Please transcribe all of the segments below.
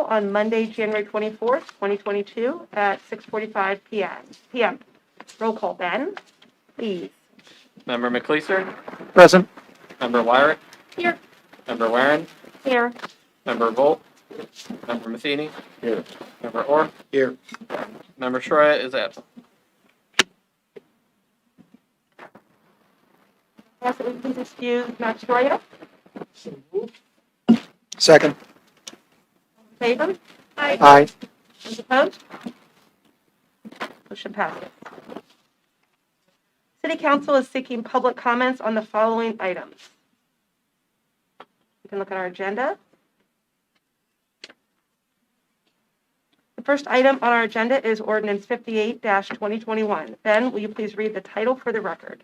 on Monday, January 24th, 2022 at 6:45 p.m. Roll call, Ben, please. Member McLeeser? Present. Member Wyrick? Here. Member Warren? Here. Member Volt? Member Matheny? Here. Member Orr? Here. Member Schreier is absent. Ask that we please excuse Matt Stroya. Second. In favor? Aye. Those opposed? Motion passes. City Council is seeking public comments on the following items. We can look at our agenda. The first item on our agenda is Ordinance 58-2021. Ben, will you please read the title for the record?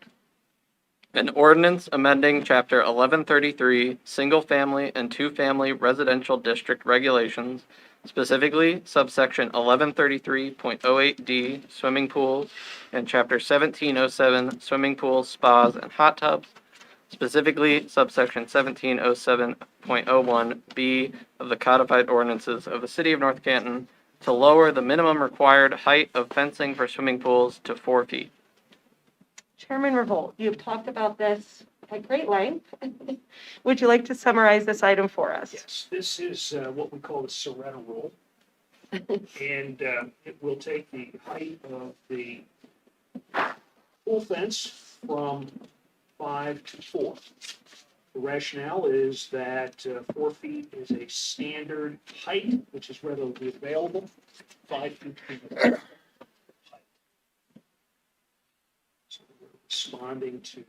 An ordinance amending Chapter 1133, Single-Family and Two-Family Residential District Regulations, specifically subsection 1133.08D, swimming pools, and Chapter 1707, swimming pools, spas, and hot tubs, specifically subsection 1707.01B of the Codified Ordinances of the City of North Canton, to lower the minimum required height of fencing for swimming pools to 4 feet. Chairman Revolt, you have talked about this at great length. Would you like to summarize this item for us? Yes, this is what we call the Soretta rule. And it will take the height of the pool fence from 5 to 4. The rationale is that 4 feet is a standard height, which is readily available. 5 feet is the height. So we're responding to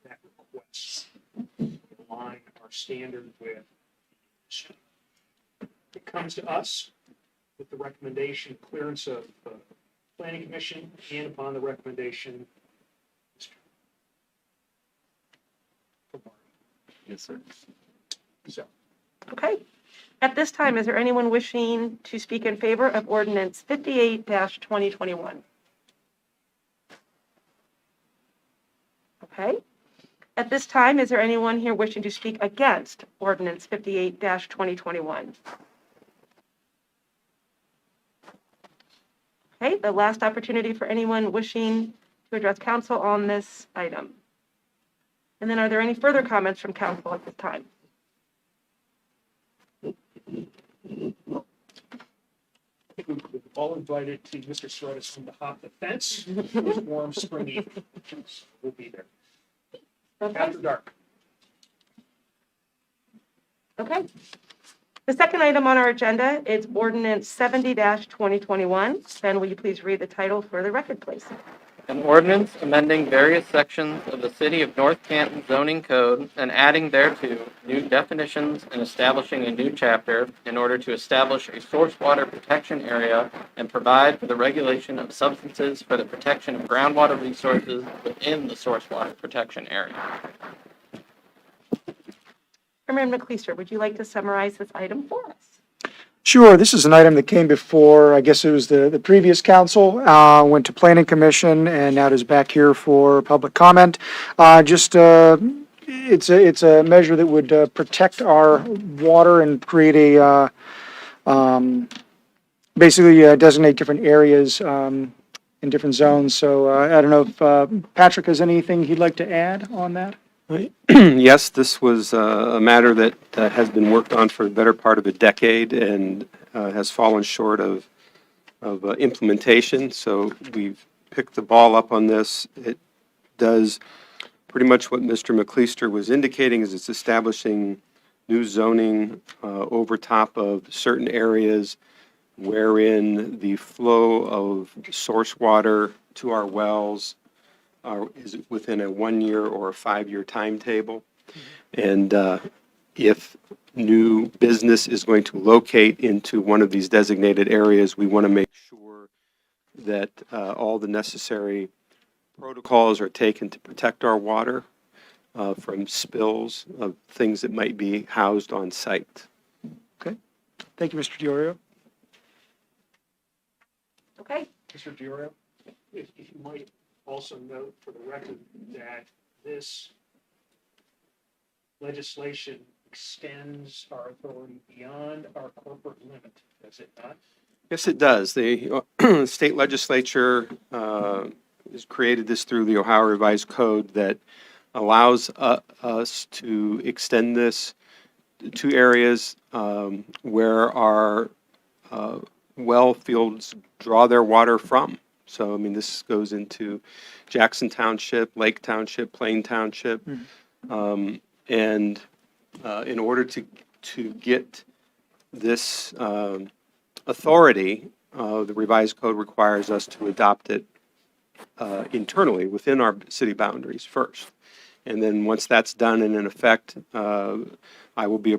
that request. Align our standard with industry. It comes to us with the recommendation, clearance of Planning Commission, and upon the recommendation. Yes, sir. So, Okay. At this time, is there anyone wishing to speak in favor of Ordinance 58-2021? Okay. At this time, is there anyone here wishing to speak against Ordinance 58-2021? Okay, the last opportunity for anyone wishing to address council on this item. And then are there any further comments from council at this time? I think we've all invited to Mr. Soretta to hop the fence. It's warm, springy. We'll be there. Okay. After dark. Okay. The second item on our agenda is Ordinance 70-2021. Ben, will you please read the title for the record, please? An ordinance amending various sections of the City of North Canton zoning code and adding thereto new definitions and establishing a new chapter in order to establish a source water protection area and provide for the regulation of substances for the protection of groundwater resources within the source water protection area. Chairman McLeeser, would you like to summarize this item for us? Sure. This is an item that came before, I guess it was the previous council, went to Planning Commission, and now it is back here for public comment. It's a measure that would protect our water and create a, basically designate different areas in different zones. So I don't know if Patrick has anything he'd like to add on that? Yes, this was a matter that has been worked on for the better part of a decade and has fallen short of implementation. So we've picked the ball up on this. It does pretty much what Mr. McLeeser was indicating, is it's establishing new zoning over top of certain areas wherein the flow of source water to our wells is within a 1-year or a 5-year timetable. And if new business is going to locate into one of these designated areas, we want to make sure that all the necessary protocols are taken to protect our water from spills of things that might be housed on site. Okay. Thank you, Mr. Diorio. Okay. Mr. Diorio, if you might also note for the record that this legislation extends our authority beyond our corporate limit, does it not? Yes, it does. The state legislature has created this through the Ohio Revised Code that allows us to extend this to areas where our well fields draw their water from. So, I mean, this goes into Jackson Township, Lake Township, Plain Township. And in order to get this authority, the revised code requires us to adopt it internally within our city boundaries first. And then once that's done and in effect, I will be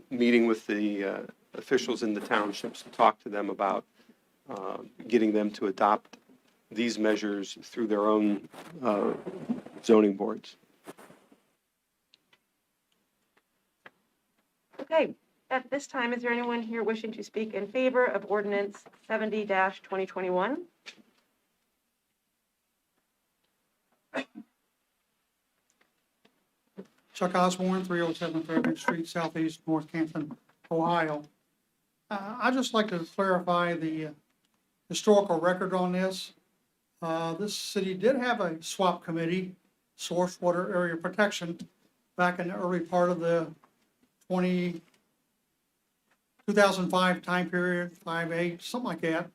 meeting with the officials in the townships to talk to them about getting them to adopt these measures through their own zoning boards. Okay, at this time, is there anyone here wishing to speak in favor of ordinance 70-2021? Chuck Osborne, 307 Fairview Street, Southeast North Canton, Ohio. I'd just like to clarify the historical record on this. This city did have a SWAP committee, Source Water Area Protection, back in the early part of the 2005 time period, 5-8, something like that.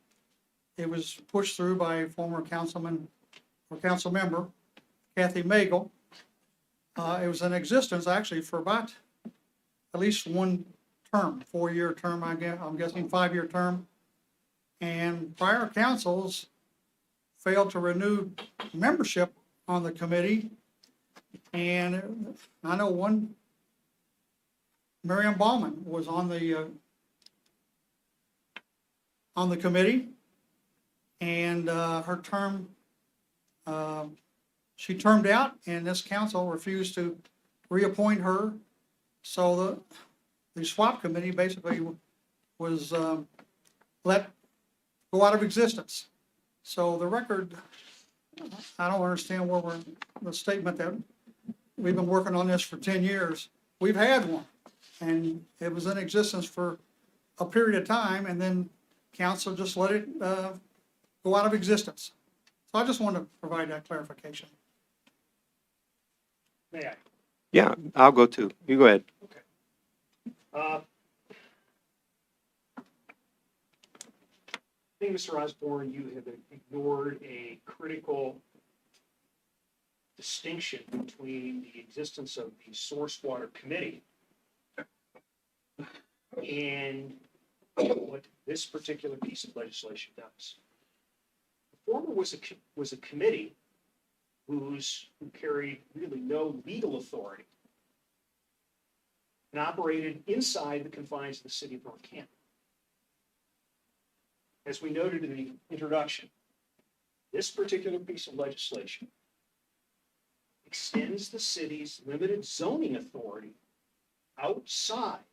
It was pushed through by former councilman or council member Kathy Magel. It was in existence actually for about at least one term, 4-year term, I'm guessing 5-year term. And prior councils failed to renew membership on the committee. And I know one, Miriam Ballman was on the committee, and her term, she termed out, and this council refused to reappoint her. So the SWAP committee basically was let go out of existence. So the record, I don't understand where we're, the statement that we've been working on this for 10 years. We've had one, and it was in existence for a period of time, and then council just let it go out of existence. So I just want to provide that clarification. May I? Yeah, I'll go too. You go ahead. Okay. I think, Mr. Osborne, you have ignored a critical distinction between the existence of the Source Water Committee and what this particular piece of legislation does. The former was a committee who carried really no legal authority and operated inside the confines of the city of North Canton. As we noted in the introduction, this particular piece of legislation extends the city's limited zoning authority outside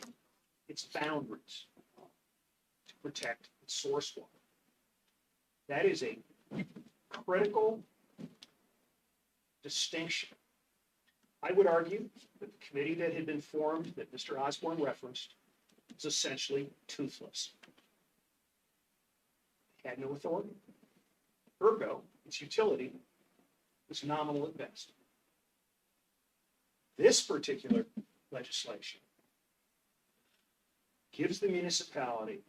its boundaries to protect its source water. That is a critical distinction. I would argue that the committee that had been formed, that Mr. Osborne referenced, is essentially toothless. It had no authority. Ergo, its utility was nominal at best. This particular legislation gives the municipality,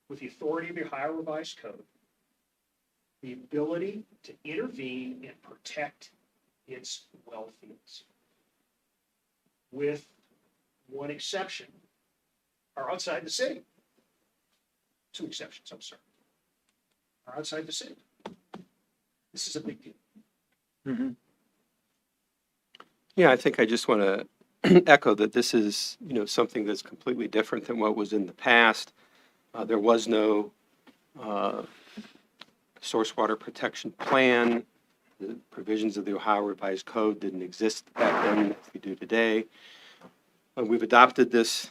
with the authority of the Ohio Revised Code, the ability to intervene and protect its well fields. With one exception, are outside the city. 2 exceptions, I'm sorry, are outside the city. This is a big deal. Mm-hmm. Yeah, I think I just want to echo that this is, something that's completely different than what was in the past. There was no source water protection plan. The provisions of the Ohio Revised Code didn't exist back then as they do today. We've adopted this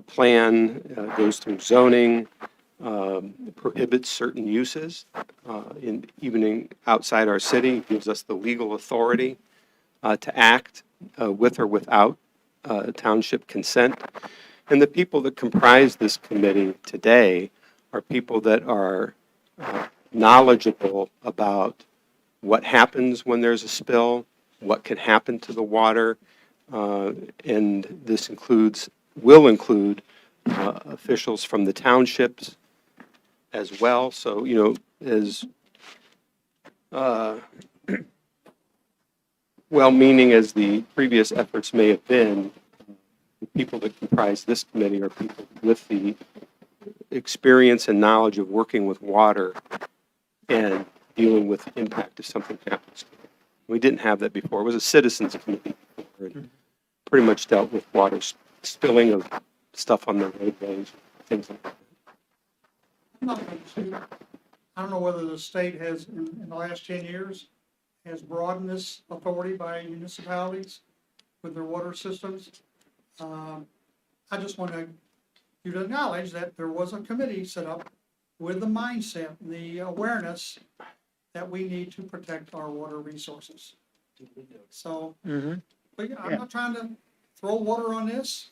plan, goes through zoning, prohibits certain uses, even outside our city, gives us the legal authority to act with or without township consent. And the people that comprise this committee today are people that are knowledgeable about what happens when there's a spill, what can happen to the water, and this will include officials from the townships as well. So, as well-meaning as the previous efforts may have been, the people that comprise this committee are people with the experience and knowledge of working with water and dealing with the impact if something happens. We didn't have that before. It was a citizens committee before. It pretty much dealt with water spilling of stuff on the roadways, things like that. I'm not going to- I don't know whether the state has, in the last 10 years, has broadened this authority by municipalities with their water systems. I just want you to acknowledge that there was a committee set up with the mindset, the awareness that we need to protect our water resources. So, but I'm not trying to throw water on this.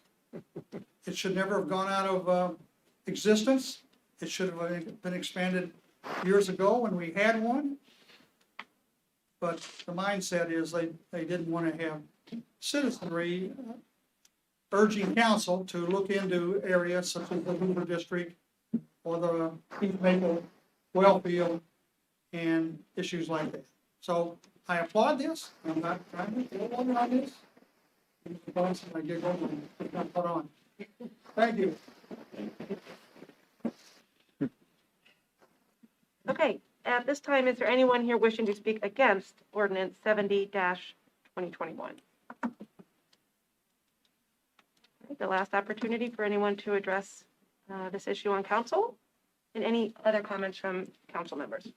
It should never have gone out of existence. It should have been expanded years ago when we had one. But the mindset is they didn't want to have citizenry urging council to look into areas such as the Hoover District or the East Maple well field and issues like that. So I applaud this. I'm not trying to throw water on this. I get going and put my foot on. Thank you. Okay, at this time, is there anyone here wishing to speak against ordinance 70-2021? The last opportunity for anyone to address this issue on council, and any other comments from council members?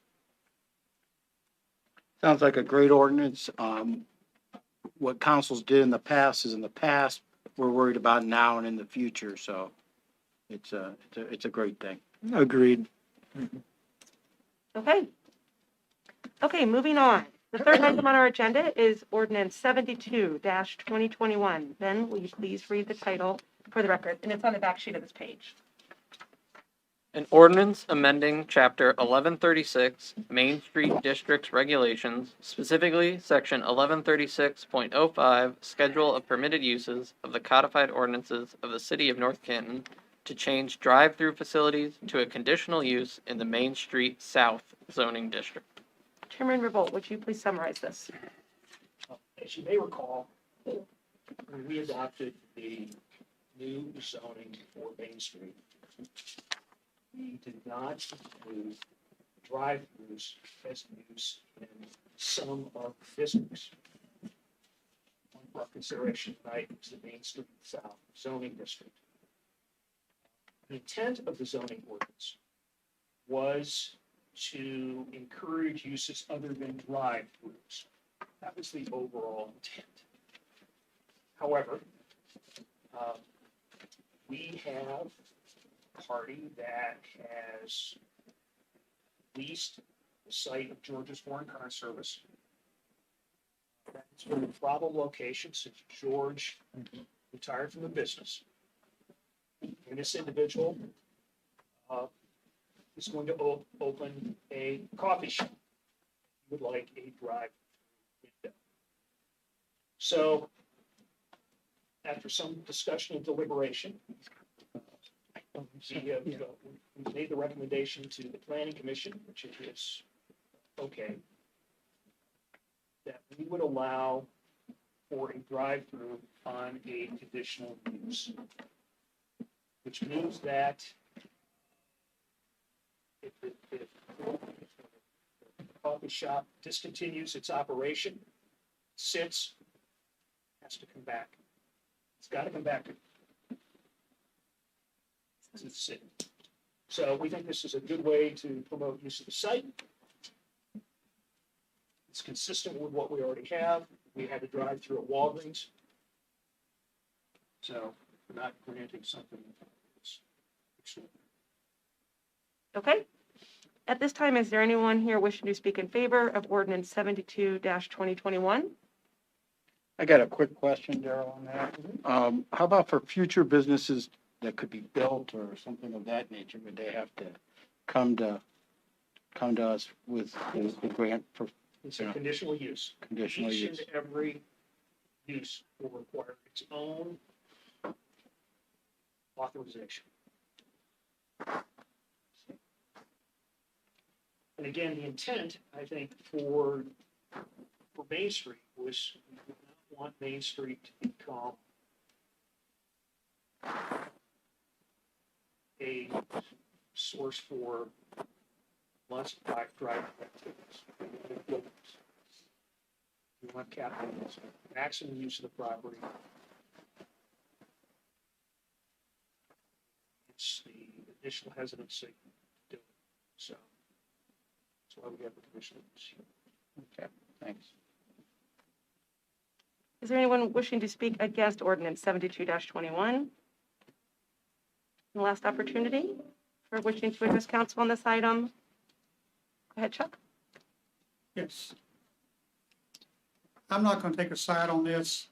Sounds like a great ordinance. What councils did in the past is in the past. We're worried about now and in the future, so it's a great thing. Agreed. Okay. Okay, moving on. The third item on our agenda is ordinance 72-2021. Ben, will you please read the title for the record? And it's on the back sheet of this page. An ordinance amending Chapter 1136, Main Street Districts Regulations, specifically Section 1136.05, Schedule of Permitted Uses of the Codified Ordinances of the City of North Canton, to change drive-through facilities to a conditional use in the Main Street South zoning district. Chairman Revolt, would you please summarize this? As you may recall, when we adopted the new zoning for Main Street, we did not include drive-throughs as use in some of the districts. One for our consideration tonight is the Main Street South zoning district. The intent of the zoning ordinance was to encourage uses other than drive-throughs. That was the overall intent. However, we have a party that has leased the site of George's Foreign Car Service. That's been a problem location since George retired from the business. And this individual is going to open a coffee shop. He would like a drive window. So, after some discussion and deliberation, we made the recommendation to the Planning Commission, which is okay, that we would allow for a drive-through on a conditional use, which means that if the coffee shop discontinues its operation, sits, has to come back. It's got to come back to the city. So we think this is a good way to promote use of the site. It's consistent with what we already have. We had a drive-through at Walgreens. So we're not granting something that's extraordinary. Okay. At this time, is there anyone here wishing to speak in favor of ordinance 72-2021? I got a quick question, Darrell, on that. How about for future businesses that could be built or something of that nature? Would they have to come to us with the grant for It's a conditional use. conditional Each use? and every use will require its own authorization. And again, the intent, I think, for Main Street was we did not want Main Street to become a source for lots of driving activities. We want capital, maximum use of the property. It's the initial hesitancy to do it, so that's why we have the conditional use. Okay, thanks. Is there anyone wishing to speak against ordinance 72-21? Last opportunity for wishing to address council on this item. Go ahead, Chuck. Yes. I'm not gonna take a side on this.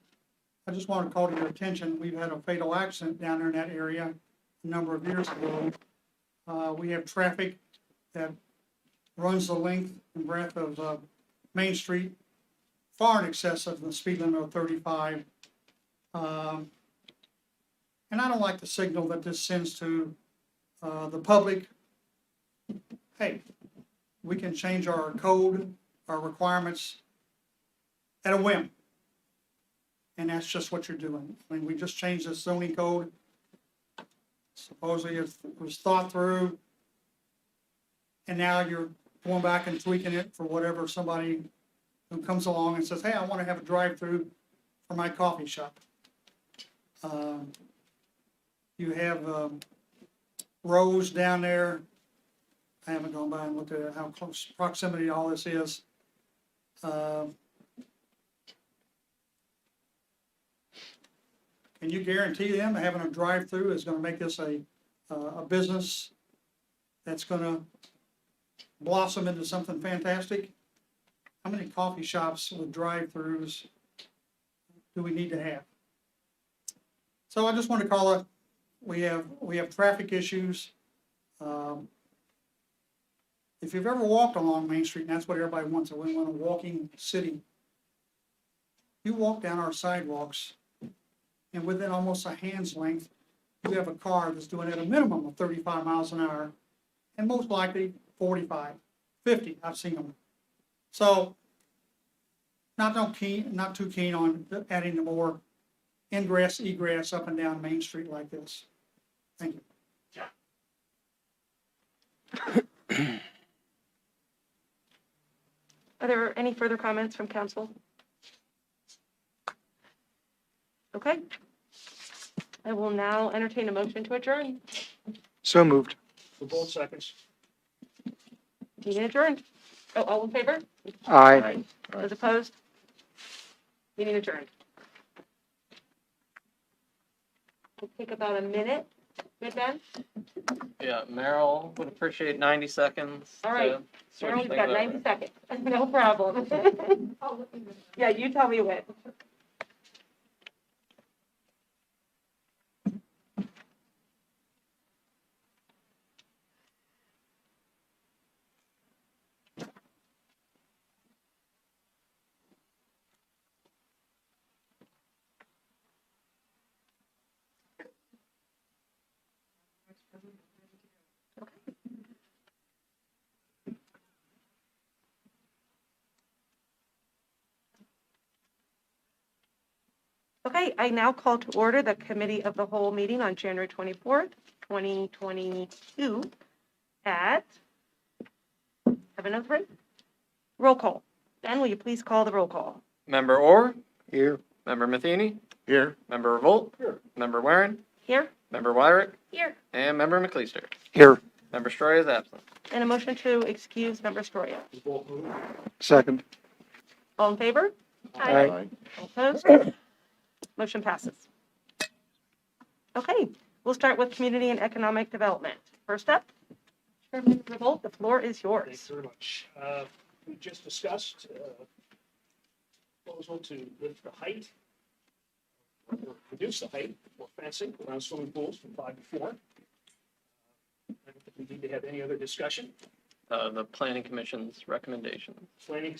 I just want to call to your attention, we've had a fatal accident down there in that area a number of years ago. We have traffic that runs the length and breadth of Main Street, far in excess of the speed limit of 35. And I don't like the signal that this sends to the public. Hey, we can change our code, our requirements at a whim. And that's just what you're doing. I mean, we just changed the zoning code. Supposedly it was thought through. And now you're going back and tweaking it for whatever somebody who comes along and says, hey, I want to have a drive-through for my coffee shop. You have rows down there. I haven't gone by and looked at how close proximity all this is. Can you guarantee them having a drive-through is gonna make this a business that's gonna blossom into something fantastic? How many coffee shops with drive-throughs do we need to have? So I just want to call it, we have traffic issues. If you've ever walked along Main Street, and that's what everybody wants, we want a walking city. You walk down our sidewalks, and within almost a hand's length, you have a car that's doing at a minimum of 35 miles an hour, and most likely 45, 50, I've seen them. So, not too keen on adding the more ingress, egress up and down Main Street like this. Thank you. Are there any further comments from council? Okay. I will now entertain a motion to adjourn. So moved. For both seconds. Meeting adjourned. Oh, all in favor? Aye. Those opposed? Meeting adjourned. We'll take about a minute. Good, Ben? Yeah, Merrill would appreciate 90 seconds. All right. to switch Darryl, you've things got over. 90 seconds. No problem. Yeah, you tell me when. Okay, I now call to order the Committee of the Whole meeting on January 24th, 2022 at 7:03. Roll call. Ben, will you please call the roll call? Member Orr, Here. Member Matheny, Here. Member Revolt, Here. Member Warren, Here? Member Wyrick, Here. and Member McLeister. Here. Member Stroy is absent. And a motion to excuse Member Storia. We both move. Second. All in favor? Aye. All opposed? Motion passes. Okay, we'll start with Community and Economic Development. First up, Chairman Revolt, the floor is Thanks yours. very much. We just discussed proposal to lift the height, or reduce the height for fencing around swimming pools from 5 to 4. I don't think we need to have any other discussion. The planning commission's recommendation. Planning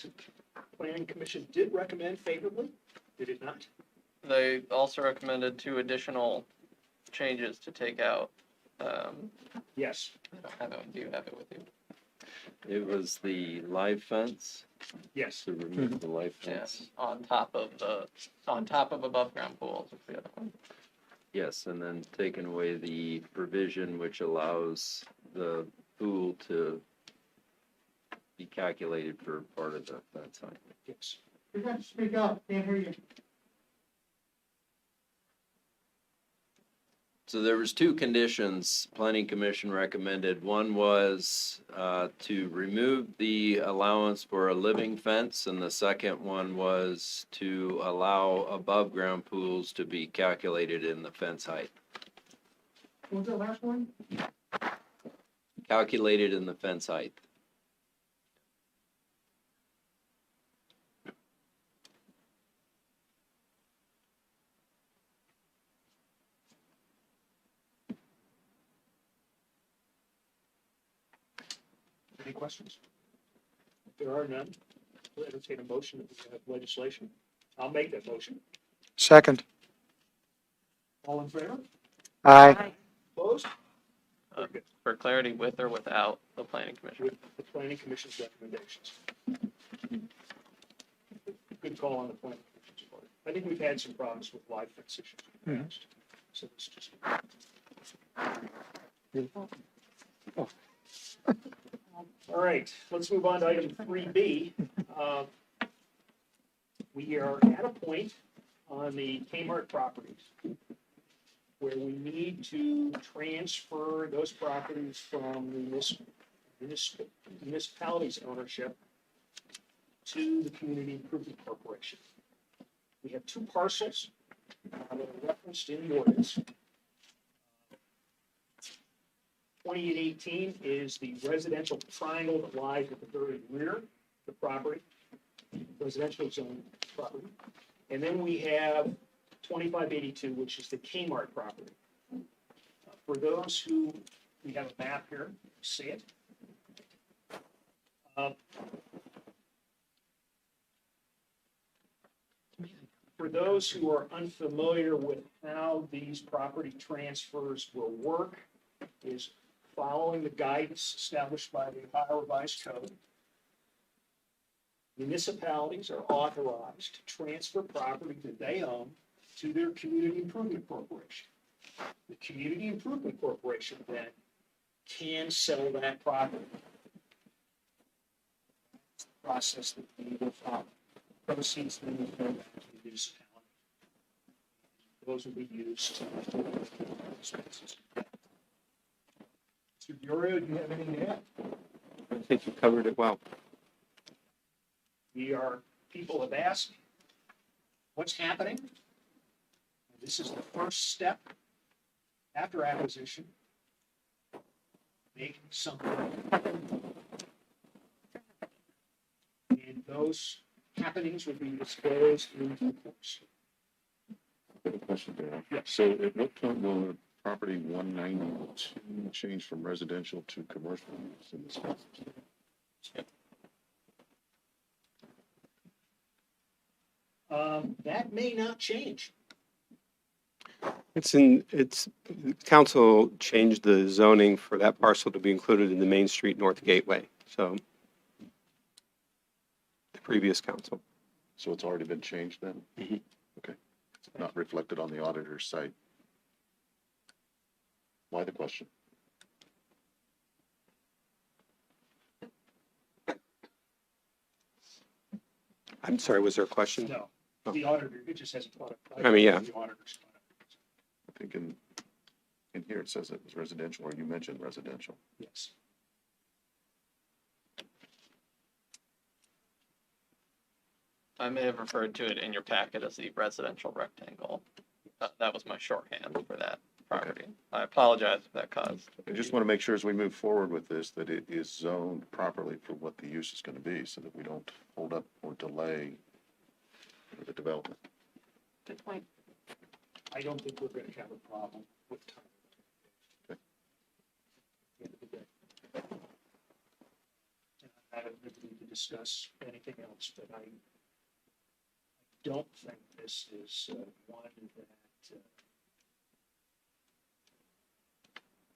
Commission did recommend favorably, did it not? They also recommended 2 additional changes to take out. Yes. I don't have it. Do you have it with you? It was the live fence, Yes. to remove the live fence. Yes, on top of above ground pools is the other one. Yes, and then taking away the provision which allows the pool to be calculated for part of the fence height. Yes. You got to speak up, can't hear you. So there was 2 conditions Planning Commission recommended. One was to remove the allowance for a living fence, and the second one was to allow above-ground pools to be calculated in the fence height. What was the last one? Calculated in the fence height. Any questions? If there are none, we'll entertain a motion that we have legislation. I'll make that motion. Second. All in favor? Aye. Opposed? Very good. For clarity, with or without the planning commission. With the Planning Commission's recommendations. Good call on the Planning Commission's part. I think we've had some problems with live fence issues in the past. So this just. All right, let's move on to item 3B. We are at a point on the Kmart properties where we need to transfer those properties from municipalities' ownership to the Community Improvement Corporation. We have 2 parcels that are referenced in the ordinance. 2818 is the residential triangle that lies at the very rear of the property, residential zone property. And then we have 2582, which is the Kmart property. For those who, we have a map here, see it. For those who are unfamiliar with how these property transfers will work, is following the guidance established by the Ohio Revised Code. Municipalities are authorized to transfer property that they own to their Community Improvement Corporation. The Community Improvement Corporation then can sell that property. It's the process that we will follow. Proceeds then will go back to the municipality. Those will be used to expenses. Mr. Bureau, do you have anything to add? I think you covered it well. People have asked, what's happening? This is the first step after acquisition. Make something happen. And those happenings will be disclosed in due course. I have a question there. Yes. So at what point will property 192 change from residential to commercial use in this case? That may not change. Council changed the zoning for that parcel to be included in the Main Street North Gateway, so the previous council. So it's already been changed then? Mhm. Okay. Not reflected on the auditor's site. Why the question? I'm sorry, was there a question? No, the auditor, it just has a product. I mean, yeah. The auditor's. I think in here it says it was residential, or you mentioned residential. Yes. I may have referred to it in your packet as the residential rectangle. That was my shorthand for that property. I apologize if that caused. I just want to make sure as we move forward with this, that it is zoned properly for what the use is going to be, so that we don't hold up or delay development. Good point. I don't think we're gonna have a problem with time. Okay. At the end of the day. And I'm not at liberty to discuss anything else, but I don't think this is one that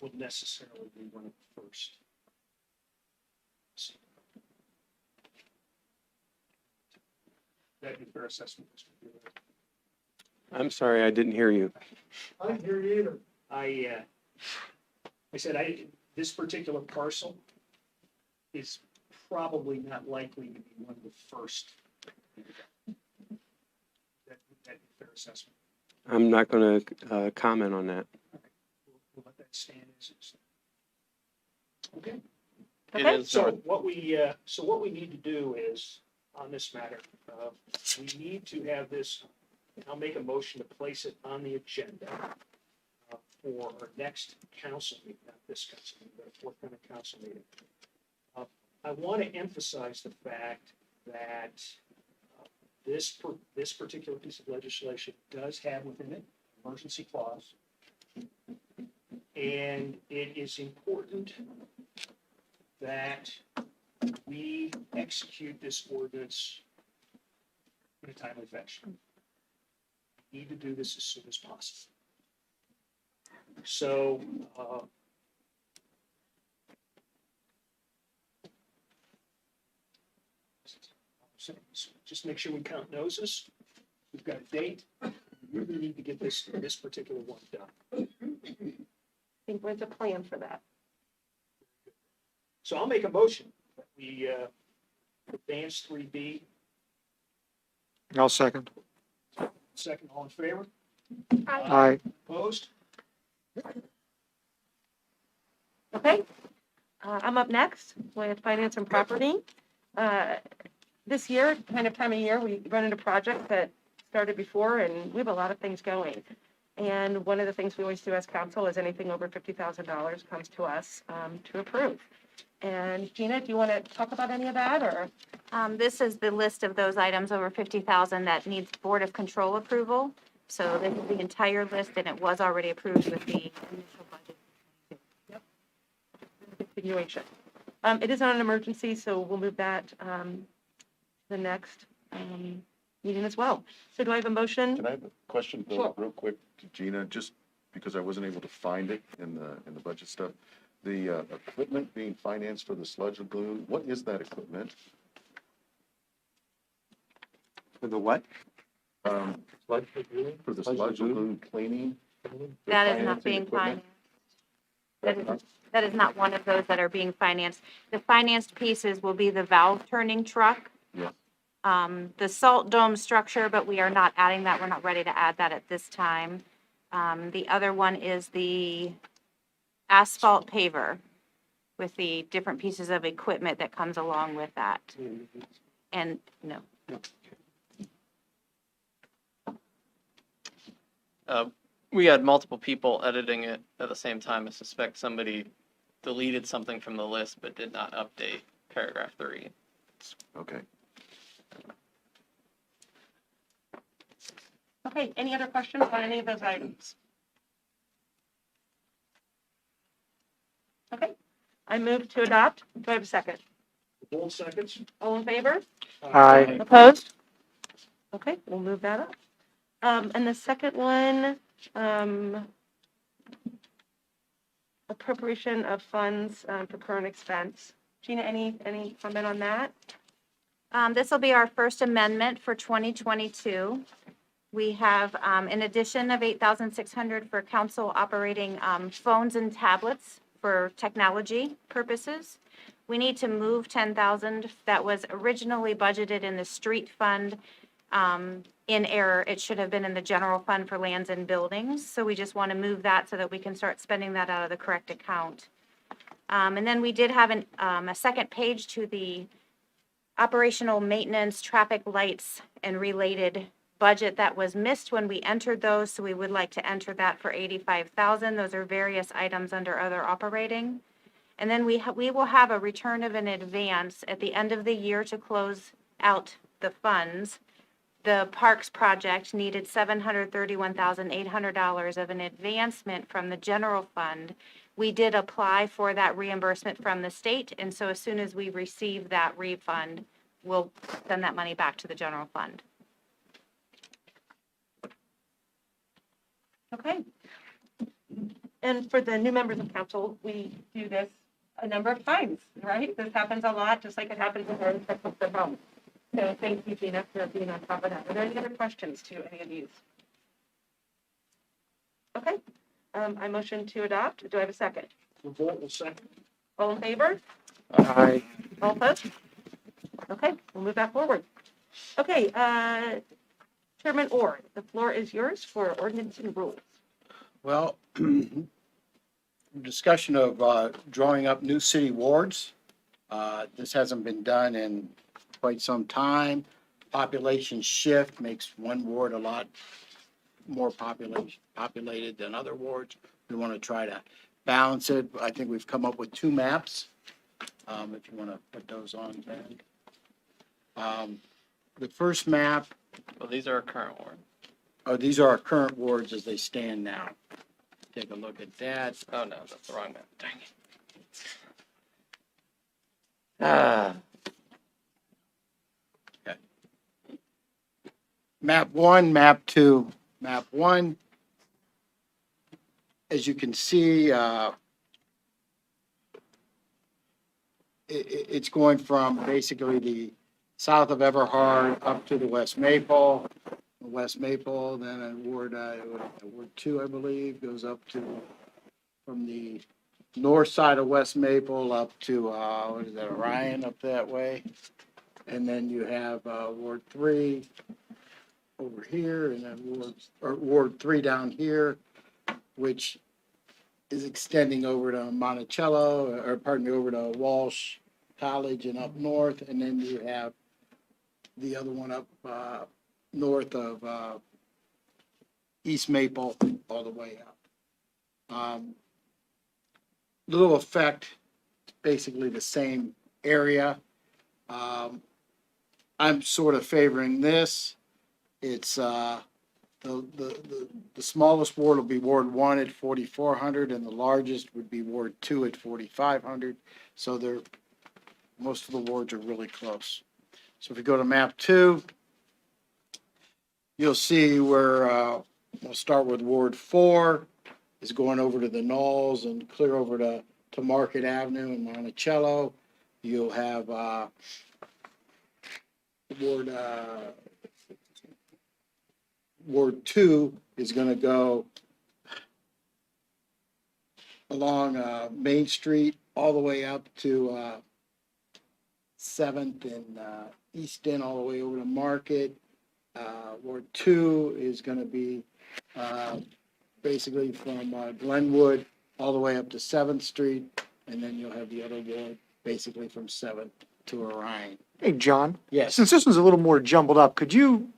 will necessarily be one of the first. That'd be a fair assessment, Mr. Bueller. I'm sorry, I didn't hear you. I didn't hear you either. I said, this particular parcel is probably not likely to be one of the first. That'd be a fair assessment. I'm not going to comment on that. We'll let that stand as is. Okay, It Okay. is so North, what we need to do is, on this matter, we need to have this, and I'll make a motion to place it on the agenda for our next council meeting, not this council meeting, but a forthcoming council meeting. I want to emphasize the fact that this particular piece of legislation does have within it an emergency clause. And it is important that we execute this ordinance in a timely fashion. We need to do this as soon as possible. So, just make sure we count noses. We've got a date. We really need to get this particular one done. I think there's a plan for that. So I'll make a motion that we advance 3B. I'll second. Second, all in favor? Aye. Opposed? Okay. I'm up next with finance and property. This year, kind of time of year, we run into projects that started before, and we have a lot of things going. And one of the things we always do as council is anything over $50,000 comes to us to approve. And Gina, do you want to talk about any of that, or? This is the list of those items over 50,000 that needs Board of Control approval. So this is the entire list, and it was already approved with the initial budget. Continuation. It is not an emergency, so we'll move that to the next meeting as well. So do I have a motion? Can I have a question, Bill, Sure. real quick to Gina, just because I wasn't able to find it in the budget stuff? The equipment being financed for the sludge lagoon, what is that equipment? For the what? Sludge lagoon? For the sludge lagoon cleaning? That is not financing being equipment? financed. That is not one of those that are being financed. The financed pieces will be the valve turning truck. Yes. The salt dome structure, but we are not adding that. We're not ready to add that at this time. The other one is the asphalt paver with the different pieces of equipment that comes along with that. And no, we had multiple people editing it at the same time. I suspect somebody deleted something from the list but did not update paragraph 3. Okay. Okay, any other questions on any of those items? Okay, I move to adopt. Do I have a second? Bold seconds. All in favor? Aye. Opposed? Okay, we'll move that up. And the second one, appropriation of funds for current expense. Gina, any comment on that? this will be our first amendment for 2022. We have an addition of 8,600 for council operating phones and tablets for technology purposes. We need to move 10,000 that was originally budgeted in the street fund. In error, it should have been in the general fund for lands and buildings. So we just want to move that so that we can start spending that out of the correct account. And then we did have a second page to the operational maintenance, traffic lights, and related budget that was missed when we entered those. So we would like to enter that for 85,000. Those are various items under other operating. And then we will have a return of an advance at the end of the year to close out the funds the Parks project needed $731,800 of an advancement from the general fund. We did apply for that reimbursement from the state, and so as soon as we receive that refund, we'll send that money back to the general fund. Okay. And for the new members of council, we do this a number of times, right? This happens a lot, just like it happens in our inspections at home. So thank you, Gina, for being on top of that. Are there any other questions to any of these? Okay, I motion to adopt. Do I have a second? Revolt will second. All in favor? Aye. All opposed? Okay, we'll move that forward. Okay, Chairman Orr, the floor is yours for ordinance and rules. Well, discussion of drawing up new city wards. This hasn't been done in quite some time. Population shift makes one ward a lot more populated than other wards. We want to try to balance it. I think we've come up with two maps. If you want to put those on, Ben. The first map, Well, these are our current warrants. oh, these are our current wards as they stand now. Take a look at that. Oh, no, that's the wrong map. Dang it. Ah, Map one, map two. Map one, as you can see, it's going from basically the south of Everhard up to the West Maple. West Maple, then in Ward 2, I believe, goes up to, from the north side of West Maple up to, what is that, Orion up that way? And then you have Ward 3 over here, and then Ward 3 down here, which is extending over to Monticello, or pardon me, over to Walsh College and up north, and then you have the other one up north of East Maple all the way up. Little effect, basically the same area. I'm sort of favoring this. It's the smallest ward will be Ward 1 at 4,400, and the largest would be Ward 2 at 4,500. So most of the wards are really close. So if you go to map 2, you'll see where we'll start with Ward 4 is going over to the Knolls and clear over to Market Avenue and Monticello. You'll have Ward 2 is going to go along Main Street all the way up to 7th and Easton, all the way over to Market. Ward 2 is going to be basically from Glenwood all the way up to 7th Street, and then you'll have the other ward basically from 7th to Orion. Hey, John, Yes. since this one's a little more jumbled up, could you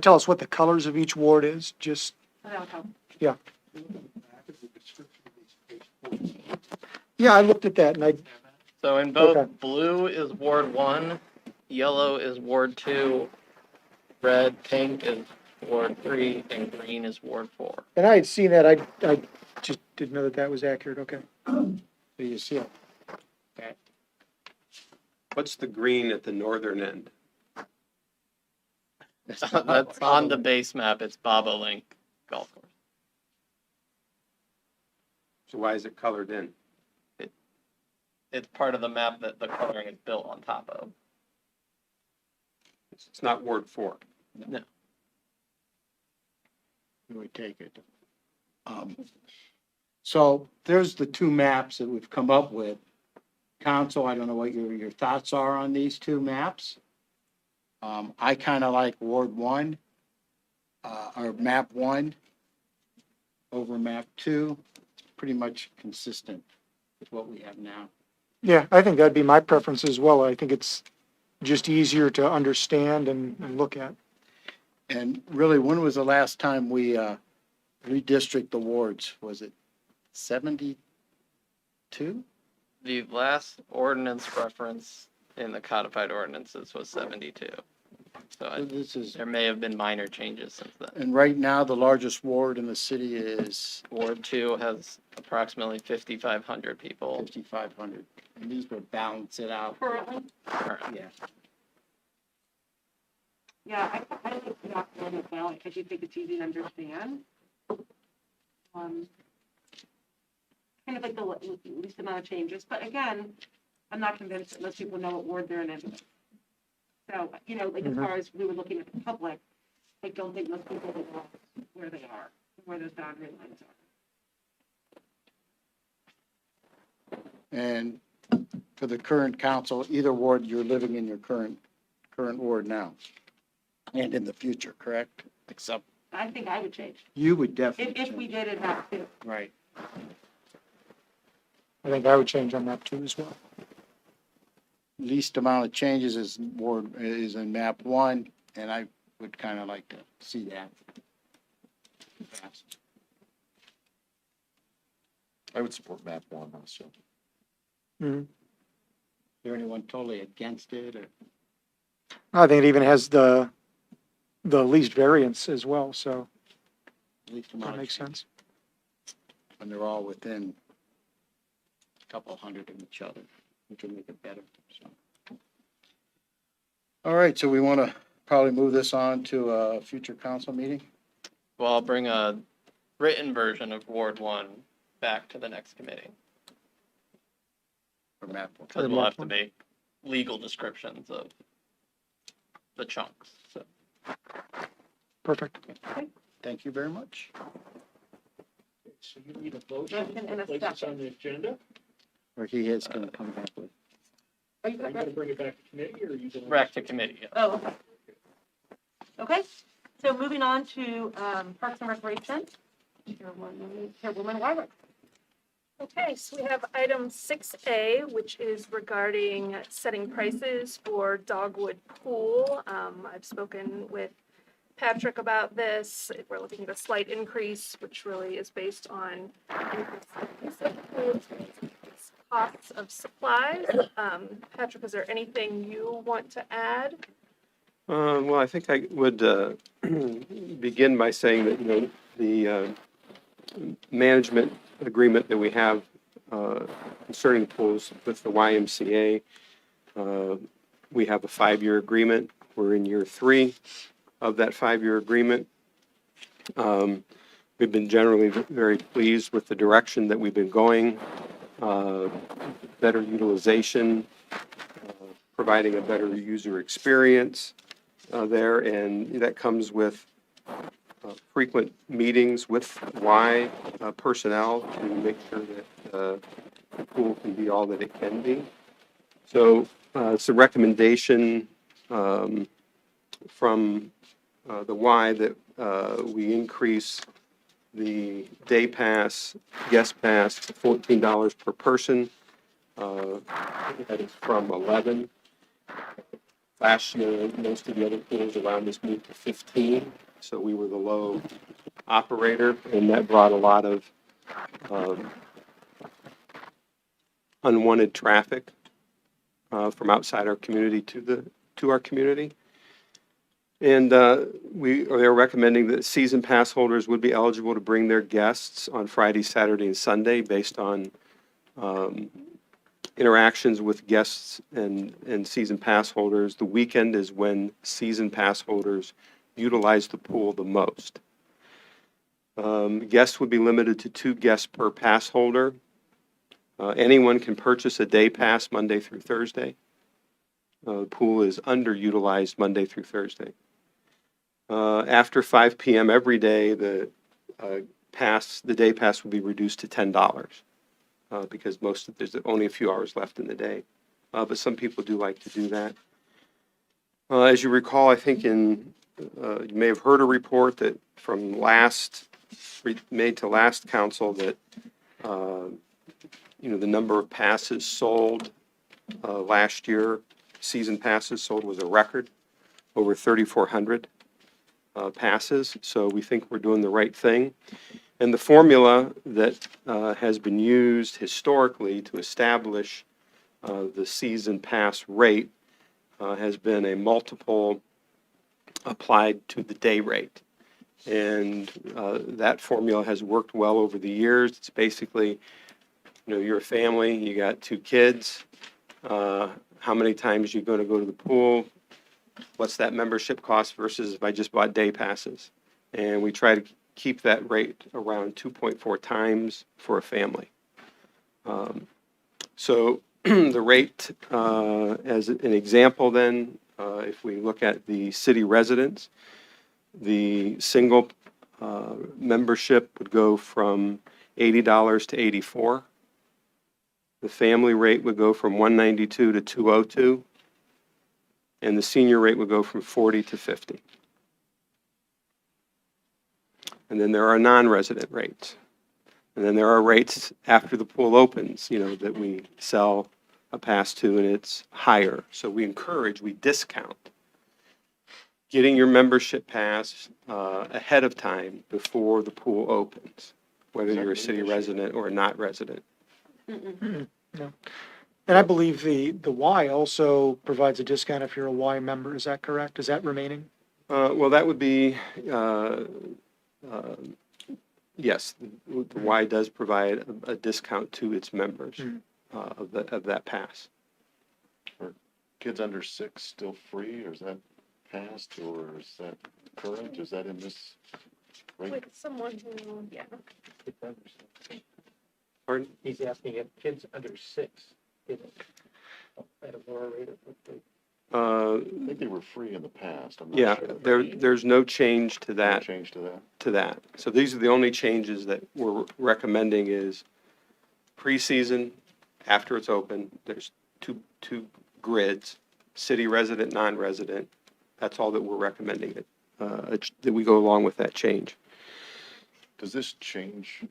tell us what the colors of each ward is? Just, That'll help. yeah, I looked at that and so in both, Okay. blue is Ward 1, yellow is Ward 2, red, pink is Ward 3, and green is Ward 4. and I had seen that. I just didn't know that was accurate. Okay. So you see it. What's the green at the northern end? That's on the base map, it's Bobolink Golf Course. So why is it colored in? It's part of the map that the coloring is built on top of. It's not Ward 4. No. We take it. So there's the two maps that we've come up with. Council, I don't know what your thoughts are on these two maps. I kind of like Ward 1, or map 1 over map 2. It's pretty much consistent with what we have now. Yeah, I think that'd be my preference as well. I think it's just easier to understand and look at. And really, when was the last time we redistrict the wards? Was it 72? The last ordinance reference in the codified ordinances was 72. So So this is, there may have been minor changes since then. and right now, the largest ward in the city is Ward 2 has approximately 5,500 people 5,500. And these would balance it out. Currently, currently. Yeah. yeah, I like that one as well, I do think it's easy to understand. Kind of like the least amount of changes, but again, I'm not convinced that most people know what ward they're in. So, you know, like as far as we were looking at the public, I don't think most people know where they are, where those boundary lines are. And for the current council, either ward, you're living in your current ward now. And in the future, correct? Except I think I would change, you would definitely. if we did it have to. Right. I think I would change on that too as well. Least amount of changes is in map 1, and I would kind of like to see that. passed. I would support map 1 also. Is there anyone totally against it, or? I think it even has the least variance as well, so Least amount that of makes changes, sense. when they're all within a couple hundred of each other, which will make it better, so. All right, so we want to probably move this on to a future council meeting? Well, I'll bring a written version of Ward 1 back to the next committee. Or map one? Because we'll have to make legal descriptions of the chunks, so. Perfect. Thank you very much. So you need a motion Motion and to a place this second. on the agenda? Or he is going to come back with. Are you Are you gonna bring it back to committee, or are you gonna? Back to committee, yeah. Oh, okay. Okay, so moving on to Parks and Recreation. Chairwoman Wyrick. Okay, so we have item 6A, which is regarding setting prices for Dogwood Pool. I've spoken with Patrick about this. We're looking at a slight increase, which really is based on increased use of the pool, increased costs of supplies. Patrick, is there anything you want to add? Well, I think I would begin by saying that, you know, the management agreement that we have concerning pools with the YMCA, we have a 5-year agreement. We're in year 3 of that 5-year agreement. We've been generally very pleased with the direction that we've been going, better utilization, providing a better user experience there, and that comes with frequent meetings with Y personnel to make sure that the pool can be all that it can be. So it's a recommendation from the Y that we increase the day pass, guest pass to $14 per person. That is from 11. Last year, most of the other pools around us moved to 15, so we were the low operator, and that brought a lot of unwanted traffic from outside our community to our community. And we are recommending that season pass holders would be eligible to bring their guests on Friday, Saturday, and Sunday based on interactions with guests and season pass holders. The weekend is when season pass holders utilize the pool the most. Guests would be limited to 2 guests per pass holder. Anyone can purchase a day pass Monday through Thursday. The pool is underutilized Monday through Thursday. After 5 p.m. every day, the day pass will be reduced to $10 because there's only a few hours left in the day. But some people do like to do that. As you recall, I think you may have heard a report that from made to last council that the number of passes sold last year, season passes sold, was a record, over 3,400 passes. So we think we're doing the right thing. And the formula that has been used historically to establish the season pass rate has been a multiple applied to the day rate. And that formula has worked well over the years. It's basically, you're a family, you got 2 kids, how many times you're going to go to the pool, what's that membership cost versus if I just bought day passes. And we try to keep that rate around 2.4 times for a family. So the rate, as an example then, if we look at the city residents, the single membership would go from $80 to $84. The family rate would go from $192 to $202. And the senior rate would go from $40 to $50. And then there are non-resident rates. And then there are rates after the pool opens, that we sell a pass to, and it's higher. So we discount getting your membership pass ahead of time before the pool opens, whether you're a city resident or not resident. No. And I believe the Y also provides a discount if you're a Y member. Is that correct? Is that remaining? Well, that would be, yes, the Y does provide a discount to its members of that pass. Are kids under 6 still free, or is that passed, or is that current? Is that in this rate? Like someone who, yeah. Pardon? He's asking if kids under 6 get it at a lower rate of what they. I think they were free in the past. I'm not Yeah, sure. there's no change to No that. change to that? To that. So these are the only changes that we're recommending is preseason, after it's open, there's two grids, city resident, non-resident. That's all that we're recommending, that we go along with that change. Does this change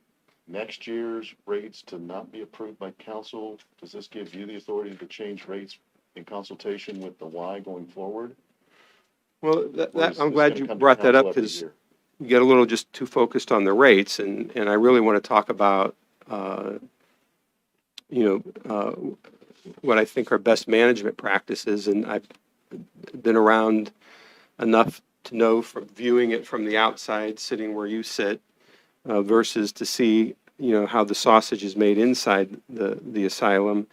next year's rates to not be approved by council? Does this give you the authority to change rates in consultation with the Y going forward? Well, Or is I'm this glad gonna you come to brought that council up every because year? we get a little just too focused on the rates, and I really want to talk about, what I think are best management practices, and I've been around enough to know from viewing it from the outside, sitting where you sit, versus to see, how the sausage is made inside the asylum.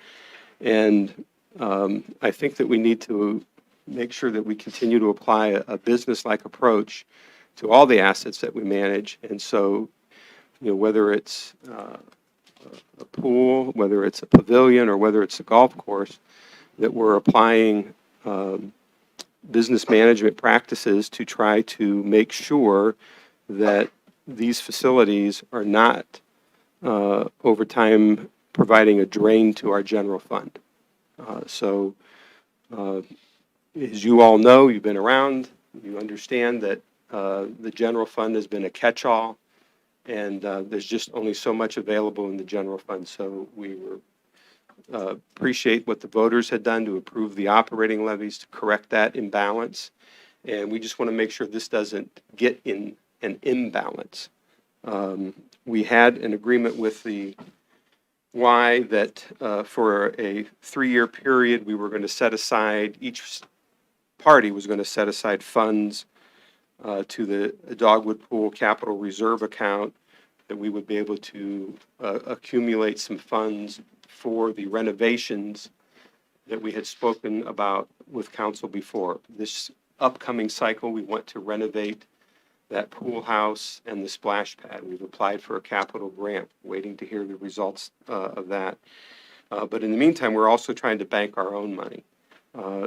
And I think that we need to make sure that we continue to apply a business-like approach to all the assets that we manage. And so, whether it's a pool, whether it's a pavilion, or whether it's a golf course, that we're applying business management practices to try to make sure that these facilities are not, over time, providing a drain to our general fund. So, as you all know, you've been around, you understand that the general fund has been a catch-all, and there's just only so much available in the general fund. So we appreciate what the voters had done to approve the operating levies to correct that imbalance. And we just want to make sure this doesn't get in an imbalance. We had an agreement with the Y that for a 3-year period, we were going to set aside, each party was going to set aside funds to the Dogwood Pool Capital Reserve account, that we would be able to accumulate some funds for the renovations that we had spoken about with council before. This upcoming cycle, we want to renovate that pool house and the splash pad. We've applied for a capital grant, waiting to hear the results of that. But in the meantime, we're also trying to bank our own money.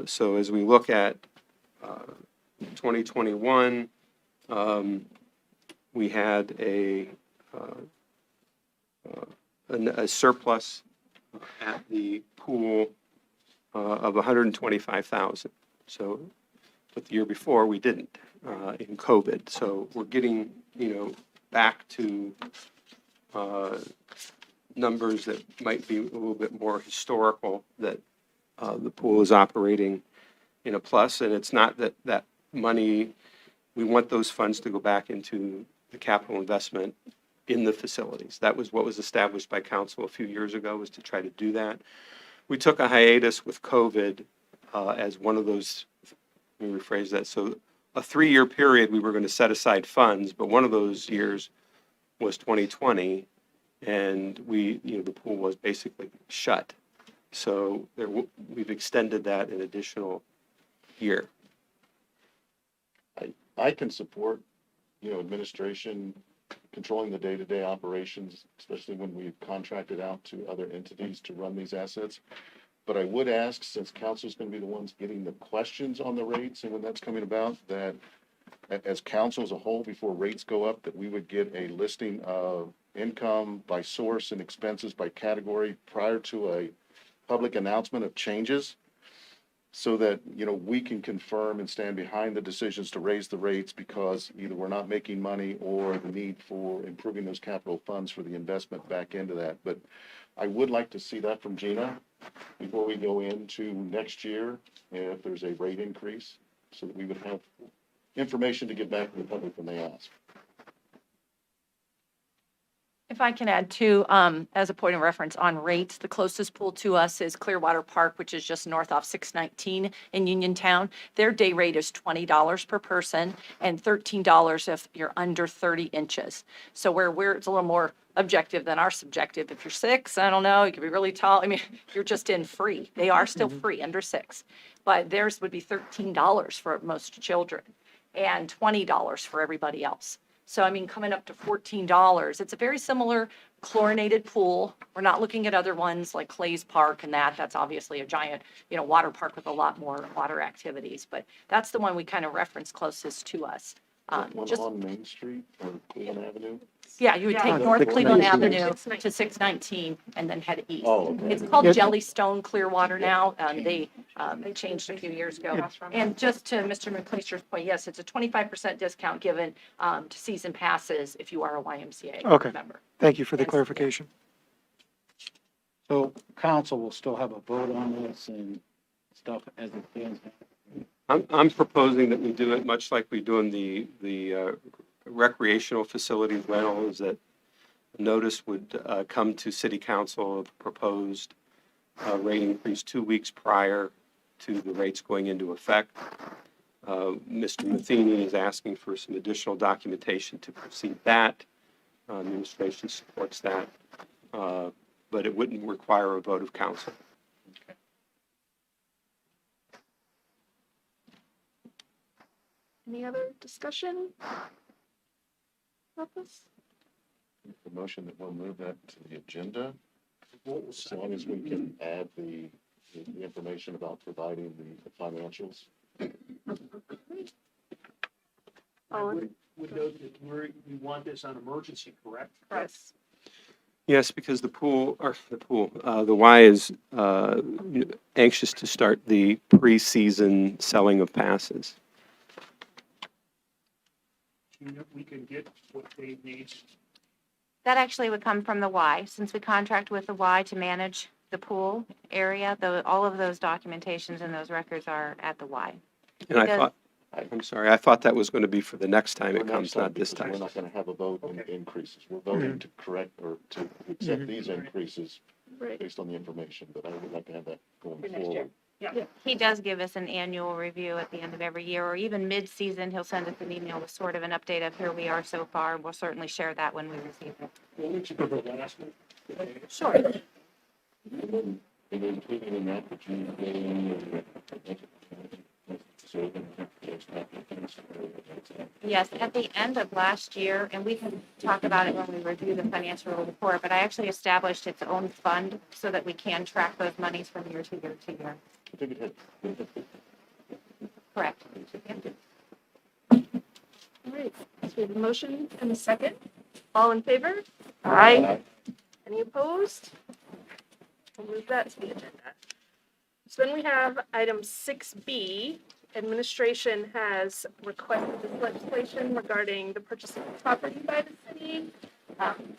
So as we look at 2021, we had a surplus at the pool of $125,000. So, but the year before we didn't in COVID. So we're getting, back to numbers that might be a little bit more historical, that the pool is operating in a plus. And it's not that money, we want those funds to go back into the capital investment in the facilities. That was what was established by council a few years ago, was to try to do that. We took a hiatus with COVID as one of those, let me rephrase that. So a 3-year period, we were going to set aside funds, but one of those years was 2020, and the pool was basically shut. So we've extended that an additional year. I can support, administration controlling the day-to-day operations, especially when we've contracted out to other entities to run these assets. But I would ask, since council's going to be the ones getting the questions on the rates and when that's coming about, that as council as a whole, before rates go up, that we would get a listing of income by source and expenses by category prior to a public announcement of changes, so that, we can confirm and stand behind the decisions to raise the rates because either we're not making money or the need for improving those capital funds for the investment back into that. But I would like to see that from Gina before we go into next year, if there's a rate increase, so that we would have information to get back to the public when they ask. If I can add too, as a point of reference on rates, the closest pool to us is Clearwater Park, which is just north off 619 in Uniontown. Their day rate is $20 per person and $13 if you're under 30 inches. So it's a little more objective than our subjective. If you're 6, I don't know, you could be really tall. I mean, you're just in free. They are still free under 6, but theirs would be $13 for most children and $20 for everybody else. So, I mean, coming up to $14, it's a very similar chlorinated pool. We're not looking at other ones like Clay's Park and that's obviously a giant, water park with a lot more water activities, but that's the one we kind of reference closest to us. One Just, on Main Street or Cleveland Avenue? yeah, you would take Yeah. North 619. Cleveland Avenue 619. to 619 and then head east. Oh, okay. It's called Yep. Jellystone Clearwater now. They changed a few years ago. Across from- And just to Mr. McClister's point, yes, it's a 25% discount given to season passes if you are a YMCA Okay. member. Thank you for the Yes. clarification. So council will still have a vote on this and stuff as it stands. I'm proposing that we do it much like we do in the recreational facilities rentals, that notice would come to City Council of proposed rate increase 2 weeks prior to the rates going into effect. Mr. Matheny is asking for some additional documentation to proceed that. Administration supports that, but it wouldn't require a vote of council. Any other discussion about this? The motion that we'll move that to the agenda, as long as we can add the information about providing the financials. Would note that we want this on emergency, correct? Yes. Yes, because the Y is anxious to start the preseason selling of passes. We can get what Dave needs. That actually would come from the Y, since we contract with the Y to manage the pool area, all of those documentations and those records are at the Y. And I Because- thought, I'm sorry, I thought that was going to be for the next time it For comes, next time, not this because We're time. not going to have a vote in Okay. increases. We're voting to correct or to accept these increases Right. based on the information, but I would like to have that going For next year. forward. He does give us an annual review at the end of every year, or even mid-season, he'll send us an email with sort of an update of here we are so far. We'll certainly share that when we receive it. We'll let you go to the last one. Sure. And then including in that, that you Yes, at the end of last year, and we can talk about it when we review the financial report, but I actually established its own fund so that we can track those monies from year to year to year. I think it had. Correct. All right. So we have a motion and a second. All in favor? Aye. Any opposed? We'll move that to the agenda. So then we have item 6B. Administration has requested this legislation regarding the purchase of property by the city.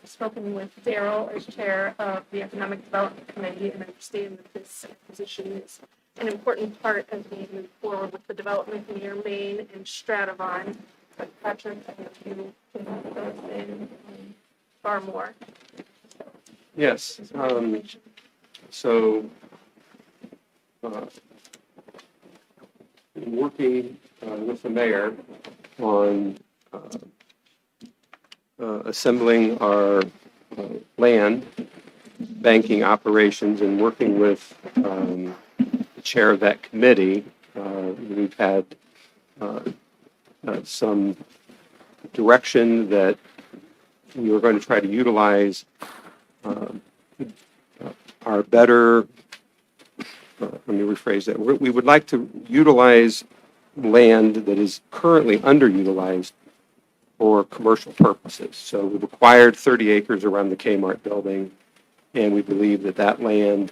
Spoken with Daryl as chair of the Economic Development Committee, and I understand that this acquisition is an important part as we move forward with the development near Main and Stratavon. But Patrick, I know you can fill us in far more. Yes, so been working with the mayor on assembling our land banking operations and working with the chair of that committee. We've had some direction that we were going to try to utilize our better, let me rephrase that. We would like to utilize land that is currently underutilized for commercial purposes. So we've acquired 30 acres around the Kmart building, and we believe that that land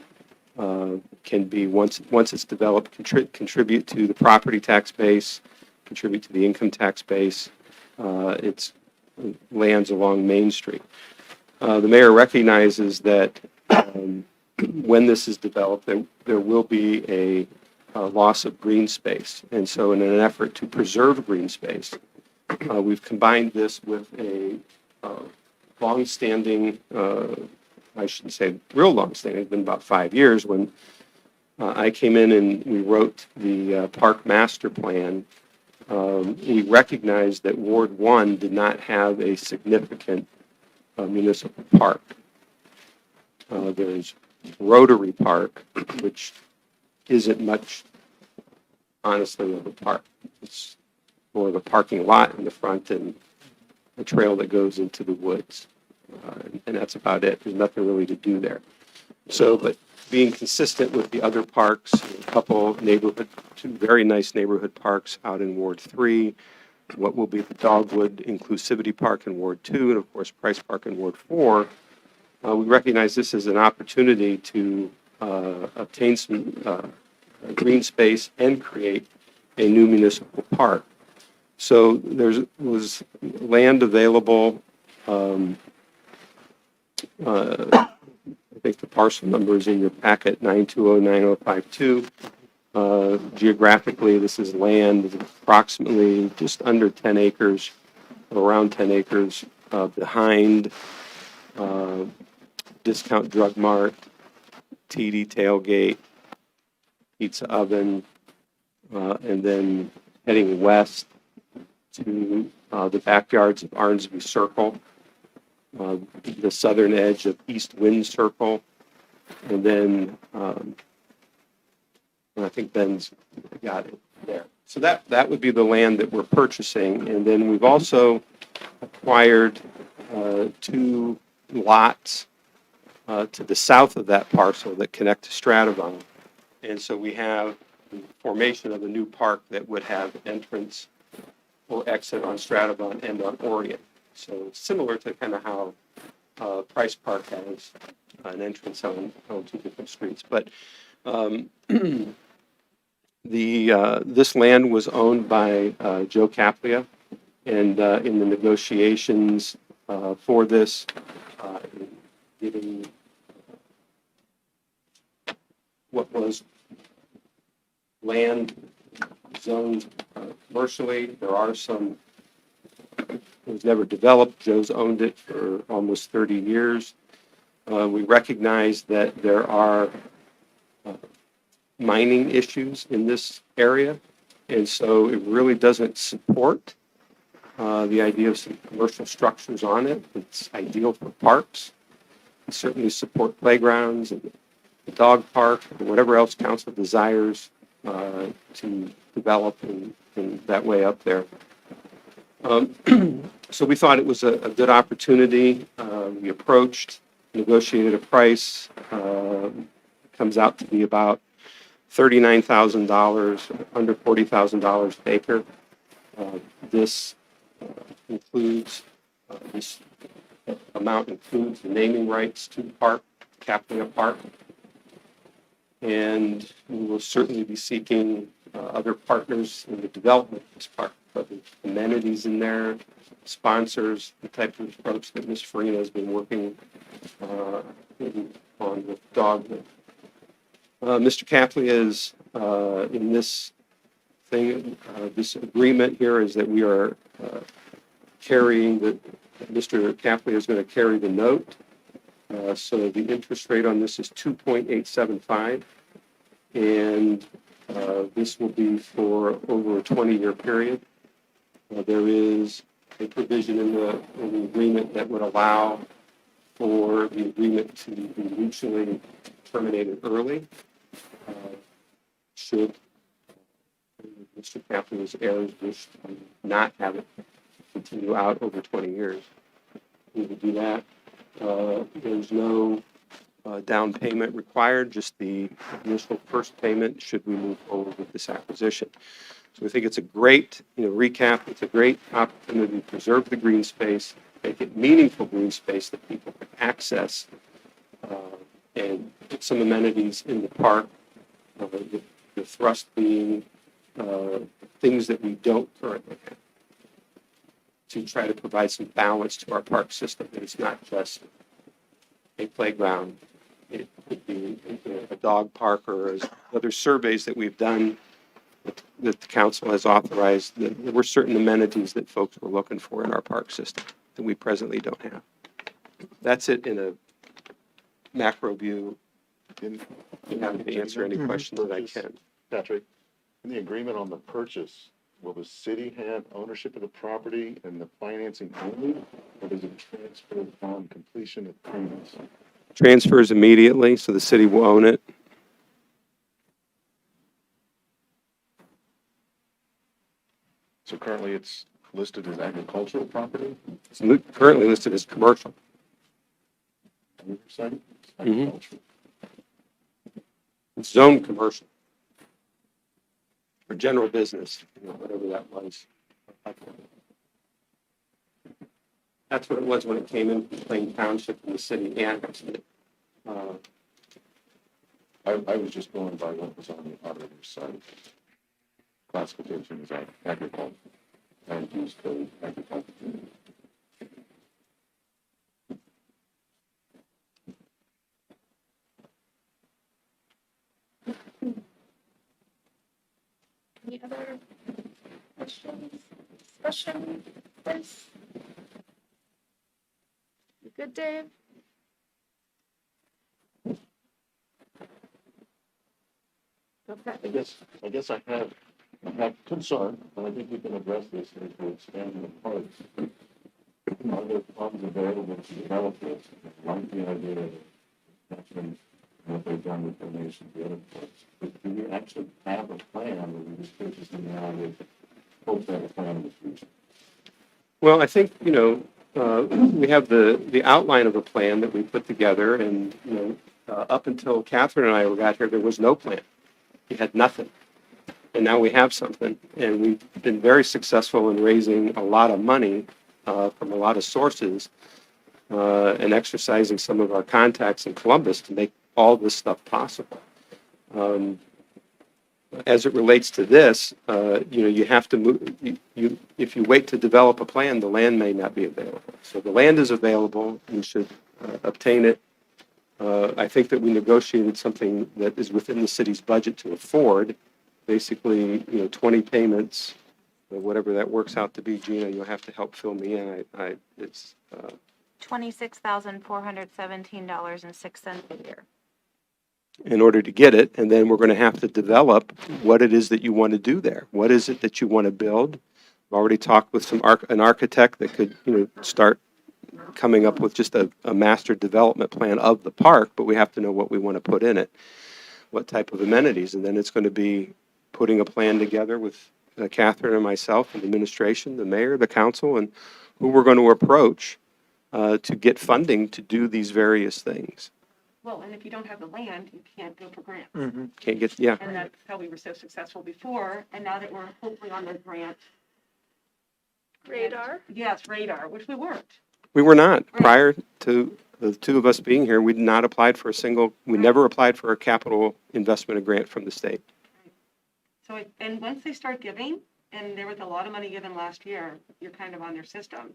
can be, once it's developed, contribute to the property tax base, contribute to the income tax base. It's lands along Main Street. The mayor recognizes that when this is developed, there will be a loss of green space. And so in an effort to preserve green space, we've combined this with a long-standing, I shouldn't say real long-standing, it's been about 5 years when I came in and we wrote the park master plan. We recognized that Ward 1 did not have a significant municipal park. There's Rotary Park, which isn't much, honestly, of a park. It's more of a parking lot in the front and a trail that goes into the woods. And that's about it. There's nothing really to do there. So, but being consistent with the other parks, a couple neighborhood, two very nice neighborhood parks out in Ward 3, what will be the Dogwood Inclusivity Park in Ward 2, and of course Price Park in Ward 4, we recognize this as an opportunity to obtain some green space and create a new municipal park. So there was land available. I think the parcel number is in your packet, 9209052. Geographically, this is land approximately just under 10 acres, around 10 acres behind Discount Drug Mart, TD Tailgate, Pizza Oven, and then heading west to the backyards of Arnsby Circle, the southern edge of East Wind Circle, and then I think Ben's got it there. So that would be the land that we're purchasing, and then we've also acquired 2 lots to the south of that parcel that connect to Stratavon. And so we have the formation of a new park that would have entrance or exit on Stratavon and on Orient. So it's similar to kind of how Price Park has an entrance on 2 different streets. But this land was owned by Joe Caplia, and in the negotiations for this, getting what was land zoned commercially, there are some. It was never developed. Joe's owned it for almost 30 years. We recognize that there are mining issues in this area, and so it really doesn't support the idea of some commercial structures on it. It's ideal for parks. We certainly support playgrounds and the dog park, or whatever else council desires to develop in that way up there. So we thought it was a good opportunity. We approached, negotiated a price. Comes out to be about $39,000, under $40,000 an acre. This includes, this amount includes the naming rights to the park, Caplia Park. And we will certainly be seeking other partners in the development of this park, but the amenities in there, sponsors, the type of approach that Ms. Farina has been working on with Dogwood. Mr. Caplia is in this thing, this agreement here is that we are carrying the, Mr. Caplia is going to carry the note. So the interest rate on this is 2.875, and This will be for over a 20-year period. There is a provision in the agreement that would allow for the agreement to be mutually terminated early. Should Mr. Kaplan's heirs wish to not have it continue out over 20 years, we would do that. There's no down payment required, just the initial first payment should we move forward with this acquisition. So we think it's a great, recap, it's a great opportunity to preserve the green space, make it meaningful green space that people can access, and put some amenities in the park, the thrust being things that we don't currently have, to try to provide some balance to our park system, that it's not just a playground. It could be a dog park, or as other surveys that we've done that the council has authorized, that there were certain amenities that folks were looking for in our park system that we presently don't have. That's it in a macro view. In- I'm happy to answer any questions that I can. Patrick, in the agreement on the purchase, will the city have ownership of the property and the financing only, or does it transfer upon completion of payments? Transfers immediately, so the city will own it. So currently it's listed as agricultural property, It's currently listed as commercial. on your site? It's Mhm. agricultural. It's zoned commercial. Or general business, whatever that was. That's what it was when it came in from Plain Township and the city annexed it. I was just going by what was on the auditor's site. Classification is agriculture, and use code agriculture. Any other questions, discussion, please? You good, Dave? Okay. I guess I have concern, and I think we can address this as we're expanding the parks. Are there funds available to develop this? Like the idea of mentioning what they've done with donations to other parks. But do we actually have a plan, or we just purchase them now with hope to have a plan in the future? Well, I think, we have the outline of a plan that we put together, and, up until Catherine and I got here, there was no plan. We had nothing. And now we have something, and we've been very successful in raising a lot of money from a lot of sources, and exercising some of our contacts in Columbus to make all this stuff possible. As it relates to this, you have to move, if you wait to develop a plan, the land may not be available. So the land is available, you should obtain it. I think that we negotiated something that is within the city's budget to afford, basically, 20 payments, whatever that works out to be. Gina, you'll have to help fill me in. It's $26,417.06 a year. in order to get it, and then we're going to have to develop what it is that you want to do there. What is it that you want to build? I've already talked with an architect that could, start coming up with just a master development plan of the park, but we have to know what we want to put in it, what type of amenities, and then it's going to be putting a plan together with Catherine and myself and the administration, the mayor, the council, and who we're going to approach to get funding to do these various things. Well, and if you don't have the land, you can't go for grants. Can't get, yeah. And that's how we were so successful before, and now that we're hopefully on the grant. Radar? Yes, radar, which we weren't. We were not. Prior to the two of us being here, we'd not applied for we never applied for a capital investment grant from the state. So, and once they start giving, and there was a lot of money given last year, you're kind of on their system.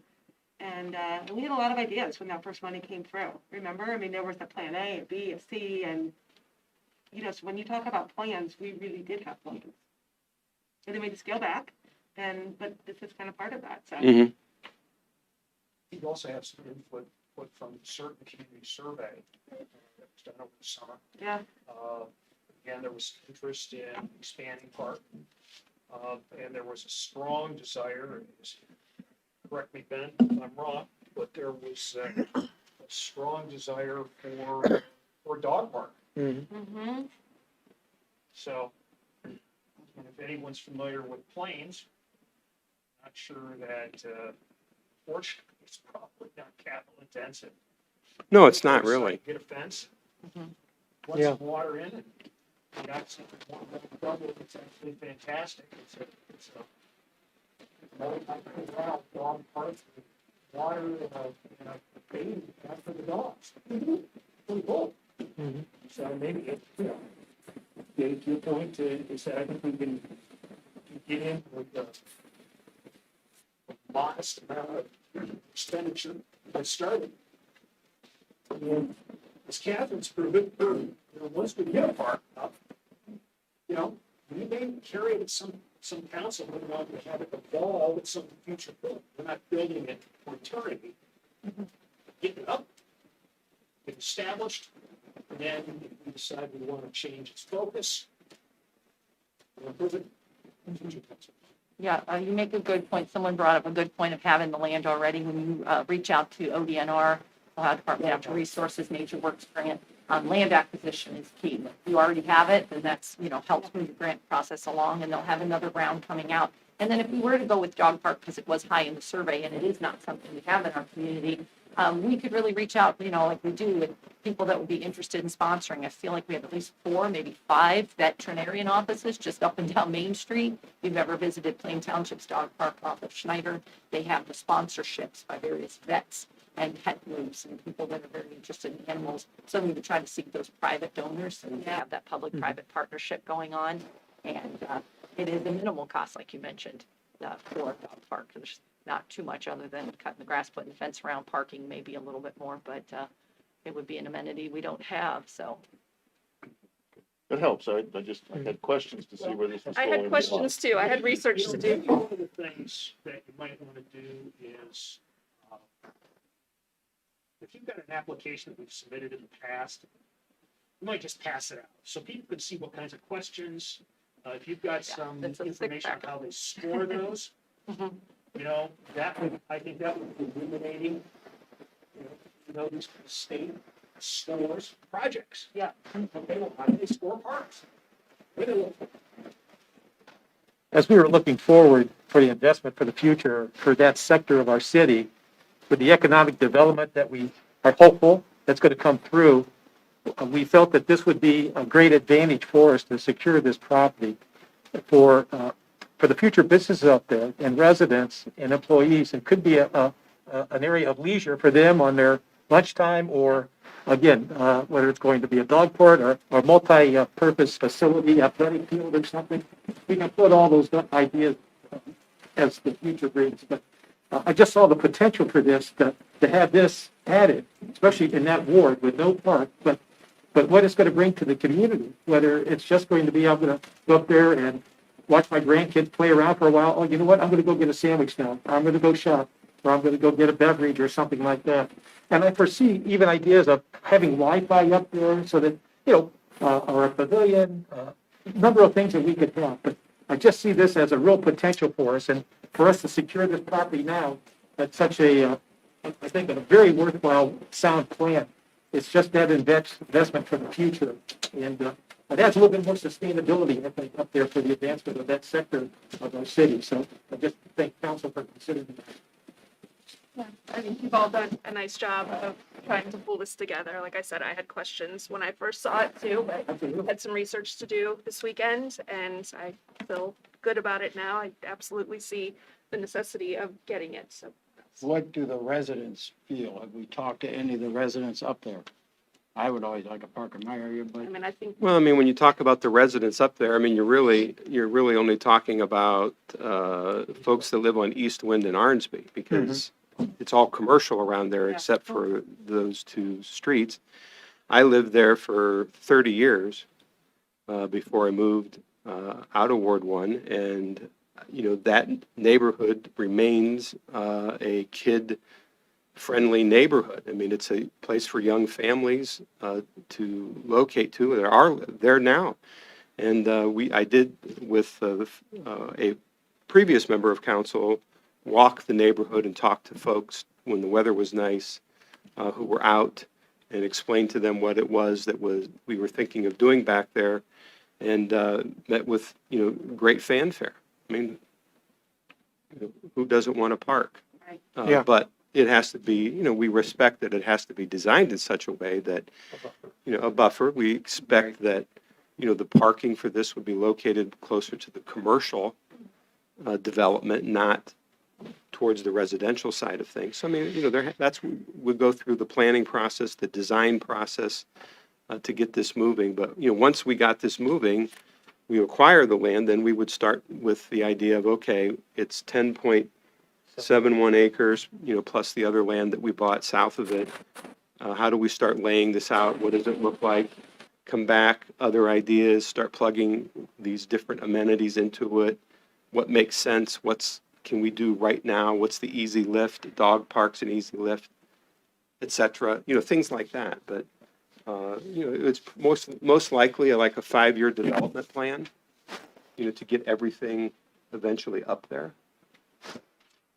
And we had a lot of ideas when that first money came through. Remember? I mean, there was a plan A, a B, a C, and, so when you talk about plans, we really did have plans. And then we had to scale back, but this is kind of part of that, so. Mm-hmm. You also have some input from certain community survey that was done over the summer. Yeah. Again, there was interest in expanding park. And there was a strong desire, correct me, Ben, if I'm wrong, but there was a strong desire for a dog park. Mm-hmm. So, and if anyone's familiar with planes, not sure that, fortunately, it's probably not capital intensive. No, it's not Go to site, really. Get a fence, Mhm. put Yeah. some water in it. You got some, it's actually fantastic. It's a dog park, with water and a baby for the dogs. Pretty cool. Mhm. So maybe, to your point, is that I think we can get in with a modest amount of expenditure that started. And as Catherine's proven, once we get a park up, we may carry it some council, maybe not to have it evolve at some future point. We're not building it for eternity. Get it up, get established, and then if we decide we want to change its focus, we'll improve it. Future council. Yeah, you make a good point. Someone brought up a good point of having the land already. When you reach out to ODNR, Ohio Department of Natural Resources, Nature Works grant, land acquisition is key. If you already have it, then that's, helps move the grant process along, and they'll have another round coming out. And then if we were to go with dog park, because it was high in the survey, and it is not something we have in our community, we could really reach out, like we do with people that would be interested in sponsoring. I feel like we have at least 4, maybe 5 veterinarian offices just up and down Main Street. If you've ever visited Plain Township's dog park off of Schneider, they have the sponsorships by various vets and pet groups and people that are very interested in animals. So we would try to seek those private donors, so we have that public-private partnership going on. And it is a minimal cost, like you mentioned, for a dog park. There's not too much other than cutting the grass, putting the fence around, parking maybe a little bit more, but it would be an amenity we don't have, so. It helps. I had questions to see where this was I going. had questions too. I had research to do. One of the things that you might want to do is, if you've got an application that we've submitted in the past, you might just pass it out, so people can see what kinds of questions, if you've got some that's a thick information on packet. how they score those, Mhm. I think that would be illuminating, these state scores projects. Yeah. Okay, well, how do they score parks? What do they look for? As we were looking forward for the investment for the future for that sector of our city, with the economic development that we are hopeful that's going to come through, we felt that this would be a great advantage for us to secure this property for the future businesses out there and residents and employees. It could be an area of leisure for them on their lunchtime, or again, whether it's going to be a dog park or multi-purpose facility, athletic field or something. We can put all those ideas as the future brings. But I just saw the potential for this, to have this added, especially in that ward with no park, but what it's going to bring to the community, whether it's just going to be, I'm going to go up there and watch my grandkids play around for a while. Oh, you know what? I'm going to go get a sandwich now. Or I'm going to go shop, or I'm going to go get a beverage or something like that. And I foresee even ideas of having Wi-Fi up there so that, or a pavilion, a number of things that we could have. But I just see this as a real potential for us, and for us to secure this property now at such I think, a very worthwhile, sound plan. It's just that investment for the future. And it adds a little bit more sustainability, I think, up there for the advancement of that sector of our city. So I just thank council for considering that. I think you've all done a nice job of trying to pull this together. Like I said, I had questions when I first saw it too, but I had some research to do this weekend, and I feel good about it now. I absolutely see the necessity of getting it, so. What do the residents feel? Have we talked to any of the residents up there? I would always like a park in my area, but I mean, I think Well, I mean, when you talk about the residents up there, I mean, you're really only talking about folks that live on East Wind and Arnsby, because it's all commercial around there Yeah. except for those 2 streets. I lived there for 30 years before I moved out of Ward 1, and that neighborhood remains a friendly neighborhood. I mean, it's a place for young families to locate to. There are there now. And I did with a previous member of council walk the neighborhood and talk to folks when the weather was nice who were out and explain to them what it was that we were thinking of doing back there, and met with great fanfare. I mean, who doesn't want to park? Right. Yeah. But it has to be, we respect that it has to be designed in such a way that, a buffer. We expect that, the parking for this would be located closer to the commercial development, not towards the residential side of things. So, I mean, we go through the planning process, the design process to get this moving. But, once we got this moving, we acquire the land, then we would start with the idea of, okay, it's 10.71 acres, plus the other land that we bought south of it. How do we start laying this out? What does it look like? Come back, other ideas, start plugging these different amenities into it. What makes sense? Can we do right now? What's the easy lift? Dog parks an easy lift, et cetera. Things like that. But it's most likely like a 5-year development plan. To get everything eventually up there.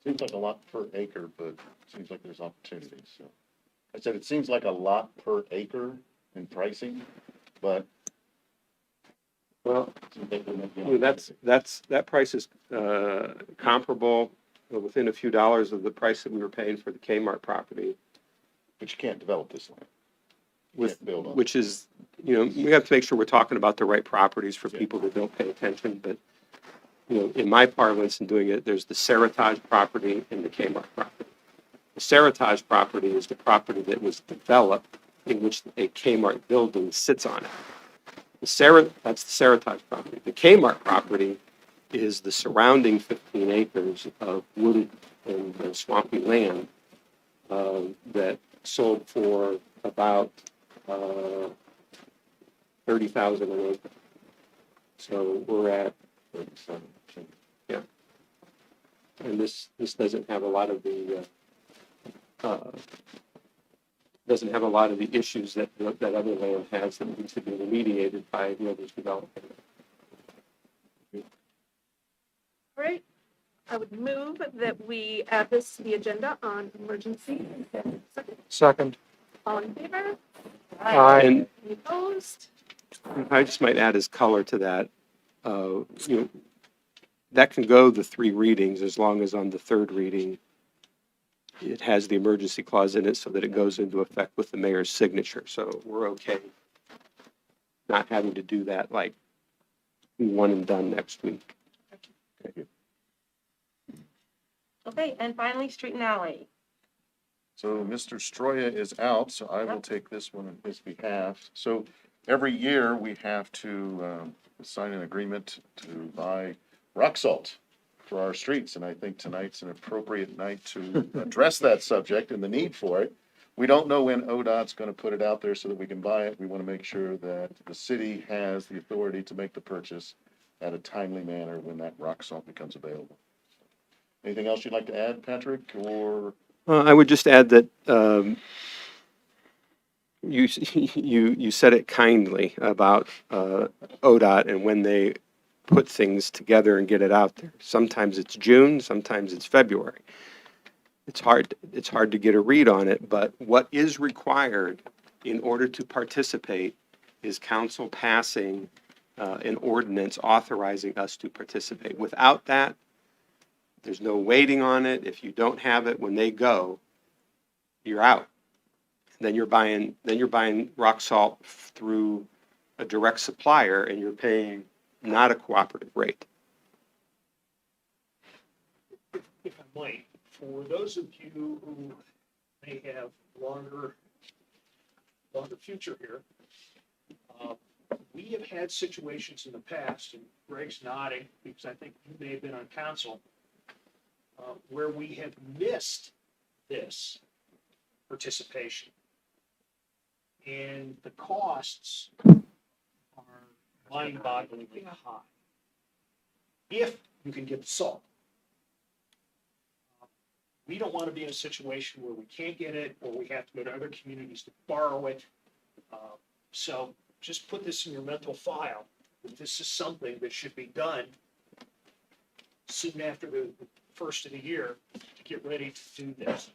Seems like a lot per acre, but it seems like there's opportunities, so. I said it seems like a lot per acre in pricing, but. Well, it seems like there might be that price is comparable, within a few dollars of the price that we were paying for the Kmart property. But you can't develop this land. With, build on. which is, we have to make sure we're talking about the right properties for people that don't pay attention, but, in my parlance in doing it, there's the Seritage property and the Kmart property. The Seritage property is the property that was developed in which a Kmart building sits on it. That's the Seritage property. The Kmart property is the surrounding 15 acres of wooded and swampy land that sold for about $30,000 an acre. So we're at 37. Yeah, and this doesn't have a lot of the issues that other land has that needs to be remediated by whoever's developing it. All right, I would move that we add this to the agenda on emergency. Second, Second. all in favor? And Any opposed? I just might add as color to that, that can go the 3 readings as long as on the 3rd reading it has the emergency clause in it so that it goes into effect with the mayor's signature. So we're okay not having to do that like one and done next week. Okay, and finally, street and alley. So Mr. Stroya is out, so I will take this one on his behalf. So every year we have to sign an agreement to buy rock salt for our streets, and I think tonight's an appropriate night to address that subject and the need for it. We don't know when ODOT's going to put it out there so that we can buy it. We want to make sure that the city has the authority to make the purchase at a timely manner when that rock salt becomes available. Anything else you'd like to add, Patrick, or? I would just add that you said it kindly about ODOT and when they put things together and get it out there. Sometimes it's June, sometimes it's February. It's hard to get a read on it, but what is required in order to participate is council passing an ordinance authorizing us to participate. Without that, there's no waiting on it. If you don't have it when they go, you're out. Then you're buying rock salt through a direct supplier and you're paying not a cooperative rate. If I might, for those of you who may have longer future here, we have had situations in the past, and Greg's nodding because I think you may have been on council, where we have missed this participation. And the costs are mind-bogglingly high. If you can get the salt. We don't want to be in a situation where we can't get it, or we have to go to other communities to borrow it. So just put this in your mental file, that this is something that should be done soon after the first of the year to get ready to do this.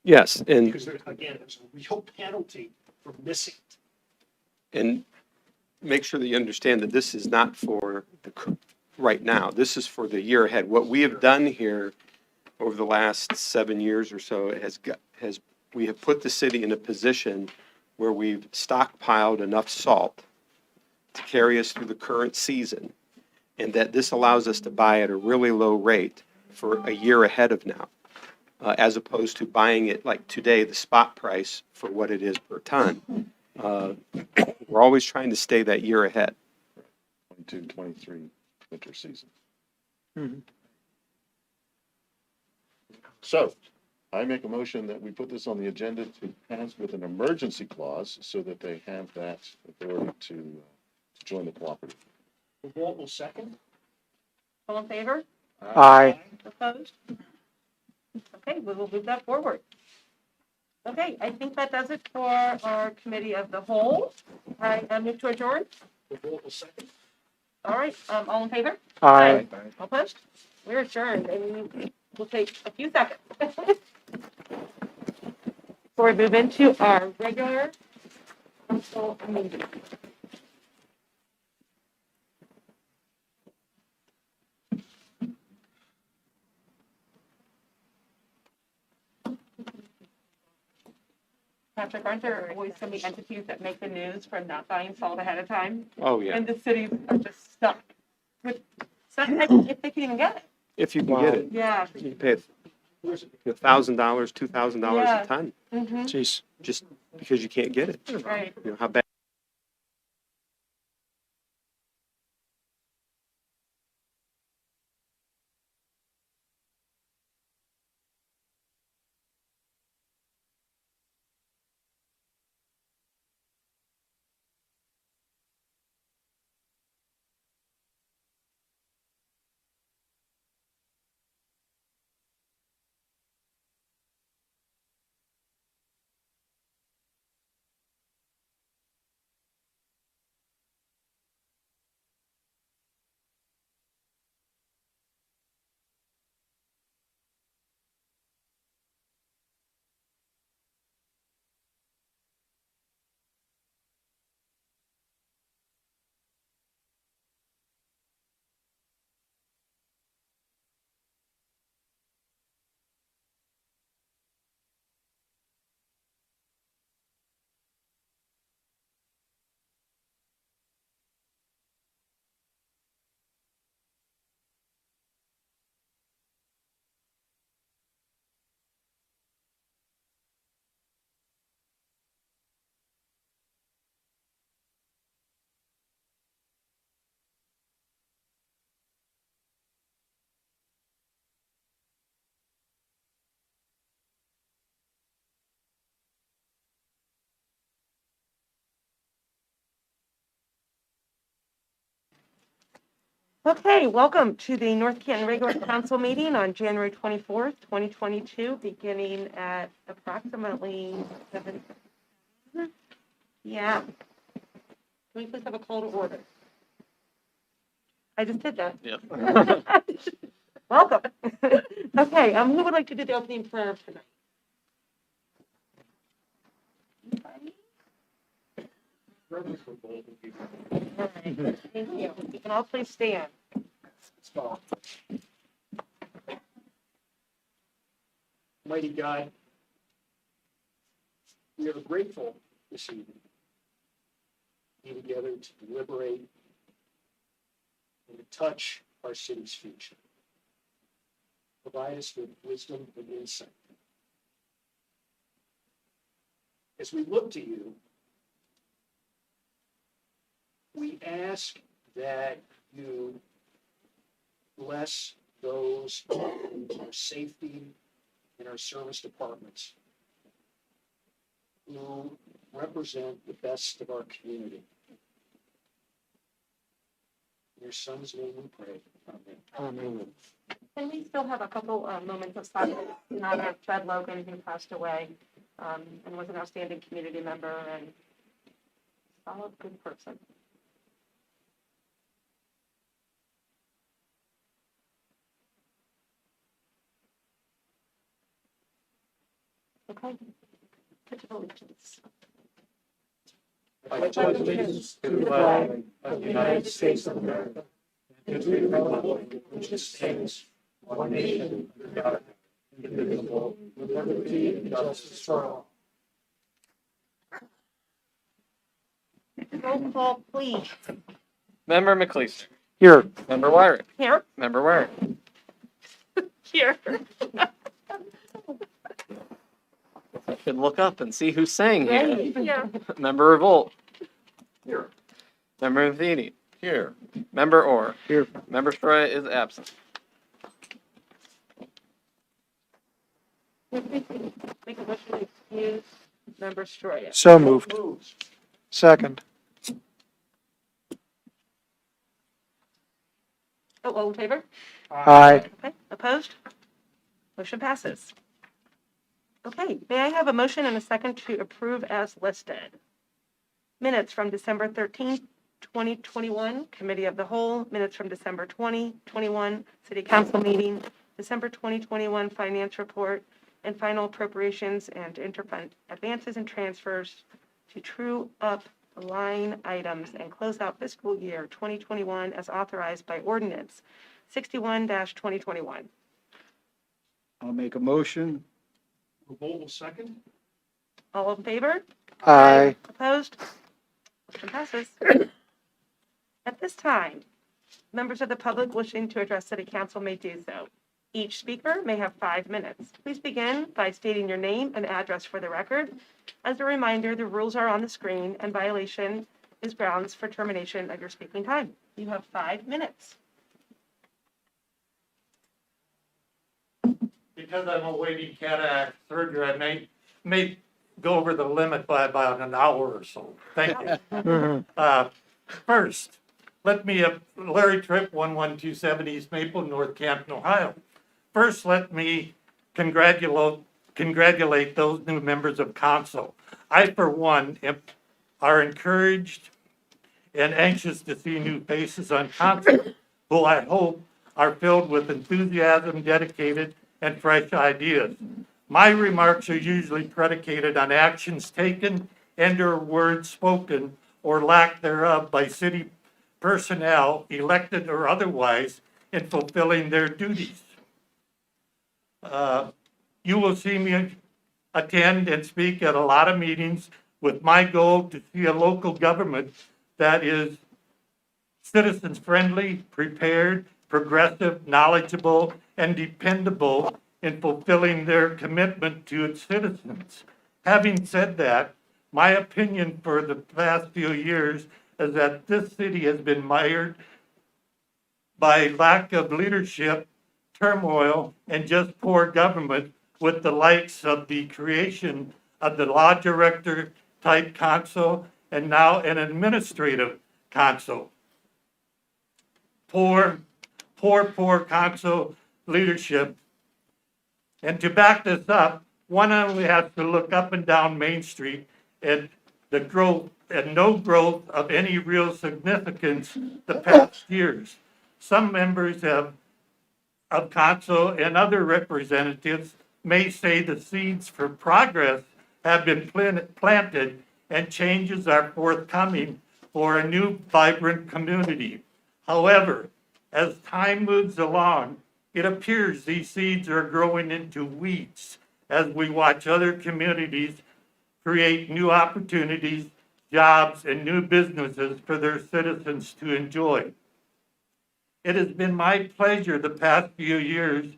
Yes, and Because there, again, there's a real penalty for missing it. And make sure that you understand that this is not for right now. This is for the year ahead. What we have done here over the last 7 years or so we have put the city in a position where we've stockpiled enough salt to carry us through the current season, and that this allows us to buy at a really low rate for a year ahead of now, as opposed to buying it like today, the spot price for what it is per ton. We're always trying to stay that year ahead. 22, 23 winter season. Mhm. So I make a motion that we put this on the agenda to pass with an emergency clause so that they have that authority to join the cooperative. Walt will second. All in favor? Aye. Opposed? Okay, we will move that forward. Okay, I think that does it for our committee of the whole. I move to adjourn. Walt will second. All right, all in favor? Aye. Opposed? We're adjourned, and we'll take a few seconds. Before we move into our regular council meeting. Patrick, aren't there always so many entities that make the news for not buying salt ahead of time? Oh, yeah. And the cities are just stuck with, sometimes if they can even get it. If you can get it, Yeah. you can pay $1,000, $2,000 Yeah. a ton, Mm-hmm, Jeez. just because you can't get it. right. You know, how bad. Okay, welcome to the North Canton Regular Council meeting on January 24th, 2022, beginning at approximately 7. Yeah. Can we please have a call to order? I just did that. Yeah. Welcome. Okay, who would like to do the opening prayer tonight? Reverend for both of you. All right, thank you. You can all please stand. Small. Mighty God, we are grateful this evening to be together to deliberate and to touch our city's future. Provide us with wisdom and insight. As we look to you, we ask that you bless those in our safety and our service departments who represent the best of our community. In your son's name we pray. Can we still have a couple moments of silence in honor of Fred Logan, who passed away, and was an outstanding community member and solid, good person? Okay. Pledge of allegiance. I pledge allegiance to the flag of the United States of America and to the republic which stands one nation under God, indivisible, with liberty and justice for all. Roll call, please. Member McLeaster. Here. Member Wyrick. Here. Member Waring. Here. I should look up and see who's saying here. Right. Yeah. Member Revolt. Here. Member Matheny. Here. Member Orr. Here. Member Stroya is absent. Make a motion to excuse Member Stroya. So moved. Second. Oh, all in favor? Aye. Okay, opposed? Motion passes. Okay, may I have a motion and a second to approve as listed? Minutes from December 13th, 2021, Committee of the Whole, minutes from December 2021, City Council meeting, December 2021 Finance Report, and final appropriations and interfund advances and transfers to true up line items and close out fiscal year 2021 as authorized by Ordinance 61-2021. I'll make a motion. Revolt will second. All in favor? Aye. Opposed? Motion passes. At this time, members of the public wishing to address City Council may do so. Each speaker may have 5 minutes. Please begin by stating your name and address for the record. As a reminder, the rules are on the screen and violation is grounds for termination of your speaking time. You have 5 minutes. Because I'm awaiting cataract surgery, I may go over the limit by about an hour or so. Thank you. First, let me, Larry Tripp, 11270 East Maple, North Canton, Ohio. First, let me congratulate those new members of council. I, for one, are encouraged and anxious to see new faces on council, who I hope are filled with enthusiasm, dedicated, and fresh ideas. My remarks are usually predicated on actions taken and/or words spoken or lack thereof by city personnel, elected or otherwise, in fulfilling their duties. You will see me attend and speak at a lot of meetings with my goal to see a local government that is citizens-friendly, prepared, progressive, knowledgeable, and dependable in fulfilling their commitment to its citizens. Having said that, my opinion for the past few years is that this city has been mired by lack of leadership, turmoil, and just poor government, with the likes of the creation of the law director type council and now an administrative council. Poor council leadership. And to back this up, one only has to look up and down Main Street and the growth and no growth of any real significance the past years. Some members of council and other representatives may say the seeds for progress have been planted and changes are forthcoming for a new vibrant community. However, as time moves along, it appears these seeds are growing into weeds as we watch other communities create new opportunities, jobs, and new businesses for their citizens to enjoy. It has been my pleasure the past few years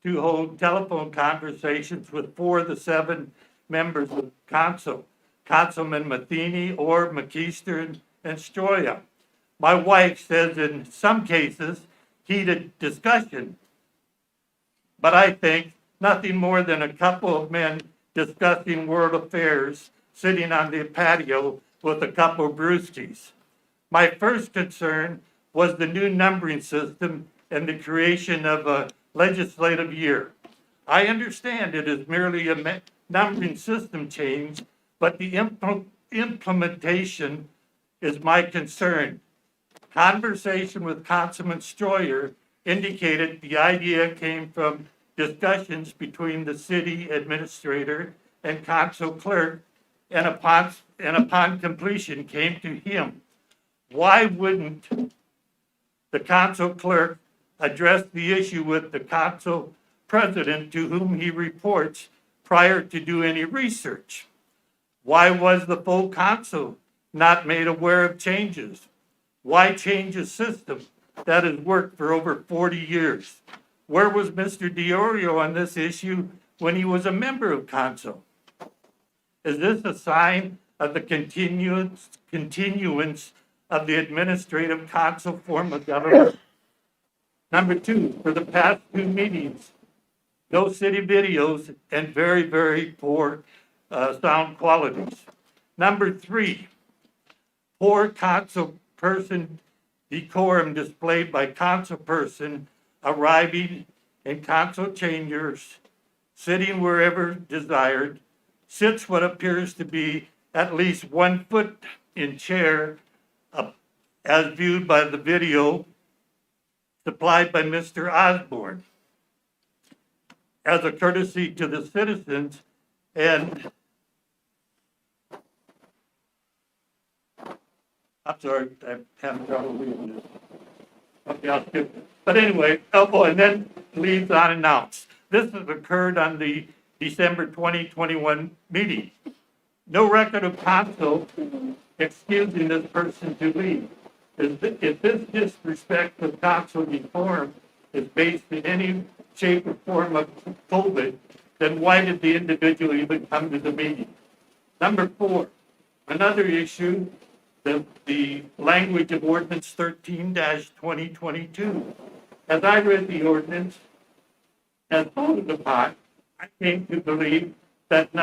to hold telephone conversations with 4 of the 7 members of council, Councilman Matheny, Orr, McKeester, and Stroya. My wife says in some cases, heated discussion, but I think nothing more than a couple of men discussing world affairs, sitting on the patio with a couple of brewskis. My first concern was the new numbering system and the creation of a legislative year. I understand it is merely a numbering system change, but the implementation is my concern. Conversation with Councilman Stroyer indicated the idea came from discussions between the city administrator and council clerk, and upon completion came to him. Why wouldn't the council clerk address the issue with the council president to whom he reports prior to do any research? Why was the full council not made aware of changes? Why change a system that has worked for over 40 years? Where was Mr. DiOrio on this issue when he was a member of council? Is this a sign of the continuance of the administrative council form of government? Number two, for the past two meetings, no city videos and very, very poor sound qualities. Number three, poor council person decorum displayed by council person arriving in council chambers, sitting wherever desired, sits what appears to be at least 1 foot in chair, as viewed by the video supplied by Mr. Osborne. As a courtesy to the citizens, and I'm sorry, I'm having trouble reading this. Okay, I'll skip it. But anyway, and then leaves unannounced. This has occurred on the December 2021 meeting. No record of council excusing this person to leave. If this disrespect of council decorum is based in any shape or form of COVID, then why did the individual even come to the meeting? Number four, another issue, the language of ordinance 13-2022. As I read the ordinance and voted upon, I came to believe that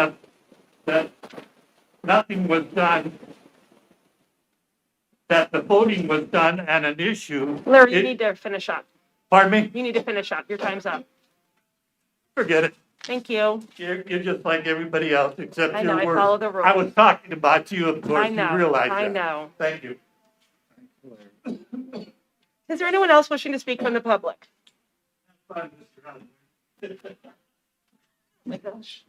nothing was done, that the voting was done on an issue. Larry, you need to finish up. Pardon me? You need to finish up. Your time's up. Forget it. Thank you. You're just like everybody else, except I know, your I word. follow the rules. I was talking about you, of course, I know, you realize that. I know. Thank you. Is there anyone else wishing to speak from the public? Fine, Mr. Osborne. Oh my gosh.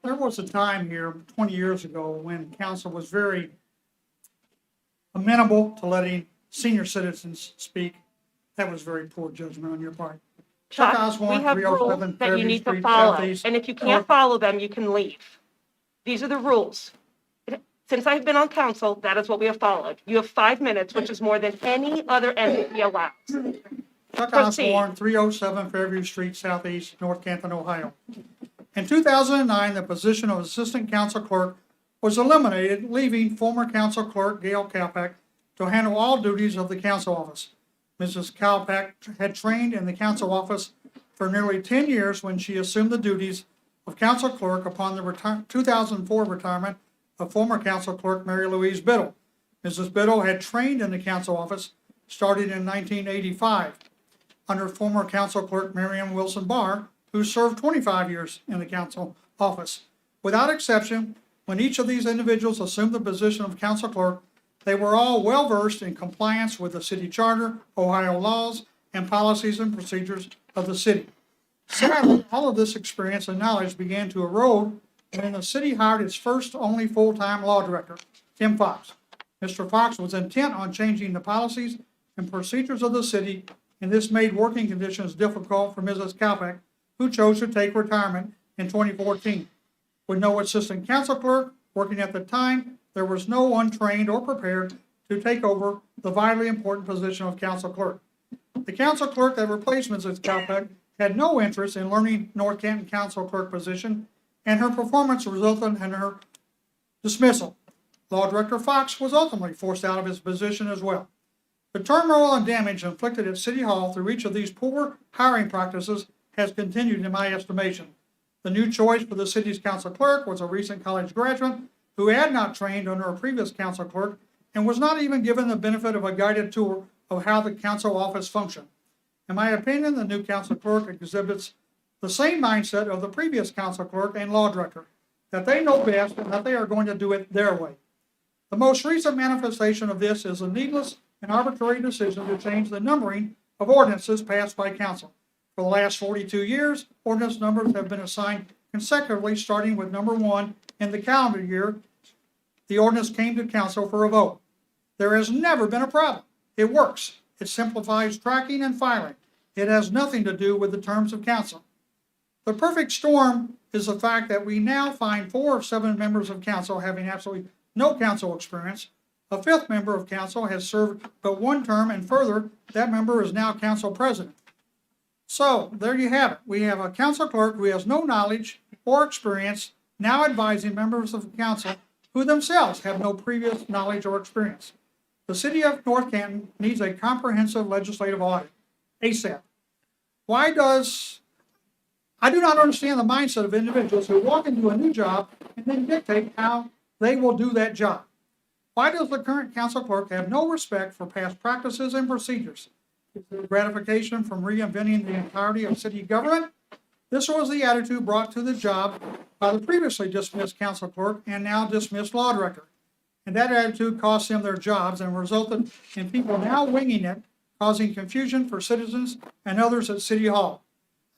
There was a time here 20 years ago when council was very amenable to letting senior citizens speak. That was very poor judgment on your part. Chuck Chuck, Osborne, we have 307 rules that you Fairview need to Street, follow, Southeast. and if you can't follow them, you can leave. These are the rules. Since I've been on council, that is what we have followed. You have 5 minutes, which is more than any other entity allows. Chuck Proceed. Osborne, 307 Fairview Street, Southeast, North Canton, Ohio. In 2009, the position of Assistant Council Clerk was eliminated, leaving former Council Clerk Gail Kalpak to handle all duties of the council office. Mrs. Kalpak had trained in the council office for nearly 10 years when she assumed the duties of council clerk upon the 2004 retirement of former council clerk Mary Louise Biddle. Mrs. Biddle had trained in the council office starting in 1985 under former council clerk Marion Wilson Barr, who served 25 years in the council office. Without exception, when each of these individuals assumed the position of council clerk, they were all well-versed in compliance with the city charter, Ohio laws, and policies and procedures of the city. Sadly, all of this experience and knowledge began to erode when the city hired its first only full-time law director, Tim Fox. Mr. Fox was intent on changing the policies and procedures of the city, and this made working conditions difficult for Mrs. Kalpak, who chose to take retirement in 2014. With no assistant council clerk working at the time, there was no one trained or prepared to take over the vitally important position of council clerk. The council clerk that replaced Mrs. Kalpak had no interest in learning North Canton council clerk position, and her performance resulted in her dismissal. Law Director Fox was ultimately forced out of his position as well. The turmoil and damage inflicted at City Hall through each of these poor hiring practices has continued in my estimation. The new choice for the city's council clerk was a recent college graduate who had not trained under a previous council clerk and was not even given the benefit of a guided tour of how the council office functions. In my opinion, the new council clerk exhibits the same mindset of the previous council clerk and law director, that they know best and that they are going to do it their way. The most recent manifestation of this is a needless and arbitrary decision to change the numbering of ordinances passed by council. For the last 42 years, ordinance numbers have been assigned consecutively, starting with number 1 in the calendar year the ordinance came to council for a vote. There has never been a problem. It works. It simplifies tracking and filing. It has nothing to do with the terms of council. The perfect storm is the fact that we now find 4 of 7 members of council having absolutely no council experience. A 5th member of council has served but 1 term, and further, that member is now council president. So there you have it. We have a council clerk who has no knowledge or experience now advising members of the council who themselves have no previous knowledge or experience. The city of North Canton needs a comprehensive legislative audit, ASAP. I do not understand the mindset of individuals who walk into a new job and then dictate how they will do that job. Why does the current council clerk have no respect for past practices and procedures? Is there gratification from reinventing the entirety of city government? This was the attitude brought to the job by the previously dismissed council clerk and now dismissed law director. And that attitude cost them their jobs and resulted in people now winging it, causing confusion for citizens and others at City Hall.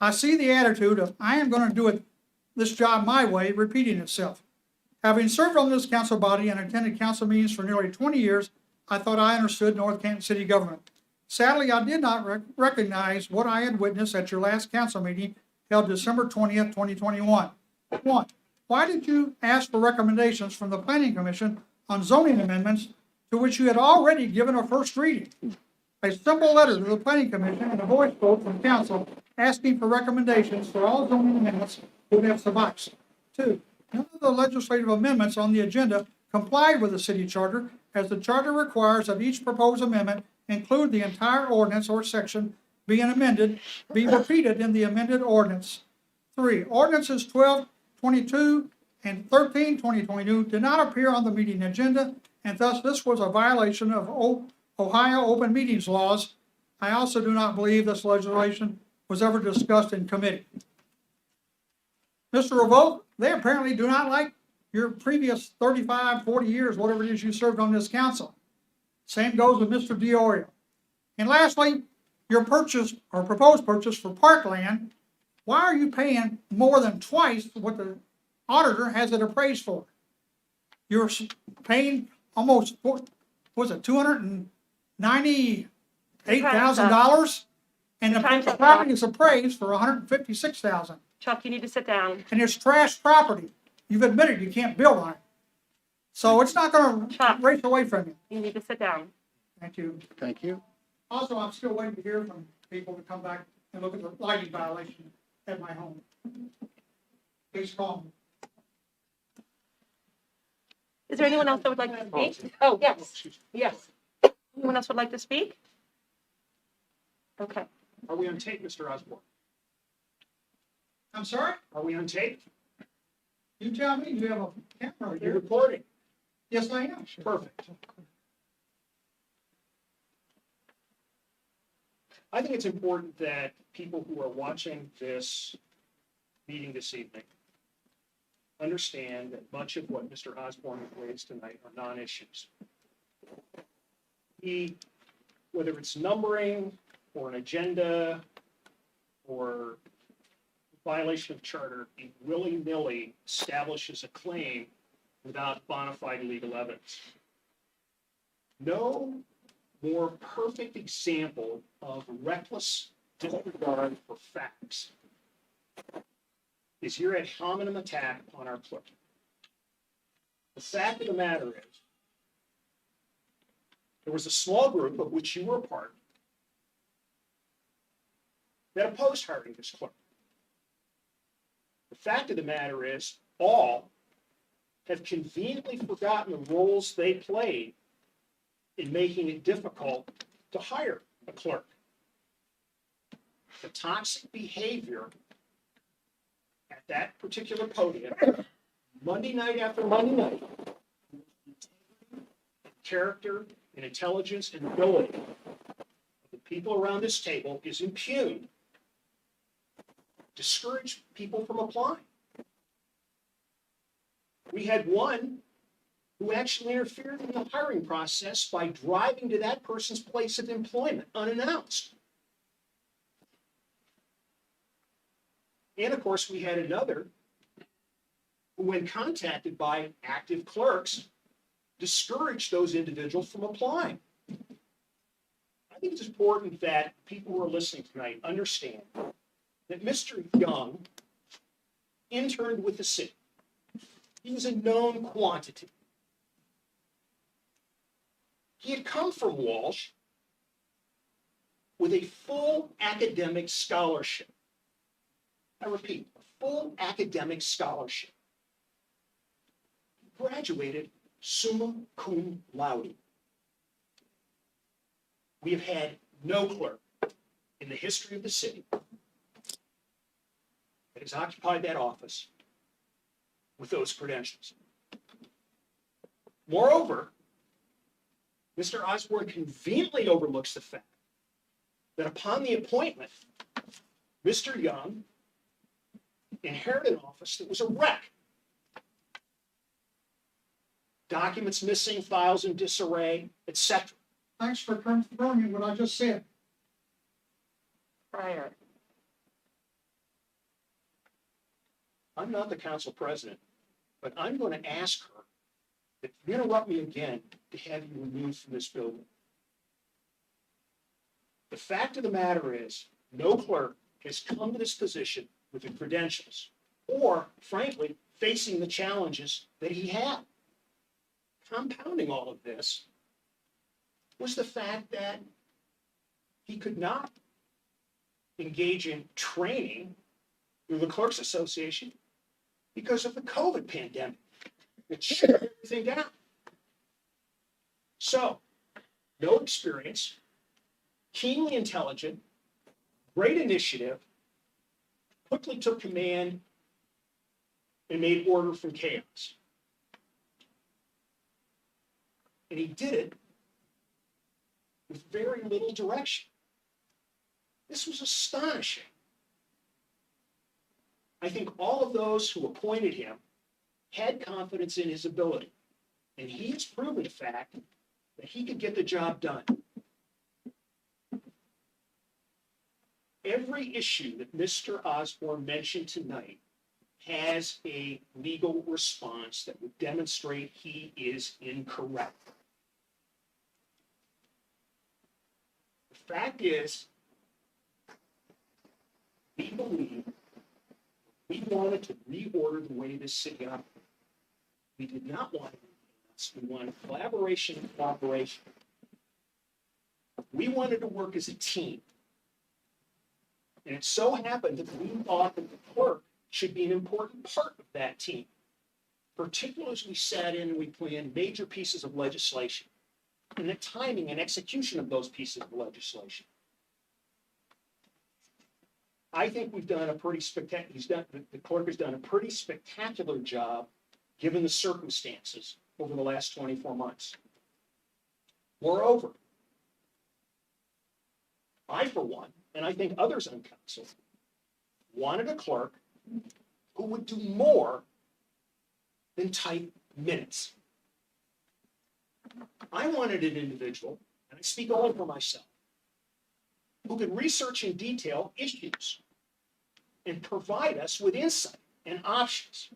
I see the attitude of, I am going to do this job my way, repeating itself. Having served on this council body and attended council meetings for nearly 20 years, I thought I understood North Canton City government. Sadly, I did not recognize what I had witnessed at your last council meeting held December 20th, 2021. 1. Why did you ask for recommendations from the Planning Commission on zoning amendments to which you had already given a first reading? A simple letter to the Planning Commission and a voice vote from council asking for recommendations for all zoning amendments would have sufficed. 2. None of the legislative amendments on the agenda complied with the city charter, as the charter requires that each proposed amendment include the entire ordinance or section being amended, be repeated in the amended ordinance. 3. Ordinances 1222 and 13/2022 did not appear on the meeting agenda, and thus this was a violation of Ohio open meetings laws. I also do not believe this legislation was ever discussed in committee. Mr. Revolt, they apparently do not like your previous 35, 40 years, whatever it is you served on this council. Same goes with Mr. Diorio. And lastly, your purchase or proposed purchase for parkland, why are you paying more than twice what the auditor has it appraised for? You're paying almost, what was it, $298,000? And the property is appraised for $156,000. Chuck, you need to sit down. And it's trash property. You've admitted you can't build on it. So it's not gonna race away from you. You need to sit down. Thank you. Thank you. Also, I'm still waiting to hear from people to come back and look at the lighting violation at my home. Please call me. Is there anyone else that would like to speak? Oh, yes, yes. Anyone else would like to speak? Okay. Are we on tape, Mr. Osborne? I'm sorry? Are we on tape? You tell me. You have a camera You're here. recording. Yes, I am. Perfect. I think it's important that people who are watching this meeting this evening understand that much of what Mr. Osborne has raised tonight are non-issues. Whether it's numbering or an agenda or violation of charter, he willy-nilly establishes a claim without bona fide legal evidence. No more perfect example of reckless disregard for facts is your ad hominem attack on our clerk. The fact of the matter is, there was a small group of which you were a part that opposed hiring this clerk. The fact of the matter is, all have conveniently forgotten the roles they played in making it difficult to hire a clerk. The toxic behavior at that particular podium, Monday night after Monday night, character and intelligence and ability people around this table is impugned, discourage people from applying. We had one who actually interfered in the hiring process by driving to that person's place of employment unannounced. And of course, we had another who, when contacted by active clerks, discouraged those individuals from applying. I think it's important that people who are listening tonight understand that Mr. Young interned with the city. He was a known quantity. He had come from Walsh with a full academic scholarship. I repeat, a full academic scholarship. He graduated summa cum laude. We have had no clerk in the history of the city that has occupied that office with those credentials. Moreover, Mr. Osborne conveniently overlooks the fact that upon the appointment, Mr. Young inherited an office that was a wreck. Documents missing, files in disarray, etc. Thanks for confirming what I just said. Prior. I'm not the council president, but I'm going to ask her, if you interrupt me again, to have you removed from this building. The fact of the matter is, no clerk has come to this position with the credentials, or frankly, facing the challenges that he had. Compounding all of this was the fact that he could not engage in training through the Clerks Association because of the COVID pandemic. It shut everything down. So, no experience, keenly intelligent, great initiative, quickly took command and made order from chaos. And he did it with very little direction. This was astonishing. I think all of those who appointed him had confidence in his ability, and he has proven the fact that he could get the job done. Every issue that Mr. Osborne mentioned tonight has a legal response that would demonstrate he is incorrect. The fact is, we believe we wanted to reorder the way this city operates. We did not want it. We wanted collaboration and cooperation. We wanted to work as a team. And it so happened that we thought that the clerk should be an important part of that team, particularly as we sat in and we planned major pieces of legislation and the timing and execution of those pieces of legislation. I think we've done a pretty spectacular, the clerk has done a pretty spectacular job given the circumstances over the last 24 months. Moreover, I, for one, and I think others on council, wanted a clerk who would do more than type minutes. I wanted an individual, and I speak only for myself, who could research in detail issues and provide us with insight and options.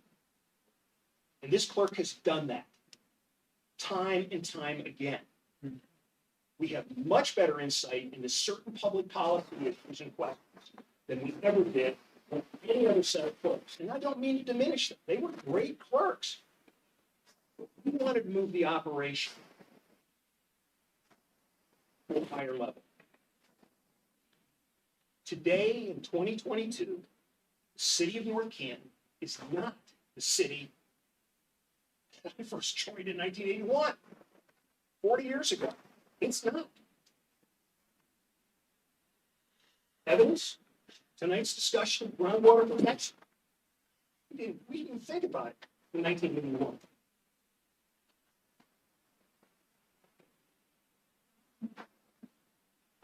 And this clerk has done that time and time again. We have much better insight into certain public policy issues and questions than we ever did with any other set of clerks. And I don't mean to diminish them. They were great clerks. But we wanted to move the operation to a higher level. Today, in 2022, the city of North Canton is not the city that I first joined in 1981, 40 years ago. It's not. Evidence, tonight's discussion of groundwater protection. We didn't think about it in 1981.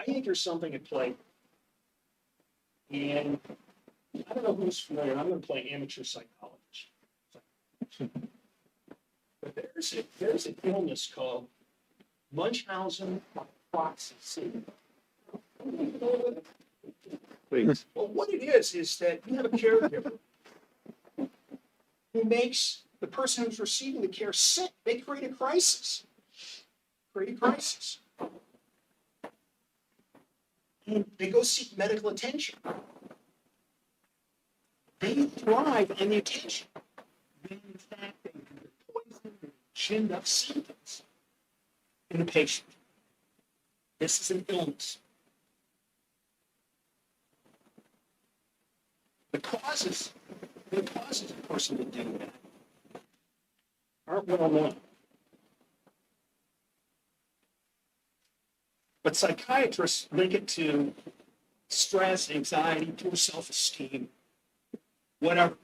I think there's something at play. And I don't know who's familiar, I'm gonna play amateur psychologist. But there's an illness called Munchausen by proxy syndrome. Please. Well, what it is that you have a caregiver who makes the person who's receiving the care sick. They create a crisis. And they go seek medical attention. They thrive on the attention. When in fact they have poison and ginned up symptoms in a patient. This is an illness. The causes of a person to do that aren't well known. But psychiatrists link it to stress, anxiety, poor self-esteem, whatever.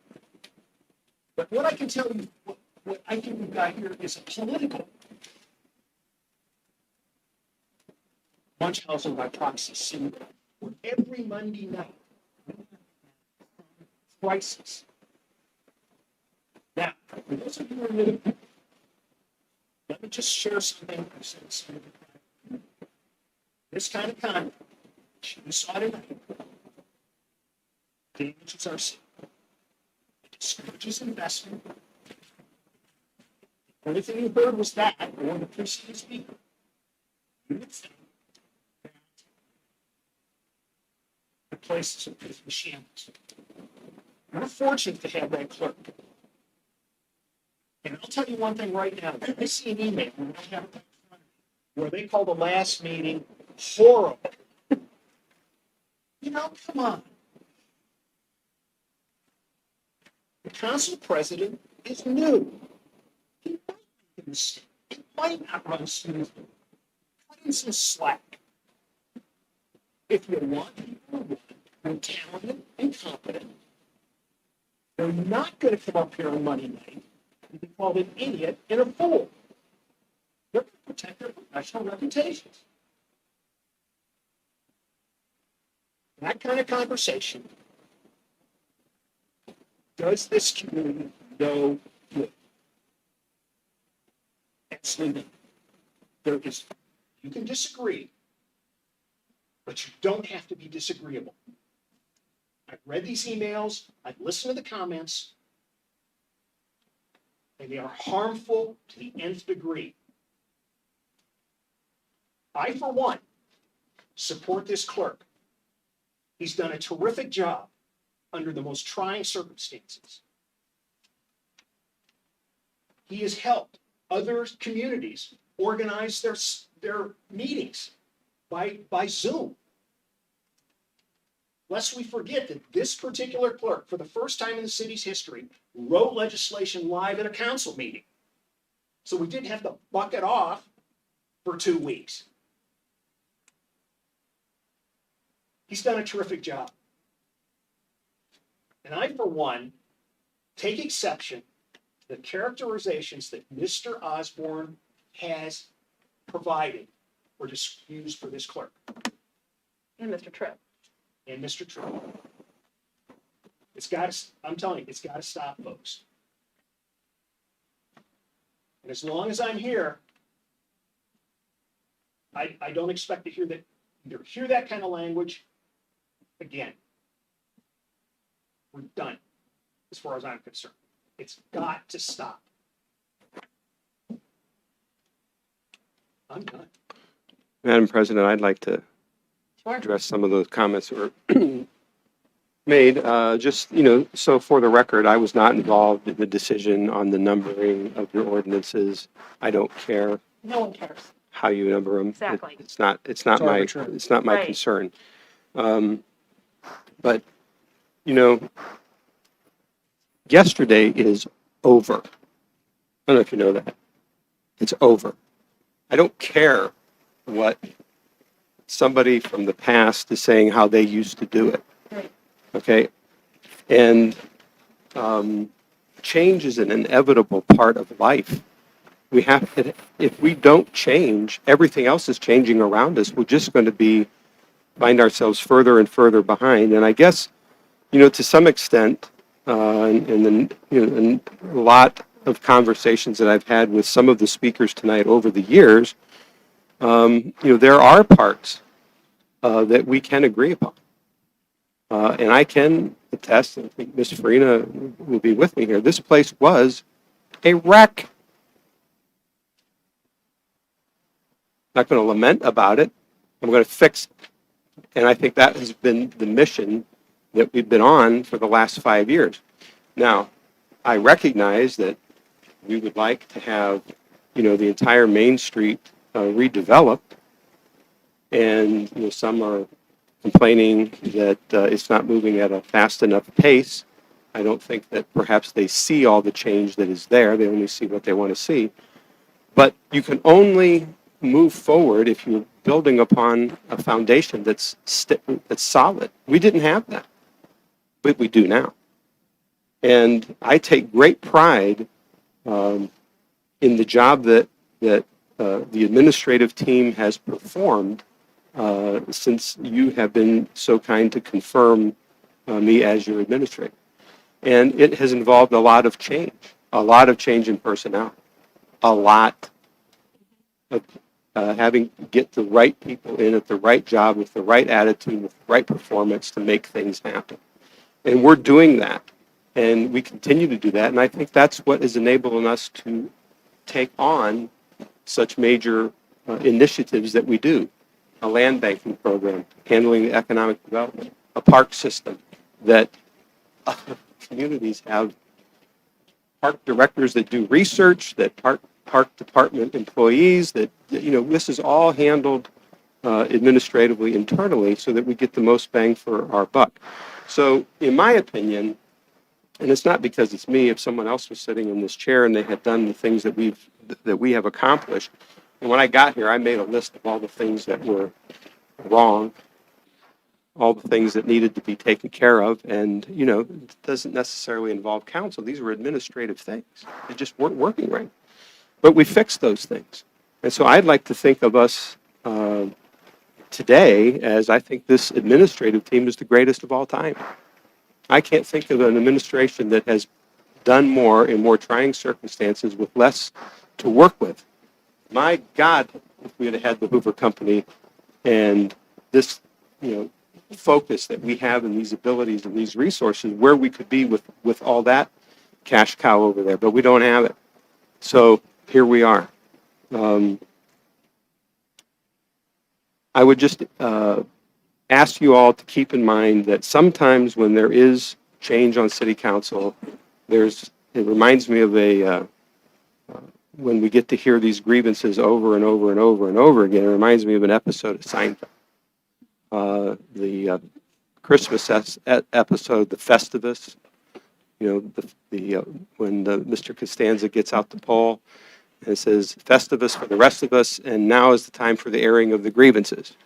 But what I can tell you, what I think we've got here is a political Munchausen by proxy syndrome, where every Monday night, crisis. Now, for those of you who are new, let me just share something. This kind of conduct, you saw tonight, damages our city. It discourages investment. The only thing you heard was that, or the preceding speaker. You would think that the place is a shambles. We're fortunate to have that clerk. And I'll tell you one thing right now. I see an email where they call the last meeting horrible. You know, come on. The council president is new. He might make a mistake. It might not run smoothly. Cut in some slack. If you want people who are talented and competent, they're not going to come up here on Monday night and be called an idiot and a fool. They're going to protect their professional reputations. That kind of conversation does this community no good. Absolutely. There is, you can disagree, but you don't have to be disagreeable. I've read these emails, I've listened to the comments, and they are harmful to the nth degree. I, for one, support this clerk. He's done a terrific job under the most trying circumstances. He has helped other communities organize their meetings by Zoom. Lest we forget that this particular clerk, for the first time in the city's history, wrote legislation live at a council meeting. So we didn't have to buck it off for 2 weeks. He's done a terrific job. And I, for one, take exception to the characterizations that Mr. Osborne has provided or used for this clerk. And Mr. Tripp. And Mr. Tripp. It's got to, I'm telling you, it's got to stop, folks. And as long as I'm here, I don't expect to hear that kind of language again. We're done, as far as I'm concerned. It's got to stop. I'm done. Madam President, I'd like to Sure. address some of those comments that were made. Just, so for the record, I was not involved in the decision on the numbering of your ordinances. I don't care No one cares. how you number them. Exactly. It's not my Right. concern. But, yesterday is over. I don't know if you know that. It's over. I don't care what somebody from the past is saying how they used to do it. Right. Okay? And change is an inevitable part of life. We have to, if we don't change, everything else is changing around us. We're just going to be find ourselves further and further behind. And I guess, to some extent, and then, and a lot of conversations that I've had with some of the speakers tonight over the years, there are parts that we can agree upon. And I can attest, and I think Ms. Farina will be with me here, this place was a wreck. Not going to lament about it. I'm going to fix it. And I think that has been the mission that we've been on for the last 5 years. Now, I recognize that we would like to have, the entire Main Street redeveloped. And, some are complaining that it's not moving at a fast enough pace. I don't think that perhaps they see all the change that is there. They only see what they want to see. But you can only move forward if you're building upon a foundation that's solid. We didn't have that, but we do now. And I take great pride in the job that the administrative team has performed since you have been so kind to confirm me as your administrator. And it has involved a lot of change in personnel, a lot of having to get the right people in at the right job with the right attitude, with the right performance to make things happen. And we're doing that, and we continue to do that. And I think that's what is enabling us to take on such major initiatives that we do. A land banking program, handling the economic development, a park system that communities have park directors that do research, that park department employees, that, this is all handled administratively internally so that we get the most bang for our buck. So in my opinion, and it's not because it's me, if someone else was sitting in this chair and they had done the things that we have accomplished, and when I got here, I made a list of all the things that were wrong, all the things that needed to be taken care of, and, it doesn't necessarily involve council. These were administrative things. They just weren't working right. But we fixed those things. And so I'd like to think of us today as I think this administrative team is the greatest of all time. I can't think of an administration that has done more in more trying circumstances with less to work with. My God, if we had had the Hoover Company and this, focus that we have and these abilities and these resources, where we could be with all that cash cow over there, but we don't have it. So here we are. I would just ask you all to keep in mind that sometimes when there is change on city council, it reminds me of when we get to hear these grievances over and over and over and over again, it reminds me of an episode of Seinfeld. The Christmas episode, the Festivus, when Mr. Costanza gets out the poll and it says, Festivus for the rest of us, and now is the time for the airing of the grievances.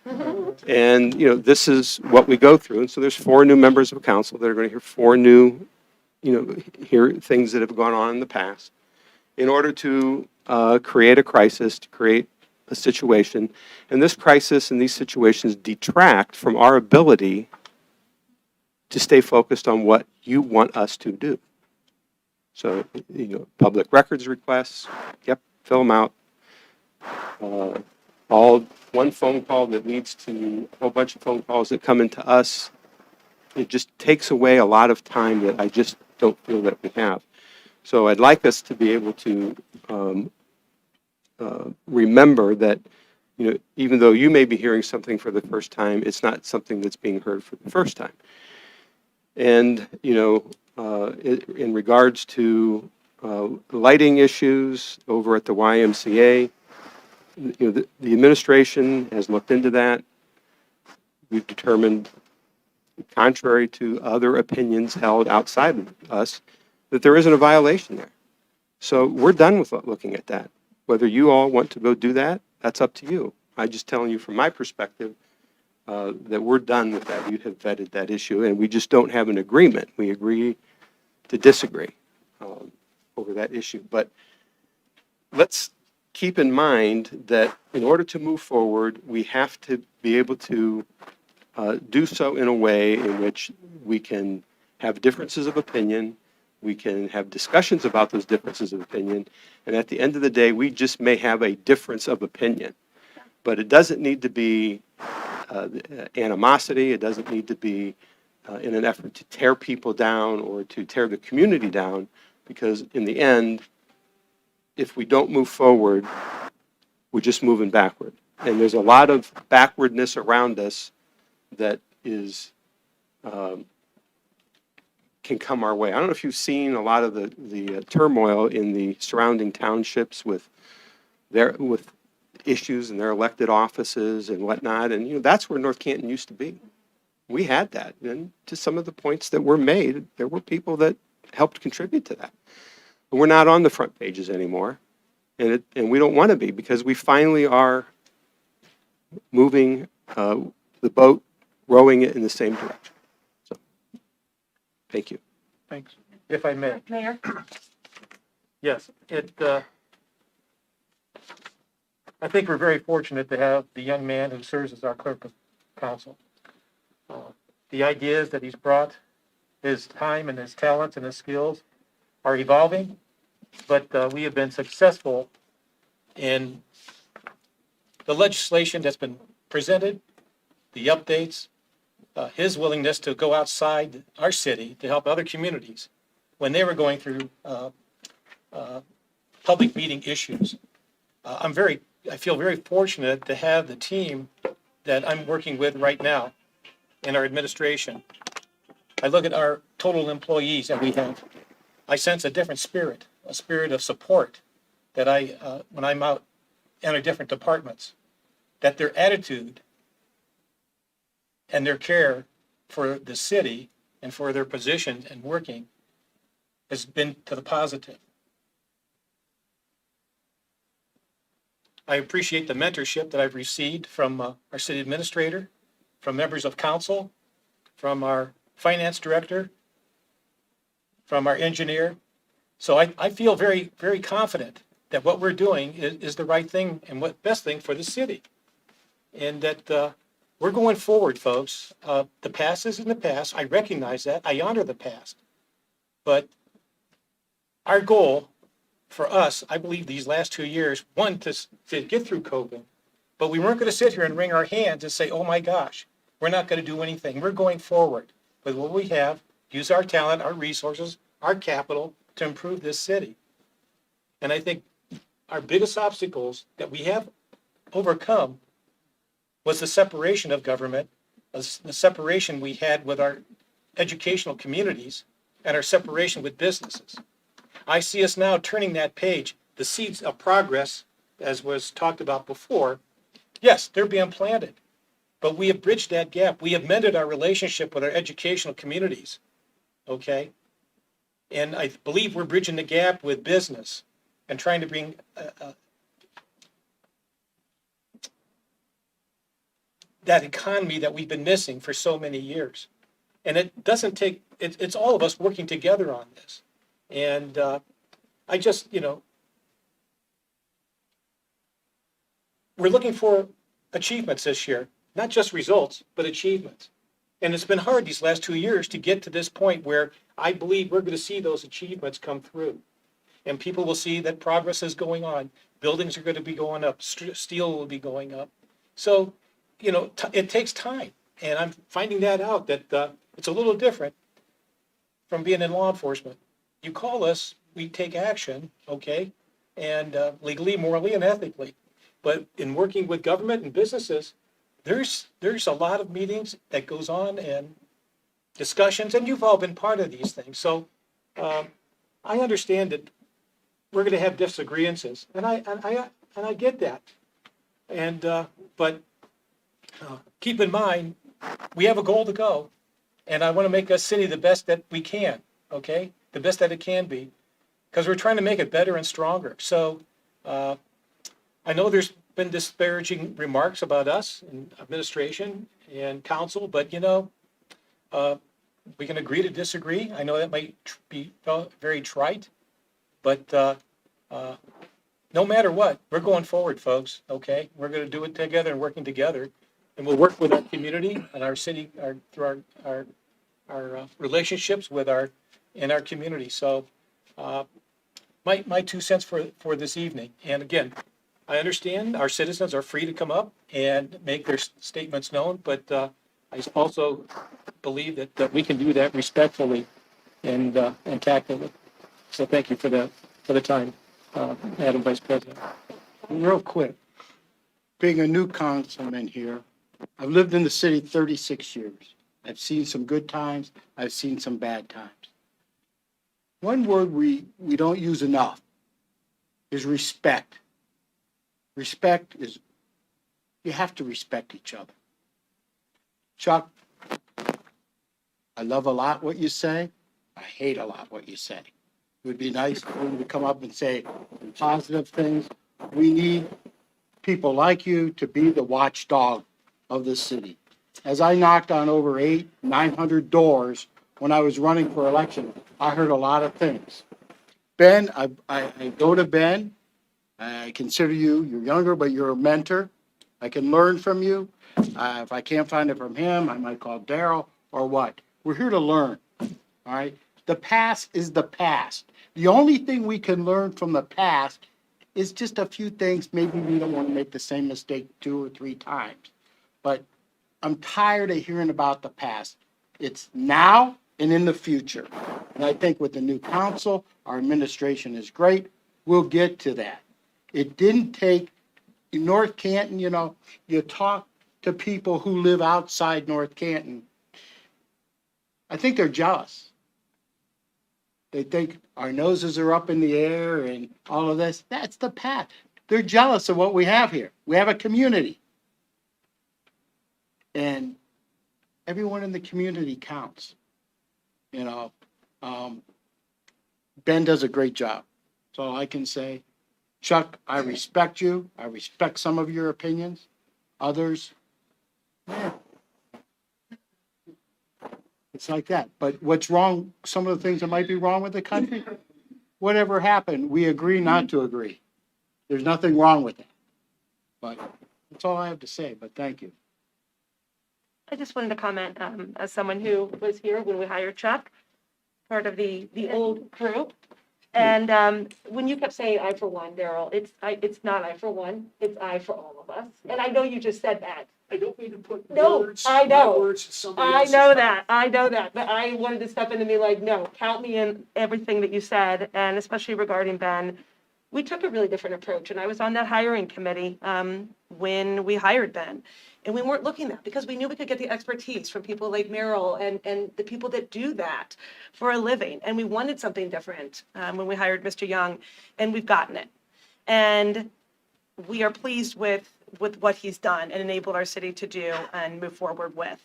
And, this is what we go through. And so there's 4 new members of council that are going to hear 4 new, hear things that have gone on in the past in order to create a crisis, to create a situation. And this crisis and these situations detract from our ability to stay focused on what you want us to do. So, public records requests, yep, fill them out. All one phone call that leads to a whole bunch of phone calls that come into us, it just takes away a lot of time that I just don't feel that we have. So I'd like us to be able to remember that, even though you may be hearing something for the first time, it's not something that's being heard for the first time. And, in regards to lighting issues over at the YMCA, the administration has looked into that. We've determined, contrary to other opinions held outside of us, that there isn't a violation there. So we're done with looking at that. Whether you all want to go do that, that's up to you. I'm just telling you from my perspective that we're done with that. We have vetted that issue, and we just don't have an agreement. We agree to disagree over that issue. But let's keep in mind that in order to move forward, we have to be able to do so in a way in which we can have differences of opinion, we can have discussions about those differences of opinion, and at the end of the day, we just may have a difference of opinion. But it doesn't need to be animosity, it doesn't need to be in an effort to tear people down or to tear the community down, because in the end, if we don't move forward, we're just moving backward. And there's a lot of backwardness around us that is can come our way. I don't know if you've seen a lot of the turmoil in the surrounding townships with issues in their elected offices and whatnot, and that's where North Canton used to be. We had that, and to some of the points that were made, there were people that helped contribute to that. But we're not on the front pages anymore, and we don't want to be, because we finally are moving the boat, rowing it in the same direction. So, thank you. Thanks. If I may. Mayor? Yes, I think we're very fortunate to have the young man who serves as our clerk of council. The ideas that he's brought, his time and his talents and his skills are evolving, but we have been successful in the legislation that's been presented, the updates, his willingness to go outside our city to help other communities when they were going through public meeting issues. I feel very fortunate to have the team that I'm working with right now in our administration. I look at our total employees that we have. I sense a different spirit, a spirit of support that when I'm out in our different departments, that their attitude and their care for the city and for their position and working has been to the positive. I appreciate the mentorship that I've received from our city administrator, from members of council, from our finance director, from our engineer. So I feel very, very confident that what we're doing is the right thing and what best thing for the city. And that we're going forward, folks. The past is in the past. I recognize that. I honor the past. But our goal for us, I believe these last 2 years, one, to get through COVID, but we weren't going to sit here and wring our hands and say, oh my gosh, we're not going to do anything. We're going forward with what we have, use our talent, our resources, our capital to improve this city. And I think our biggest obstacles that we have overcome was the separation of government, the separation we had with our educational communities, and our separation with businesses. I see us now turning that page. The seeds of progress, as was talked about before, yes, they're being planted, but we have bridged that gap. We have mended our relationship with our educational communities, okay? And I believe we're bridging the gap with business and trying to bring that economy that we've been missing for so many years. And it doesn't take, it's all of us working together on this. And I just, we're looking for achievements this year, not just results, but achievements. And it's been hard these last 2 years to get to this point where I believe we're going to see those achievements come through. And people will see that progress is going on. Buildings are going to be going up. Steel will be going up. So, it takes time. And I'm finding that out, that it's a little different from being in law enforcement. You call us, we take action, okay? And legally, morally, and ethically. But in working with government and businesses, there's a lot of meetings that goes on and discussions, and you've all been part of these things. So I understand that we're going to have disagreements, and I get that. And but keep in mind, we have a goal to go, and I want to make our city the best that we can. Okay, the best that it can be, because we're trying to make it better and stronger. So I know there's been disparaging remarks about us in administration and council, but we can agree to disagree. I know that might be very trite, but no matter what, we're going forward, folks, okay? We're going to do it together and working together. and we'll work with our community and our city, through our relationships with in our community. So, my 2 cents for this evening. And again, I understand our citizens are free to come up and make their statements known, but I also believe that we can do that respectfully and tactfully. So thank you for the time, Madam Vice President. Real quick, being a new councilman here, I've lived in the city 36 years. I've seen some good times, I've seen some bad times. One word we don't use enough is respect. Respect is, you have to respect each other. Chuck, I love a lot what you say. I hate a lot what you say. It would be nice for you to come up and say positive things. We need people like you to be the watchdog of the city. As I knocked on over 900 doors when I was running for election, I heard a lot of things. Ben, I go to Ben. I consider you're younger, but you're a mentor. I can learn from you. If I can't find it from him, I might call Daryl or what. We're here to learn, all right? The past is the past. The only thing we can learn from the past is just a few things. Maybe we don't want to make the same mistake 2 or 3 times. But I'm tired of hearing about the past. It's now and in the future. And I think with the new council, our administration is great. We'll get to that. It didn't take, in North Canton, you talk to people who live outside North Canton. I think they're jealous. They think our noses are up in the air and all of this. That's the past. They're jealous of what we have here. We have a community. And everyone in the community counts. Ben does a great job. That's all I can say. Chuck, I respect you. I respect some of your opinions. Others, it's like that. But what's wrong, some of the things that might be wrong with the country, whatever happened, we agree not to agree. There's nothing wrong with that. But that's all I have to say, but thank you. I just wanted to comment, as someone who was here when we hired Chuck, part of the old group. And when you kept saying I for one, Daryl, it's not I for one, it's I for all of us. And I know you just said that. I don't mean to put No, words, I know. my words in somebody I else's know mouth. that, I know that, but I wanted to step in and be like, no, count me in everything that you said, and especially regarding Ben. We took a really different approach, and I was on that hiring committee when we hired Ben. And we weren't looking at that because we knew we could get the expertise from people like Merrill and the people that do that for a living. And we wanted something different when we hired Mr. Young, and we've gotten it. And we are pleased with what he's done and enabled our city to do and move forward with.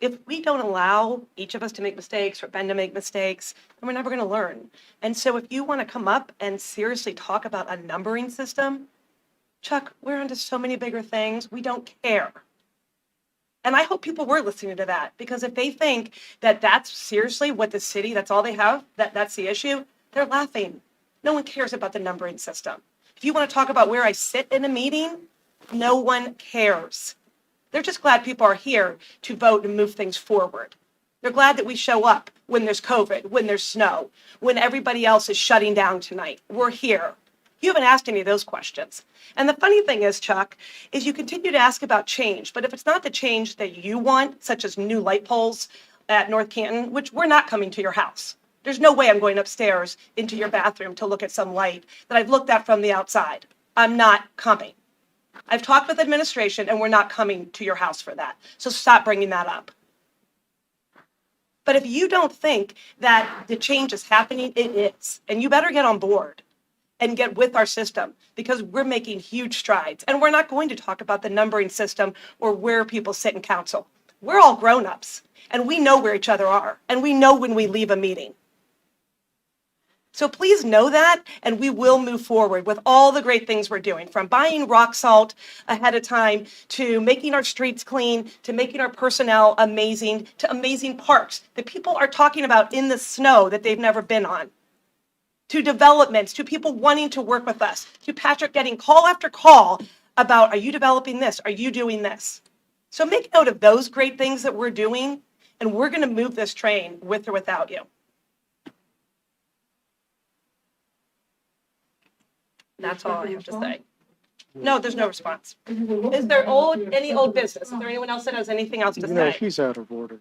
If we don't allow each of us to make mistakes or Ben to make mistakes, then we're never going to learn. And so if you want to come up and seriously talk about a numbering system, Chuck, we're onto so many bigger things. We don't care. And I hope people were listening to that, because if they think that that's seriously what the city, that's all they have, that's the issue, they're laughing. No one cares about the numbering system. If you want to talk about where I sit in a meeting, no one cares. They're just glad people are here to vote and move things forward. They're glad that we show up when there's COVID, when there's snow, when everybody else is shutting down tonight. We're here. You haven't asked any of those questions. And the funny thing is, Chuck, is you continue to ask about change, but if it's not the change that you want, such as new light poles at North Canton, which we're not coming to your house. There's no way I'm going upstairs into your bathroom to look at some light that I've looked at from the outside. I'm not coming. I've talked with administration and we're not coming to your house for that. So stop bringing that up. But if you don't think that the change is happening, it is. And you better get on board and get with our system, because we're making huge strides. And we're not going to talk about the numbering system or where people sit in council. We're all grown-ups, and we know where each other are, and we know when we leave a meeting. So please know that, and we will move forward with all the great things we're doing, from buying rock salt ahead of time, to making our streets clean, to making our personnel amazing, to amazing parks that people are talking about in the snow that they've never been on, to developments, to people wanting to work with us, to Patrick getting call after call about, are you developing this? Are you doing this? So make note of those great things that we're doing, and we're going to move this train with or without you. That's all I have to say. No, there's no response. Is there any old business? Is there anyone else that has anything else to You know, say? he's out of order.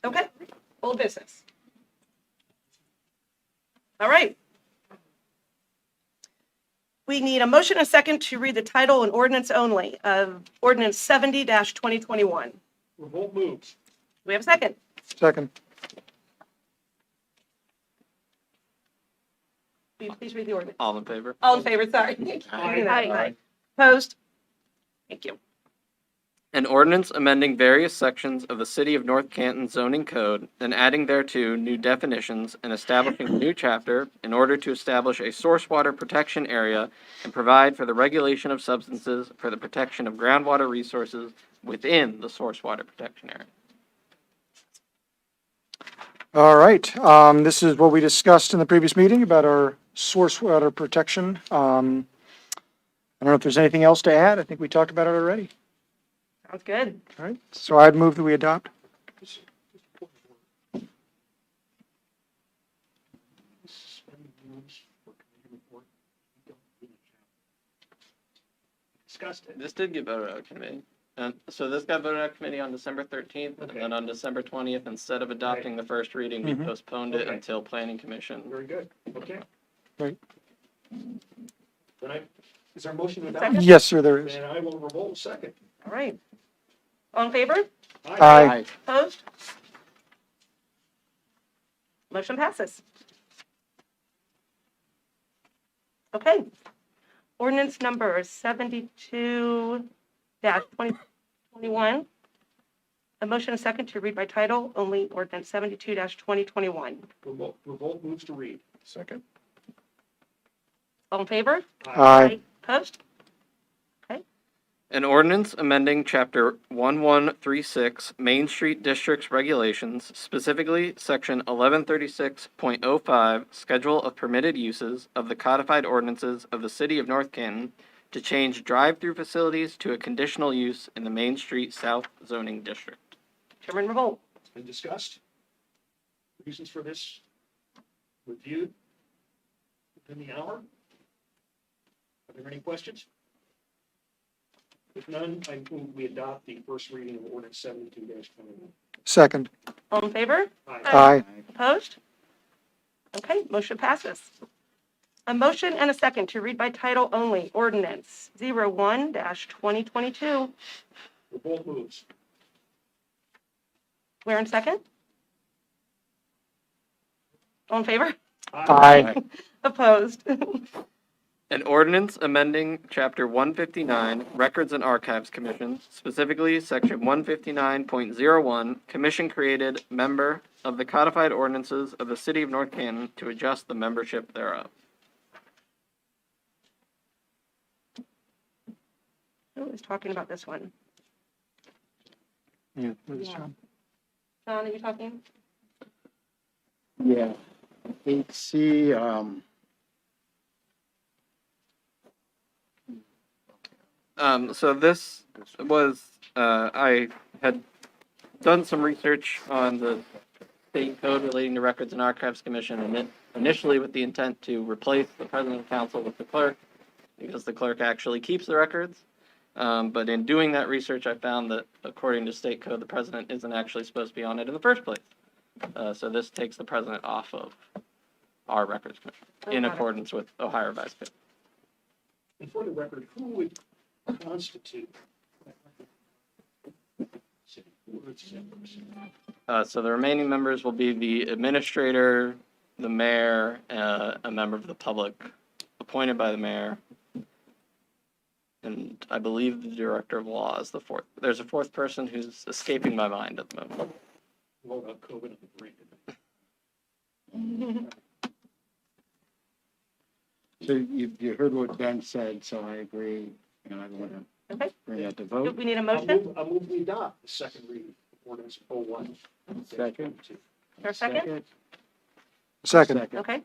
Okay, old business. All right. We need a motion and a second to read the title and ordinance only of Ordinance 70-2021. Revolt moves. Do we have a second? Second. Will you please read the ordinance? All in favor? All in favor, sorry. Aye. Opposed? Thank you. An ordinance amending various sections of the City of North Canton zoning code and adding thereto new definitions and establishing a new chapter in order to establish a source water protection area and provide for the regulation of substances for the protection of groundwater resources within the source water protection area. All right, this is what we discussed in the previous meeting about our source water protection. I don't know if there's anything else to add. I think we talked about it already. Sounds good. All right, so I'd move that we adopt. Discussed it. This did get voted out of committee. And so this got voted out of committee on December 13th, and Okay. then on December 20th, instead of adopting the first reading, we Mhm. postponed it Okay. until planning commission. Very good. Okay. Right. Then is there a motion to adopt? Second. Yes, sir, there is. Then I will revolt second. All right. All in favor? Aye. Opposed? Motion passes. Okay. Ordinance number 72-2021. A motion and a second to read by title only, ordinance 72-2021. Revolt moves to read. Second. All in favor? Aye. Opposed? An ordinance amending Chapter 1136 Main Street Districts Regulations, specifically Section 1136.05 Schedule of Permitted Uses of the Codified Ordinances of the City of North Canton to change drive-through facilities to a conditional use in the Main Street South zoning district. Chairman Revolt. It's been discussed. Reasons for this reviewed within the hour. Are there any questions? If none, I move we adopt the first reading of ordinance 72-21. Second. All in favor? Aye. Opposed? Okay, motion passes. A motion and a second to read by title only, ordinance 01-2022. Revolt moves. Where in second? All in favor? Aye. Opposed? An ordinance amending Chapter 159, Records and Archives Commission, specifically Section 159.01, Commission created member of the Codified Ordinances of the City of North Canton to adjust the membership thereof. Who is talking about this one? Yeah, that's John. John, are you talking? Yeah. 8C, So this was, I had done some research on the state code relating to Records and Archives Commission, and it initially with the intent to replace the president of council with the clerk, because the clerk actually keeps the records. But in doing that research, I found that according to state code, the president isn't actually supposed to be on it in the first place. So this takes the president off of our records commission in accordance with Ohio Revised Code. And for the record, who would constitute? City boards members. So the remaining members will be the administrator, the mayor, a member of the public appointed by the mayor, and I believe the director of law is the fourth. There's a fourth person who's escaping my mind at the moment. What about COVID and the brain? so you heard what Ben said, so I agree, and I want to Okay. bring that to Do vote. we need a motion? I'll move we adopt the second reading of ordinance 01. Second. Or a second? Second. Okay.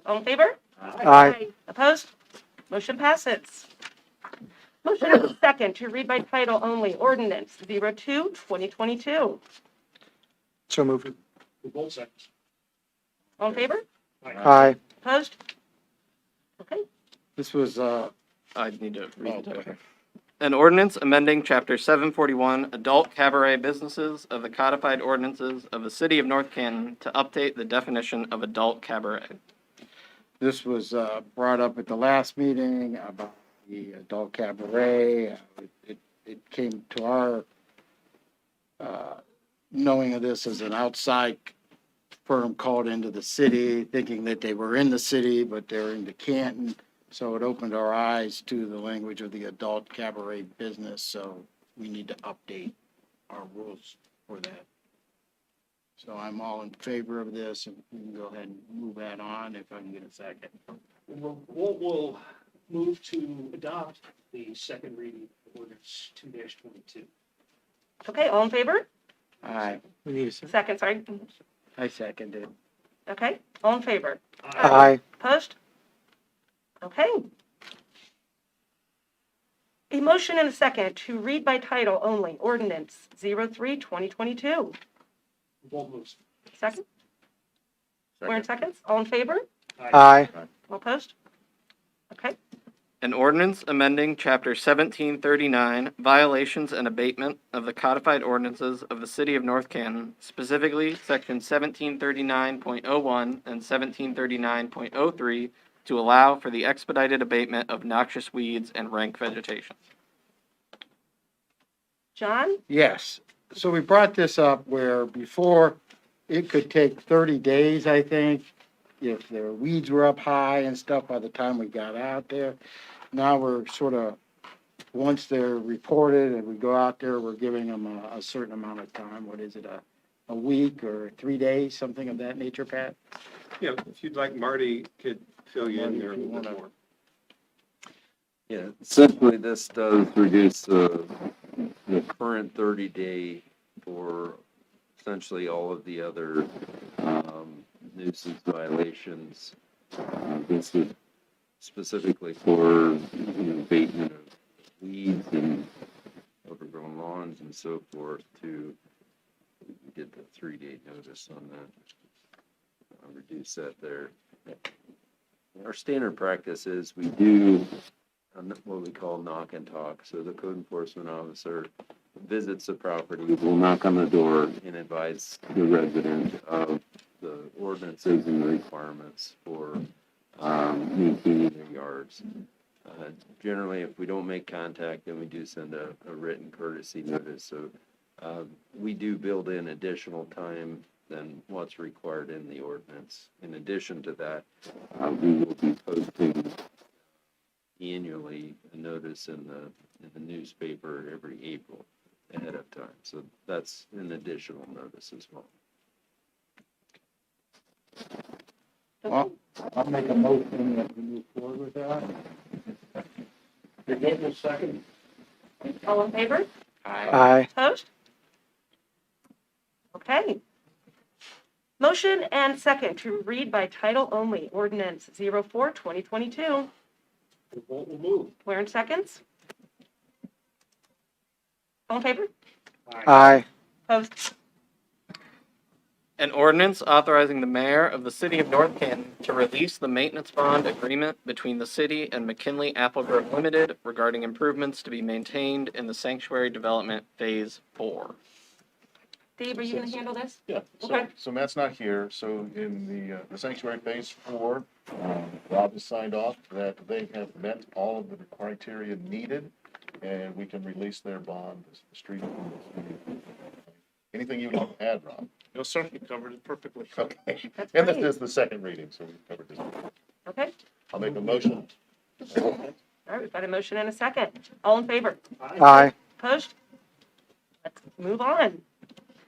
All in favor? Aye. Opposed? Motion passes. Motion and second to read by title only, ordinance 02-2022. So moved. Revolt seconds. All in favor? Aye. Opposed? Okay. This was, I need to read the Okay. title. An ordinance amending Chapter 741 Adult Cabaret Businesses of the Codified Ordinances of the City of North Canton to update the definition of adult cabaret. this was, brought up at the last meeting about the adult cabaret. It came to our, knowing of this as an outside firm called into the city, thinking that they were in the city, but they're into Canton. So it opened our eyes to the language of the adult cabaret business, so we need to update our rules for that. So I'm all in favor of this, and we can go ahead and move that on if I can get a second. We'll move to adopt the second reading of ordinance 2-22. Okay, all in favor? Aye, We need a second. Second, sorry. I seconded. Okay, all in favor? Aye. Opposed? Okay. A motion and a second to read by title only, ordinance 03-2022. Revolt moves. Second? Warren seconds. All in favor? Aye. All opposed? Okay. An ordinance amending Chapter 1739 Violations and Abatement of the Codified Ordinances of the City of North Canton, specifically Section 1739.01 and 1739.03, to allow for the expedited abatement of noxious weeds and rank vegetation. John? Yes, so we brought this up where before it could take 30 days, I think, if the weeds were up high and stuff by the time we got out there. Now we're sort of, once they're reported and we go out there, we're giving them a certain amount of time. What is it, a week or 3 days, something of that nature, Pat? Yeah, if you'd like, Marty could fill you in there a Marty, if you little bit wanna- more. Yeah, essentially, this does reduce the current 30-day for essentially all of the other nuisance violations. This is specifically for abatement of weeds and overgrown lawns and so forth to, we did the 3-day notice on that. I'll reduce that there. Our standard practice is we do what we call knock and talk. So the code enforcement officer visits the property, will knock on the door and advise the resident of the ordinances and the requirements for maintaining their yards. Generally, if we don't make contact, then we do send a written courtesy notice. So we do build in additional time than what's required in the ordinance. In addition to that, we will be posting annually a notice in the newspaper every April ahead of time. So that's an additional notice as well. Well, I'll make a motion that we move forward with that. Revolt second. All in favor? Aye. Opposed? Okay. Motion and second to read by title only, ordinance 04-2022. Revolt will move. Warren seconds. All in favor? Aye. Opposed? An ordinance authorizing the mayor of the city of North Canton to release the maintenance bond agreement between the city and McKinley Apple Grove Limited regarding improvements to be maintained in the sanctuary development phase 4. Dave, are you going to handle this? Yeah, Okay. so Matt's not here, so in the sanctuary phase 4, Rob has signed off that they have met all of the criteria needed, and we can release their bond, the street. Anything you want to add, Rob? No, sir, you covered it perfectly. Okay, That's and this great. is the second reading, so we've covered this. Okay. I'll make a motion. All right, we've got a motion and a second. All in favor? Aye. Opposed? Let's move on.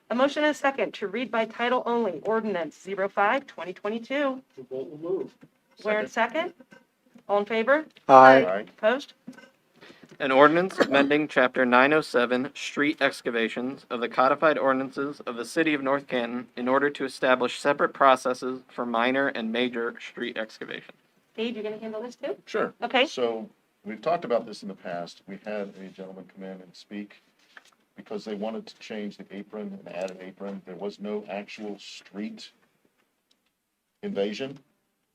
A motion and a second to read by title only, ordinance 05-2022. Revolt will move. Warren second. All in favor? Aye. Aye. Opposed? An ordinance amending Chapter 907 Street Excavations of the Codified Ordinances of the City of North Canton in order to establish separate processes for minor and major street excavation. Dave, you're gonna handle this too? Sure. Okay. So we've talked about this in the past. We had a gentleman come in and speak because they wanted to change the apron and add an apron. There was no actual street invasion.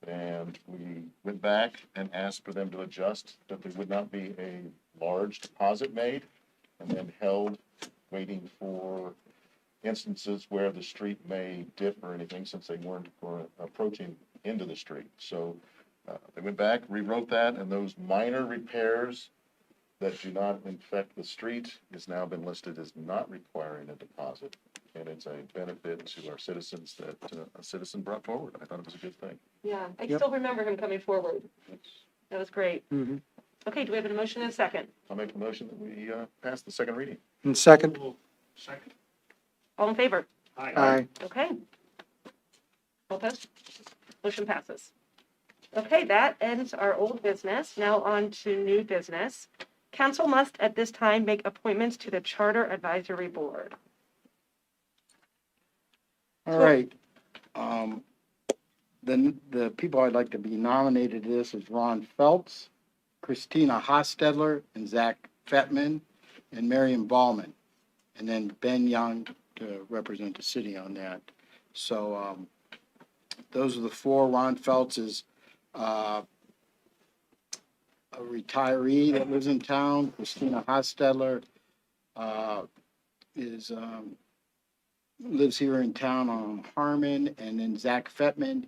And we went back and asked for them to adjust that there would not be a large deposit made and then held waiting for instances where the street may dip or anything since they weren't approaching into the street. So they went back, rewrote that, and those minor repairs that do not infect the street has now been listed as not requiring a deposit. And it's a benefit to our citizens that a citizen brought forward. I thought it was a good thing. Yeah, I Yep. still remember him coming forward. That was great. Mhm. Okay, do we have a motion and a second? I'll make a motion that we pass the second reading. And second? Second. All in favor? Aye. Okay. All opposed? Motion passes. Okay, that ends our old business. Now on to new business. Council must at this time make appointments to the Charter Advisory Board. All right. The people I'd like to be nominated to this is Ron Phelps, Christina Hostetler, and Zach Fettman, and Marion Ballman. And then Ben Young to represent the city on that. So, those are the four. Ron Phelps is, a retiree that lives in town. Christina Hostetler, is, lives here in town on Harmon, and then Zach Fettman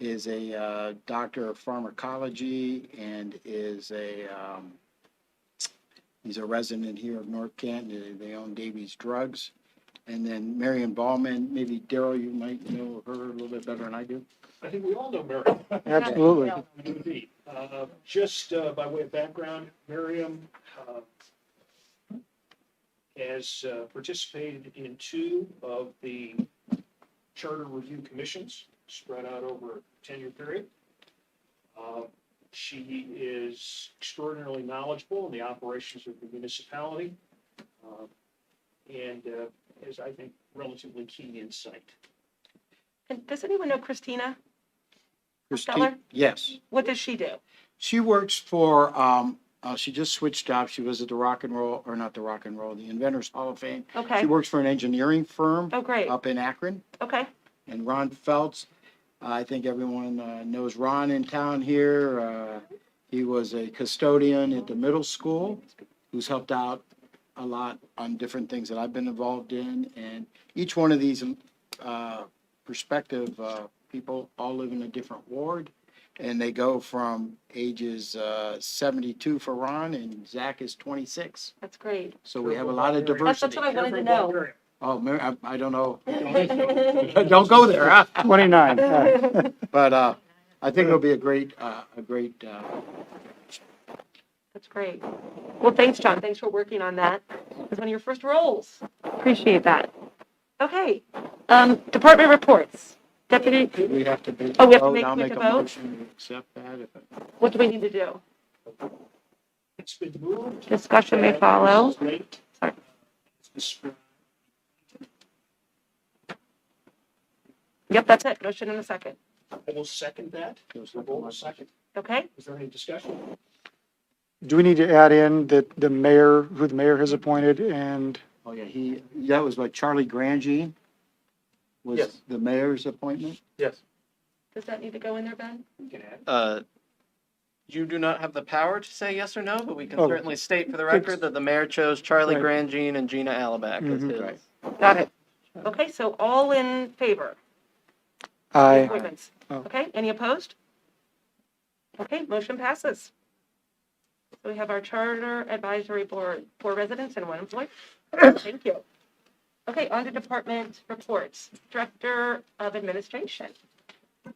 is a doctor of pharmacology and is he's a resident here of North Canton. They own Davies Drugs. And then Marion Ballman, maybe Daryl, you might know her a little bit better than I do. I think we all know Mary. Absolutely. Indeed. Just by way of background, Miriam has participated in two of the charter review commissions spread out over a 10-year period. She is extraordinarily knowledgeable in the operations of the municipality and has, I think, relatively keen insight. And does anyone know Christina? Christine, yes. What does she do? She works for, she just switched jobs. She was at the the Inventors Hall of Fame. Okay. She works for an engineering firm Oh, great. up in Akron. Okay. And Ron Phelps, I think everyone knows Ron in town here. He was a custodian at the middle school who's helped out a lot on different things that I've been involved in. And each one of these prospective people all live in a different ward. And they go from ages 72 for Ron, and Zach is 26. That's great. So we have a lot of That's diversity. what I wanted to know. Oh, I don't know. Don't go there, huh? 29. But I think it'll be a great. That's great. Well, thanks, John. Thanks for working on that. It was one of your first roles. Appreciate that. Okay. Department reports. Deputy, We have to be. Oh, we have to I'll make make a a vote? motion to accept that. what do we need to do? It's been moved. Discussion may follow. Late. Sorry. Yep, that's it. Motion in a second. I will second that. Hold a second. Okay? Is there any discussion? Do we need to add in that who the mayor has appointed and, Oh, yeah, that was like Charlie Grangine was Yes. the mayor's appointment. Yes. Does that need to go in there, Ben? You can add. You do not have the power to say yes or no, but we can Oh. certainly state for the record that the mayor chose Charlie Right. Grangine and Gina Alabac as Mhm. his. Right. Got it. Okay, so all in favor? aye, Appointments. Oh. Okay, any opposed? Okay, motion passes. So we have our Charter Advisory Board, 4 residents and 1 employee. Thank you. Okay, on to department reports. Director of Administration.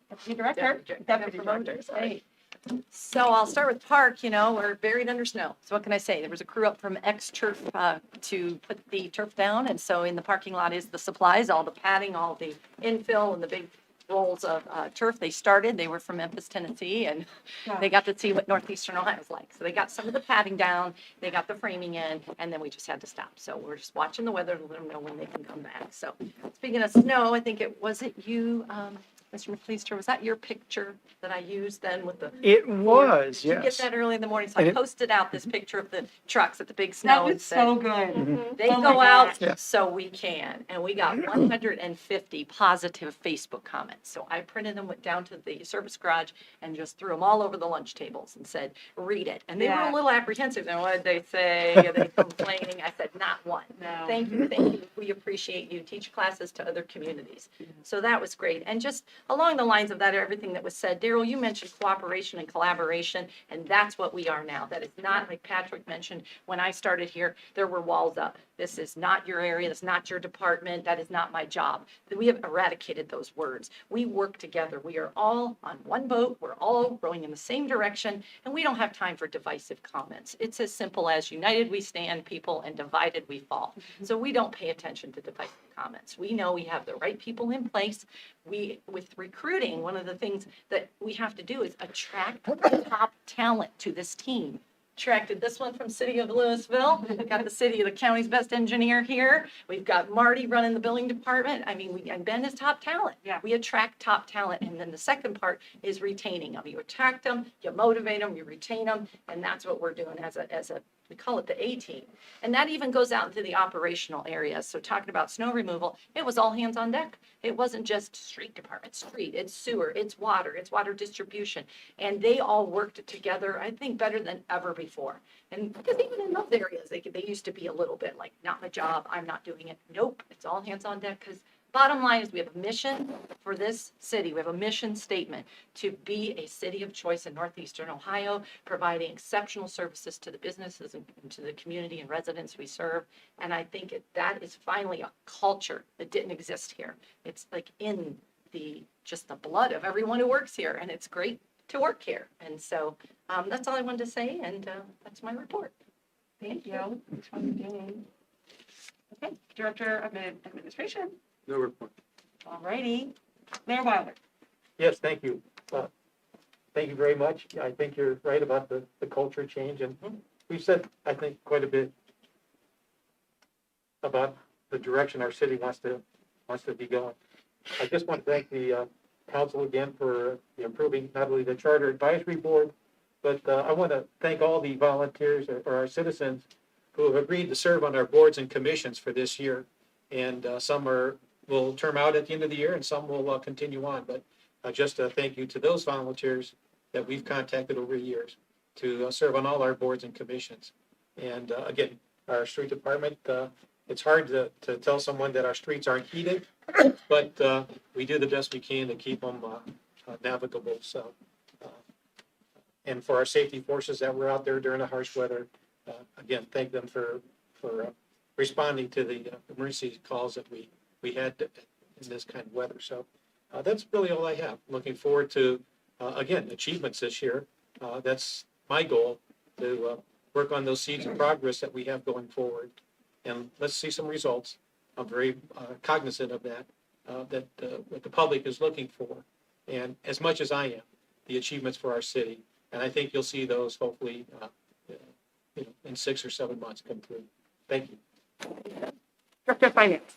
Deputy Director. Deputy Director, sorry. So I'll start with Park, we're buried under snow. So what can I say? There was a crew up from X-Turf to put the turf down. And so in the parking lot is the supplies, all the padding, all the infill and the big rolls of turf. They were from Memphis, Tennessee, and they got to see what Northeastern Ohio is like. So they got some of the padding down, they got the framing in, and then we just had to stop. So we're just watching the weather to let them know when they can come back. So speaking of snow, I think was it you, Mr. McLeister, was that your picture that I used then with the? It was, Did you get yes. that early in the morning? So And I it- posted out this picture of the trucks at the big That snow and was said, so good. they Oh my go out Yeah. so we can. And we got 150 positive Facebook comments. So I printed them, went down to the service garage and just threw them all over the lunch tables and said, read it. And they were Yeah. a little apprehensive. And what did they say? Are they complaining? I said, not one. No. Thank you, thank you. We appreciate you. Teach classes to other communities. So that was great. And just along the lines of that, everything that was said, Daryl, you mentioned cooperation and collaboration, and that's what we are now. That is not, like Patrick mentioned, when I started here, there were walls up. This is not your area, that's not your department, that is not my job. We have eradicated those words. We work together. We are all on one boat, we're all rowing in the same direction, and we don't have time for divisive comments. It's as simple as united we stand, people, and divided we fall. So we don't pay attention to divisive comments. We know we have the right people in place. With recruiting, one of the things that we have to do is attract top talent to this team. Attracted this one from City of Louisville. We've got the county's best engineer here. We've got Marty running the billing department. I mean, and Ben is top talent. Yeah. We attract top talent. And then the second part is retaining them. You attract them, you motivate them, you retain them. And that's what we're doing as a we call it the A team. And that even goes out into the operational areas. So talking about snow removal, it was all hands on deck. It wasn't just street department, it's sewer, it's water distribution. And they all worked together, I think, better than ever before. And because even in those areas, they used to be a little bit like, not my job, I'm not doing it. Nope, it's all hands on deck because bottom line is we have a mission for this city. We have a mission statement to be a city of choice in Northeastern Ohio, providing exceptional services to the businesses and to the community and residents we serve. And I think that is finally a culture that didn't exist here. It's like in just the blood of everyone who works here, and it's great to work here. And so that's all I wanted to say, and that's my report. Thank you. Thanks for doing. Okay, Director of Administration. No report. All righty. Mayor Weiler. Yes, thank you. Thank you very much. I think you're right about the culture change, and we've said, I think, quite a bit about the direction our city wants to be going. I just want to thank the council again for improving not only the Charter Advisory Board, but I want to thank all the volunteers or our citizens who have agreed to serve on our boards and commissions for this year. And some will term out at the end of the year, and some will continue on. But just a thank you to those volunteers that we've contacted over the years to serve on all our boards and commissions. And again, our street department, it's hard to tell someone that our streets aren't heated, but we do the best we can to keep them navigable. So, and for our safety forces that were out there during the harsh weather, again, thank them for responding to the emergency calls that we had in this kind of weather. So that's really all I have. Looking forward to, again, achievements this year. That's my goal, to work on those seeds of progress that we have going forward. And let's see some results. I'm very cognizant of that, what the public is looking for. And as much as I am, the achievements for our city. And I think you'll see those hopefully in 6 or 7 months come through. Thank you. Director of Finance.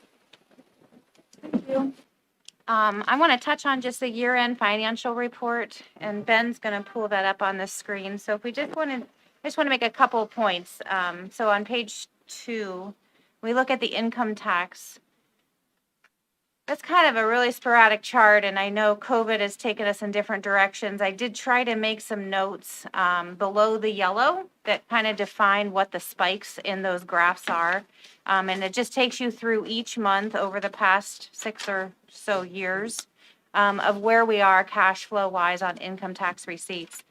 Thank you. I want to touch on just the year-end financial report, and Ben's going to pull that up on the screen. So if we just want to make a couple of points. So on page 2, we look at the income tax. That's kind of a really sporadic chart, and I know COVID has taken us in different directions. I did try to make some notes below the yellow that kind of define what the spikes in those graphs are. And it just takes you through each month over the past 6 or so years of where we are cash flow wise on income tax receipts.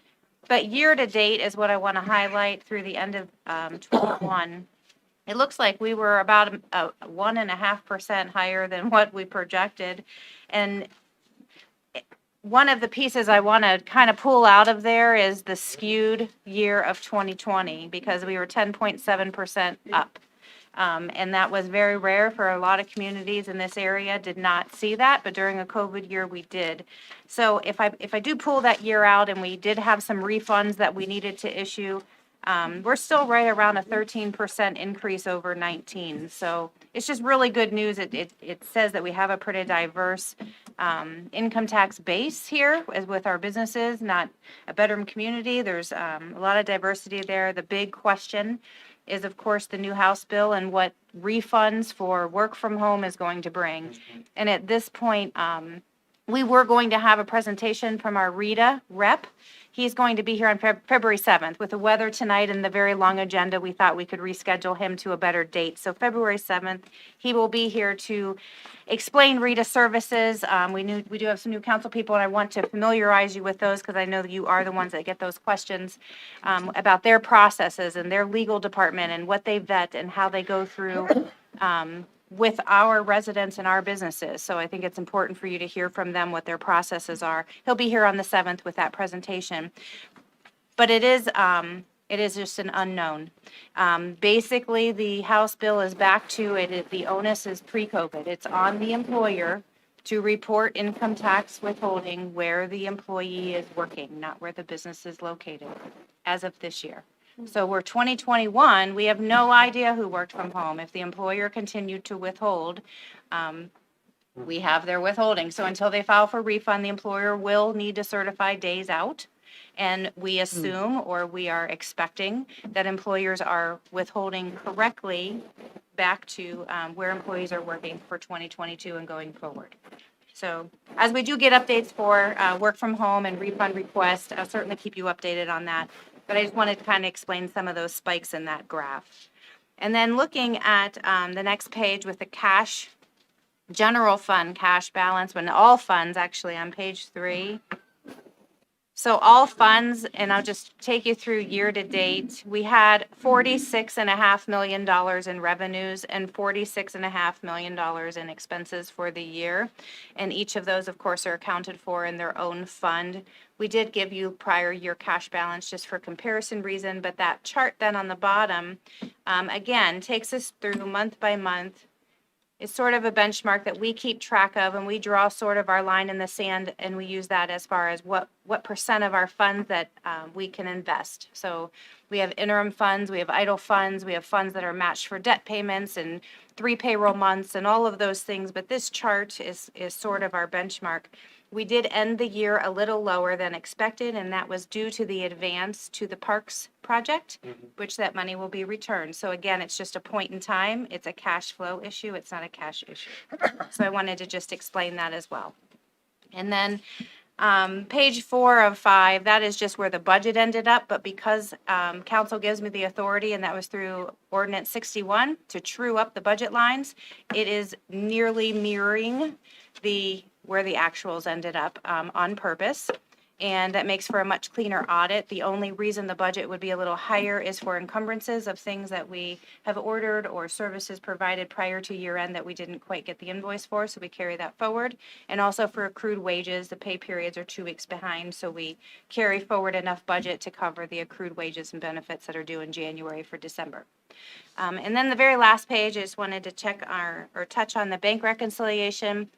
But year to date is what I want to highlight through the end of 21. It looks like we were about 1.5% higher than what we projected. And one of the pieces I want to kind of pull out of there is the skewed year of 2020, because we were 10.7% up. And that was very rare for a lot of communities in this area, did not see that, but during a COVID year we did. So if I do pull that year out, and we did have some refunds that we needed to issue, We're still right around a 13% increase over 19. So it's just really good news. It says that we have a pretty diverse income tax base here as with our businesses, not a bedroom community. There's a lot of diversity there. The big question is, of course, the new House bill and what refunds for work from home is going to bring. And at this point, we were going to have a presentation from our RETA rep. He's going to be here on February 7th. With the weather tonight and the very long agenda, we thought we could reschedule him to a better date. So February 7th, he will be here to explain RETA services. We do have some new council people, and I want to familiarize you with those because I know that you are the ones that get those questions about their processes and their legal department and what they vet and how they go through with our residents and our businesses. So I think it's important for you to hear from them what their processes are. He'll be here on the 7th with that presentation. But it is just an unknown. Basically, the House bill is back to it. The onus is pre-COVID. It's on the employer to report income tax withholding where the employee is working, not where the business is located, as of this year. So we're 2021, we have no idea who worked from home. If the employer continued to withhold, we have their withholding. So until they file for refund, the employer will need to certify days out. And we assume, or we are expecting, that employers are withholding correctly back to where employees are working for 2022 and going forward. So as we do get updates for work from home and refund requests, I'll certainly keep you updated on that. But I just wanted to kind of explain some of those spikes in that graph. And then looking at the next page with the cash, general fund cash balance, when all funds, actually on page 3. So all funds, and I'll just take you through year to date, we had $46.5 million in revenues and $46.5 million in expenses for the year. And each of those, of course, are accounted for in their own fund. We did give you prior year cash balance just for comparison reason, but that chart then on the bottom, again, takes us through month by month. It's sort of a benchmark that we keep track of, and we draw sort of our line in the sand, and we use that as far as what percent of our funds that we can invest. So we have interim funds, we have idle funds, we have funds that are matched for debt payments and 3 payroll months and all of those things, but this chart is sort of our benchmark. We did end the year a little lower than expected, and that was due to the advance to the parks project, which that money will be returned. So again, it's just a point in time. It's a cash flow issue. It's not a cash issue. So I wanted to just explain that as well. And then page 4 of 5, that is just where the budget ended up. But because council gives me the authority, and that was through Ordinance 61, to true up the budget lines, it is nearly mirroring where the actuals ended up on purpose. And that makes for a much cleaner audit. The only reason the budget would be a little higher is for encumbrances of things that we have ordered or services provided prior to year end that we didn't quite get the invoice for, so we carry that forward. And also for accrued wages, the pay periods are 2 weeks behind, so we carry forward enough budget to cover the accrued wages and benefits that are due in January for December. And then the very last page, I just wanted to touch on the bank reconciliation.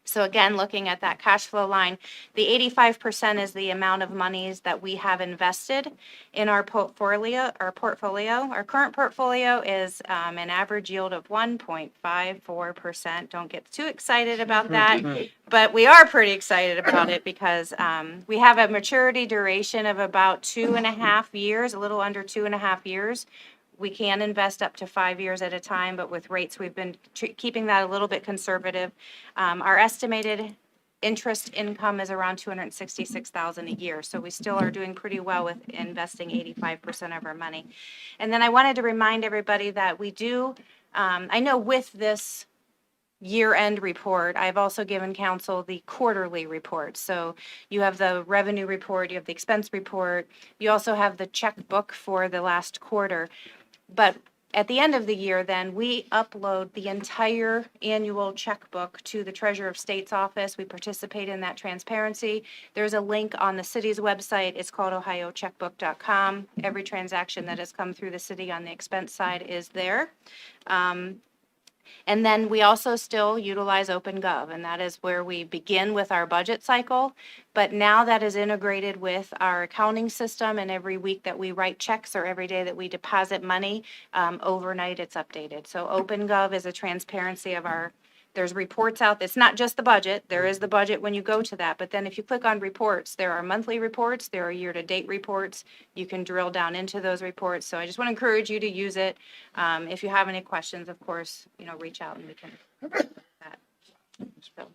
So again, looking at that cash flow line, the 85% is the amount of monies that we have invested in our portfolio. Our current portfolio is an average yield of 1.54%. Don't get too excited about that, but we are pretty excited about it because we have a maturity duration of about 2.5 years, a little under 2.5 years. We can invest up to 5 years at a time, but with rates, we've been keeping that a little bit conservative. Our estimated interest income is around $266,000 a year, so we still are doing pretty well with investing 85% of our money. And then I wanted to remind everybody that we do, I know with this year-end report, I've also given council the quarterly report. So you have the revenue report, you have the expense report, you also have the checkbook for the last quarter. But at the end of the year, then, we upload the entire annual checkbook to the Treasurer of State's office. We participate in that transparency. There's a link on the city's website. It's called ohiocheckbook.com. Every transaction that has come through the city on the expense side is there. And then we also still utilize OpenGov, and that is where we begin with our budget cycle. But now that is integrated with our accounting system, and every week that we write checks or every day that we deposit money, overnight it's updated. So OpenGov is a transparency of there's reports out. It's not just the budget. There is the budget when you go to that. But then if you click on reports, there are monthly reports, there are year-to-date reports. You can drill down into those reports. So I just want to encourage you to use it. If you have any questions, of course, reach out and we can that. So,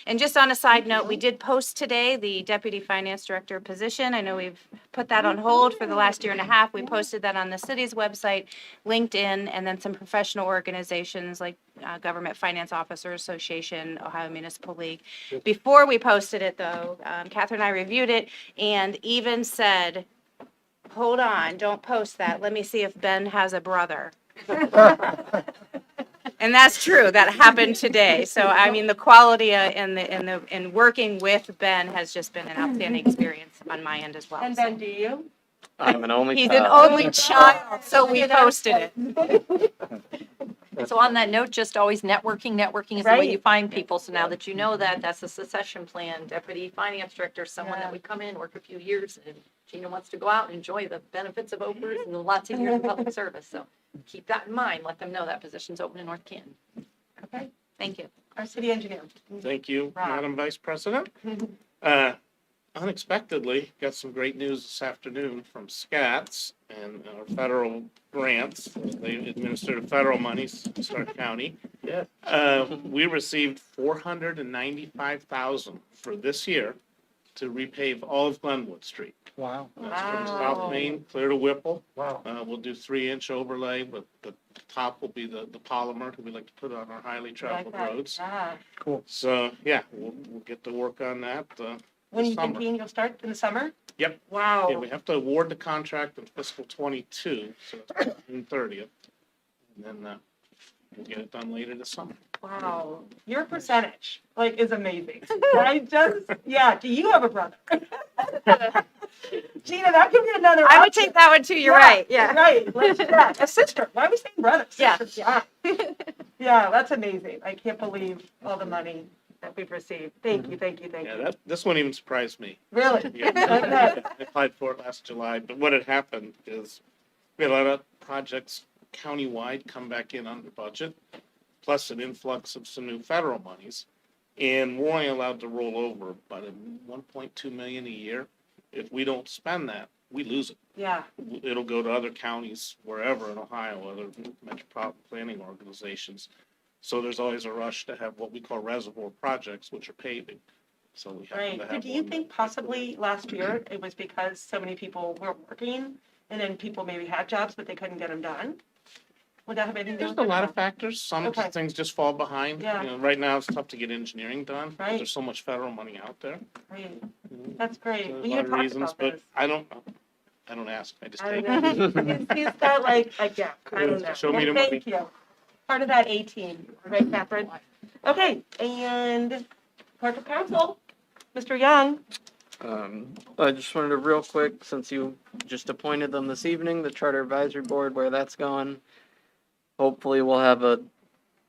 and just on a side note, we did post today the Deputy Finance Director position. I know we've put that on hold for the last year and a half. We posted that on the city's website, LinkedIn, and then some professional organizations like Government Finance Officers Association, Ohio Municipal League. Before we posted it, though, Catherine and I reviewed it and even said, hold on, don't post that. Let me see if Ben has a brother. And that's true. That happened today. So, I mean, the quality in working with Ben has just been an outstanding experience on my end as well. And Ben, do you? I'm an only He's an child. only child, so we posted it. So on that note, just always networking is the way you find people. So now that you know that, that's a succession plan. Deputy Finance Director, someone that would come in, work a few years, and Gina wants to go out and enjoy the benefits of Oprah and lots of years of public service. So keep that in mind. Let them know that position's open in North Canton. Okay, Thank you. our city engineer. Thank you, Rob. Madam Vice President. Unexpectedly, got some great news this afternoon from SCATS and our federal grants. They administer the federal monies in Stark County. Yeah. We received $495,000 for this year to repave all of Glenwood Street. Wow. That's from Wow. South Main clear to Whipple. Wow. We'll do 3-inch overlay, but the top will be the polymer that we like to put on our highly traveled roads. Yeah. So, yeah, we'll get to work on that. When this you summer. thinking you'll start in the summer? Yep. Wow. Yeah, we have to award the contract in fiscal '22, so it's June 30th. And then we'll get it done later this summer. Wow. Your percentage, is amazing. Do you have a brother? Gina, that could be another I would option. take that one too. You're right. Yeah. Right. A sister. Why are we saying brother? Yeah. Sister, yeah. Yeah, that's amazing. I can't believe all the money that we've received. Thank you. Yeah, this one even surprised me. Really? Yeah, I applied for it last July, but what had happened is we had a lot of projects countywide come back in under budget, plus an influx of some new federal monies. And we're only allowed to roll over about $1.2 million a year. If we don't spend that, we lose it. Yeah. It'll go to other counties wherever in Ohio, other metropolitan planning organizations. So there's always a rush to have what we call reservoir projects, which are paving. So we happen to Right. have Do you one think possibly last year it was because so many people were working and then people maybe had jobs but they couldn't get them done? Would that have anything to do There's with a it? lot of factors. Some Okay. things just fall behind. Yeah. You know, right now it's tough to get engineering done because Right. there's so much federal money out there. Great. That's great. So We there's a had lot of talked reasons, about but this. I don't ask. I just I take don't it. know. He's got I don't know. Show me the Well, money. Thank you. Part of that 18, right, Catherine? Okay, and Clerk of Council, Mr. Young. I just wanted to real quick, since you just appointed them this evening, the Charter Advisory Board, where that's going. Hopefully we'll have a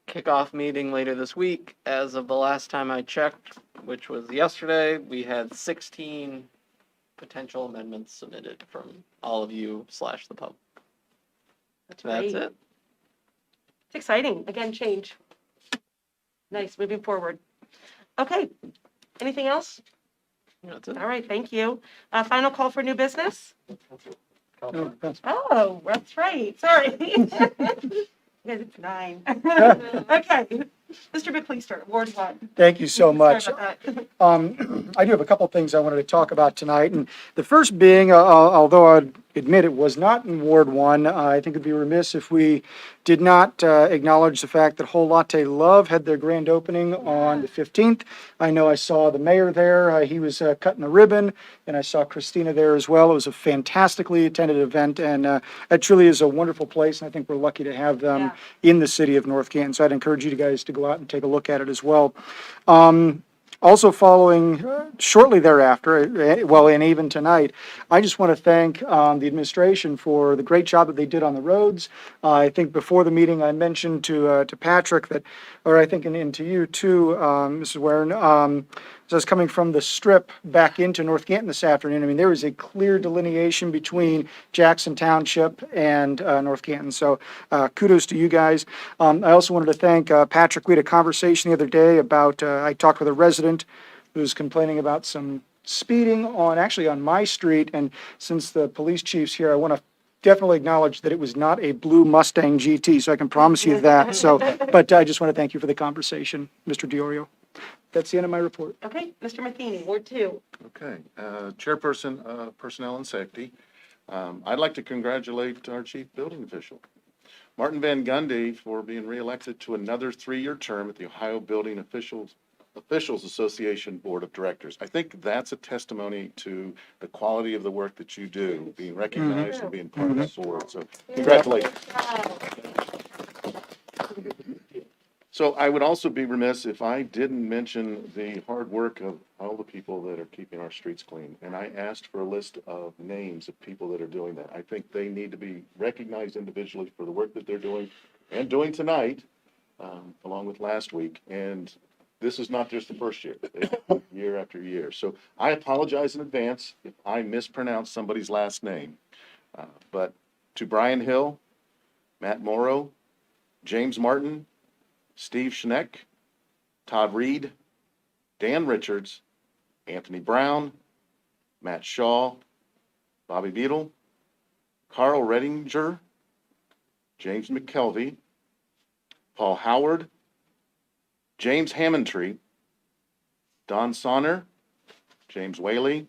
kickoff meeting later this week. As of the last time I checked, which was yesterday, we had 16 potential amendments submitted from all of you / the public. That's great. it. It's exciting. Again, change. Nice, moving forward. Okay, anything else? That's it. All right, thank you. Final call for new business? No, that's- Oh, that's right, sorry. Guys, it's 9. Okay, Mr. McLeister, Ward 1. Thank you so much. Sorry about that. I do have a couple things I wanted to talk about tonight, and the first being, although I'd admit it was not in Ward 1, I think it'd be remiss if we did not acknowledge the fact that Whole Latte Love had their grand opening on the 15th. I know I saw the mayor there. He was cutting the ribbon, and I saw Christina there as well. It was a fantastically attended event, and it truly is a wonderful place, and I think we're lucky to have them in the city of North Canton. So I'd encourage you guys to go out and take a look at it as well. Also following shortly thereafter, well, and even tonight, I just want to thank the administration for the great job that they did on the roads. I think before the meeting, I mentioned to Patrick that, or I think and to you too, Mrs. Warren, as I was coming from the strip back into North Canton this afternoon, I mean, there is a clear delineation between Jackson Township and North Canton. So kudos to you guys. I also wanted to thank Patrick. We had a conversation the other day about, I talked with a resident who was complaining about some speeding actually on my street. And since the police chief's here, I want to definitely acknowledge that it was not a blue Mustang GT, so I can promise you that. So, but I just want to thank you for the conversation, Mr. Diorio. That's the end of my report. Okay, Mr. Matheny, Ward 2. Okay, Chairperson, Personnel and Safety. I'd like to congratulate our Chief Building Official, Martin Van Gundy, for being reelected to another 3-year term at the Ohio Building Officials Association Board of Directors. I think that's a testimony to the quality of the work that you do, being recognized and being part of that board. So congratulations. So I would also be remiss if I didn't mention the hard work of all the people that are keeping our streets clean. And I asked for a list of names of people that are doing that. I think they need to be recognized individually for the work that they're doing and doing tonight, along with last week. And this is not just the first year, year after year. So I apologize in advance if I mispronounce somebody's last name. But to Brian Hill, Matt Morrow, James Martin, Steve Schneck, Todd Reed, Dan Richards, Anthony Brown, Matt Shaw, Bobby Beadle, Carl Redinger, James McKelvey, Paul Howard, James Hammondtree, Don Sonner, James Whaley,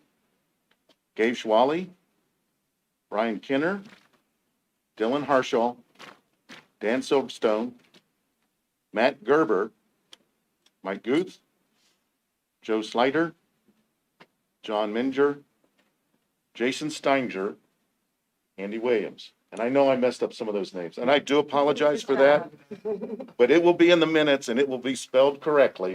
Gabe Schwally, Brian Kinner, Dylan Harshaw, Dan Silverstone, Matt Gerber, Mike Guth, Joe Slider, John Minger, Jason Steinger, Andy Williams. And I know I messed up some of those names, and I do apologize for that, but it will be in the minutes and it will be spelled correctly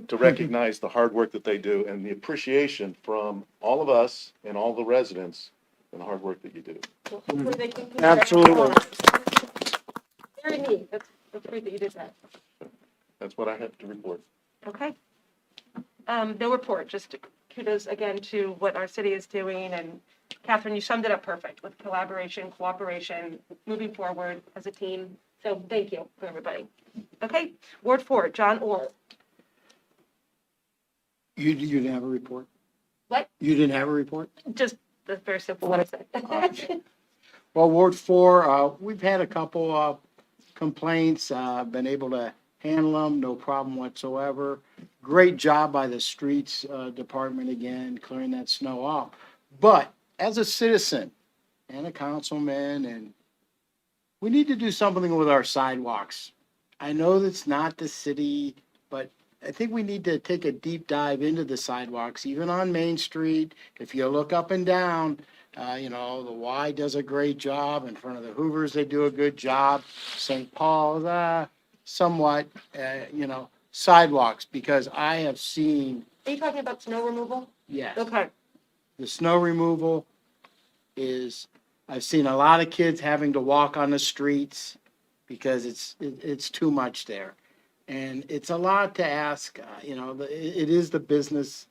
to recognize the hard work that they do and the appreciation from all of us and all the residents and the hard work that you do. Hopefully they can keep Absolutely. that. Very neat. That's great that you did that. That's what I have to report. Okay. No report, just kudos again to what our city is doing. And Catherine, you summed it up perfect with collaboration, cooperation, moving forward as a team. So thank you for everybody. Okay, Ward 4, John Orr. You didn't have a report? What? You didn't have a report? Just the very simple what I said. Well, Ward 4, we've had a couple of complaints, been able to handle them, no problem whatsoever. Great job by the streets department again, clearing that snow off. But as a citizen and a councilman, and we need to do something with our sidewalks. I know that's not the city, but I think we need to take a deep dive into the sidewalks, even on Main Street. If you look up and down, the Y does a great job. In front of the Hoovers, they do a good job. St. Paul's, somewhat, sidewalks, because I have seen, Are you talking about snow removal? yes, Okay. the snow removal I've seen a lot of kids having to walk on the streets because it's too much there. And it's a lot to ask, it is the business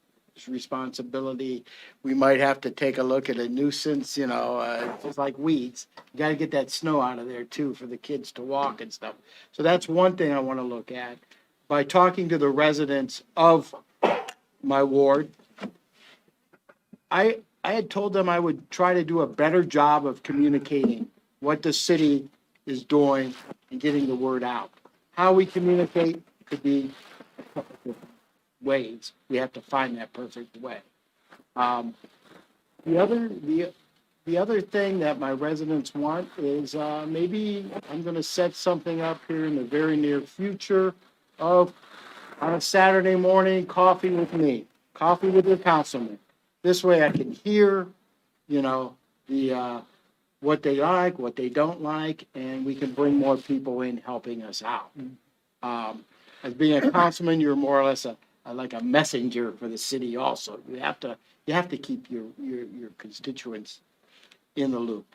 responsibility. We might have to take a look at a nuisance, just like weeds. You gotta get that snow out of there too for the kids to walk and stuff. So that's one thing I wanna look at. By talking to the residents of my ward, I had told them I would try to do a better job of communicating what the city is doing and getting the word out. How we communicate could be a couple different ways. We have to find that perfect way. The other thing that my residents want is maybe I'm going to set something up here in the very near future of on a Saturday morning, coffee with me, coffee with your councilman. This way I can hear, what they like, what they don't like, and we can bring more people in helping us out. As being a councilman, you're more or less a a messenger for the city also. You have to keep your constituents in the loop.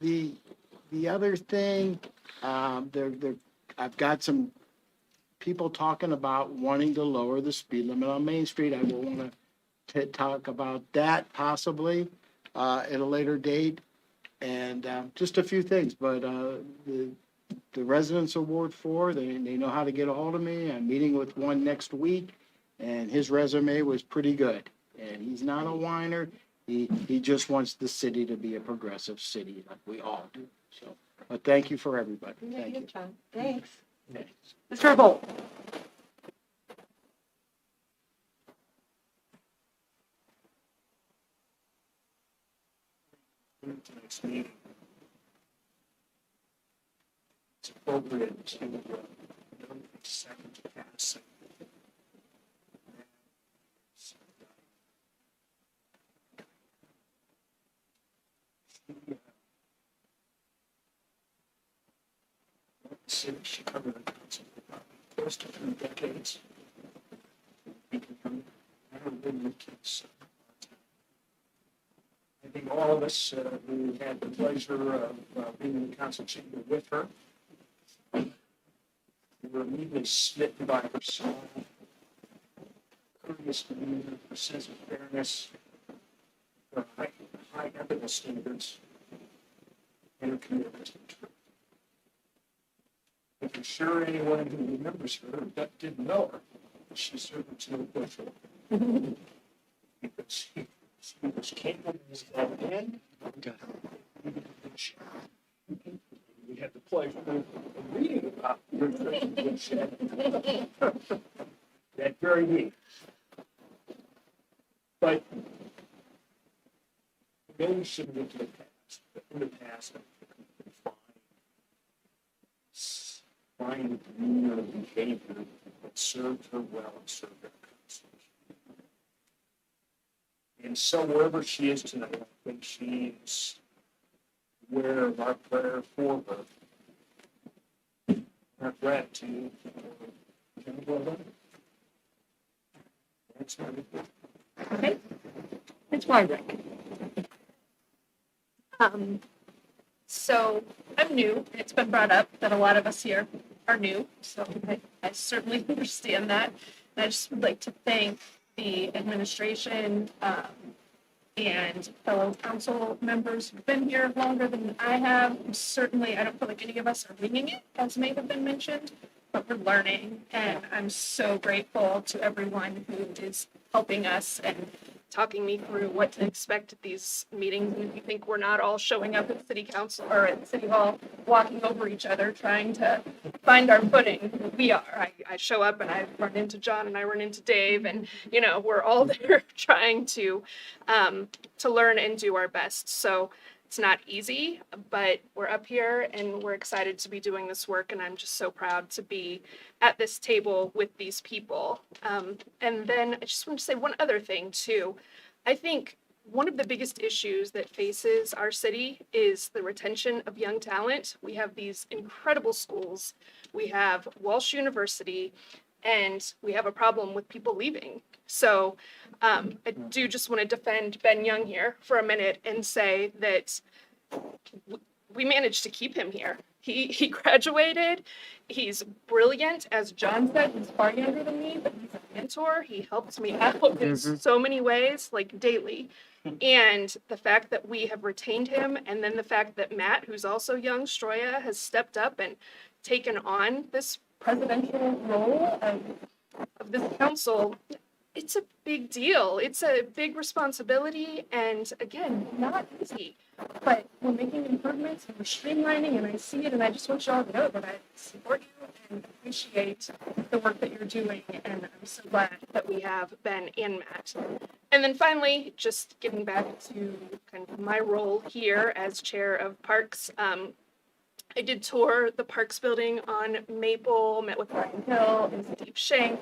The other thing, I've got some people talking about wanting to lower the speed limit on Main Street. I will want to talk about that possibly at a later date. And just a few things, but the residents of Ward 4, they know how to get a hold of me. I'm meeting with one next week, and his resume was pretty good. And he's not a whiner. He just wants the city to be a progressive city like we all do. So, but thank you for everybody. Thank you. John. Thanks. Mr. Revolt. Tonight's meeting. It's appropriate to second to pass. City should cover the council for close to 3 decades. We can come, I don't really kids. I think all of us who had the pleasure of being in the council chamber with her, we were immediately smitten by her soul, courteous demeanor, her sense of fairness, her high ethical standards, and her commitment to the truth. If you're sure anyone who remembers her that didn't know her, she certainly was no bushel. Because she was capable of end. We had the pleasure of reading about your trip that very week. But maybe we shouldn't look to the past. But in the past, I think we can find demeanor and behavior that served her well and served our council. And so wherever she is tonight, I think she's aware of our prayer for her. Our gratitude for Jim Weldon. That's my report. Okay. It's Wyrick. So I'm new, and it's been brought up that a lot of us here are new, so I certainly understand that. And I just would like to thank the administration and fellow council members who've been here longer than I have. Certainly, I don't feel like any of us are winging it, as may have been mentioned, but we're learning, and I'm so grateful to everyone who is helping us and talking me through what to expect at these meetings. And if you think we're not all showing up at city council or at city hall, walking over each other, trying to find our footing, we are. I show up and I run into John and I run into Dave, and we're all there trying to learn and do our best. So it's not easy, but we're up here and we're excited to be doing this work, and I'm just so proud to be at this table with these people. And then I just want to say one other thing too. I think one of the biggest issues that faces our city is the retention of young talent. We have these incredible schools. We have Walsh University, and we have a problem with people leaving. So I do just want to defend Ben Young here for a minute and say that we managed to keep him here. He graduated. He's brilliant. As John said, he's far younger than me, but he's a mentor. He helps me out in so many ways, like daily. And the fact that we have retained him, and then the fact that Matt, who's also young, Stroya, has stepped up and taken on this presidential role of this council, it's a big deal. It's a big responsibility, and again, not easy. But we're making improvements and we're streamlining, and I see it, and I just want you all to know that I support you and appreciate the work that you're doing, and I'm so glad that we have Ben and Matt. And then finally, just getting back to kind of my role here as chair of Parks, I did tour the Parks building on Maple, met with Ryan Hill and Steve Shank.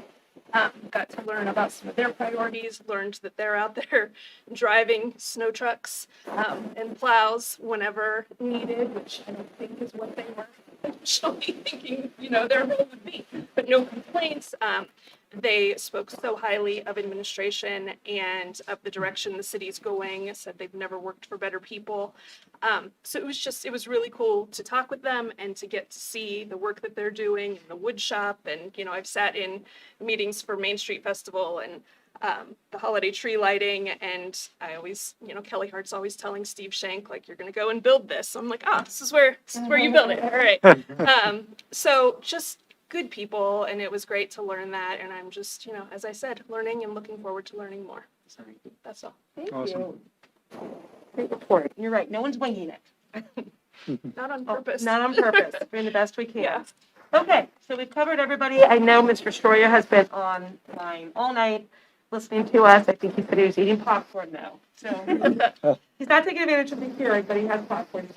Got to learn about some of their priorities, learned that they're out there driving snow trucks and plows whenever needed, which I don't think is what they were initially thinking, their role would be. But no complaints. they spoke so highly of administration and of the direction the city's going, said they've never worked for better people. So it was really cool to talk with them and to get to see the work that they're doing in the wood shop. And, I've sat in meetings for Main Street Festival and the holiday tree lighting, and I always, Kelly Hart's always telling Steve Shank, like, you're gonna go and build this. I'm like, this is where you build it, all right. So just good people, and it was great to learn that, and I'm just, as I said, learning and looking forward to learning more. So that's all. Thank Awesome. you. Great report. You're right, no one's winging it. Not on purpose. Not on purpose, doing the best we can. Yeah. Okay, so we've covered everybody. I know Mr. Stroya has been online all night listening to us. I think he said he was eating popcorn now. So he's not taking advantage of the hearing, but he has popcorn.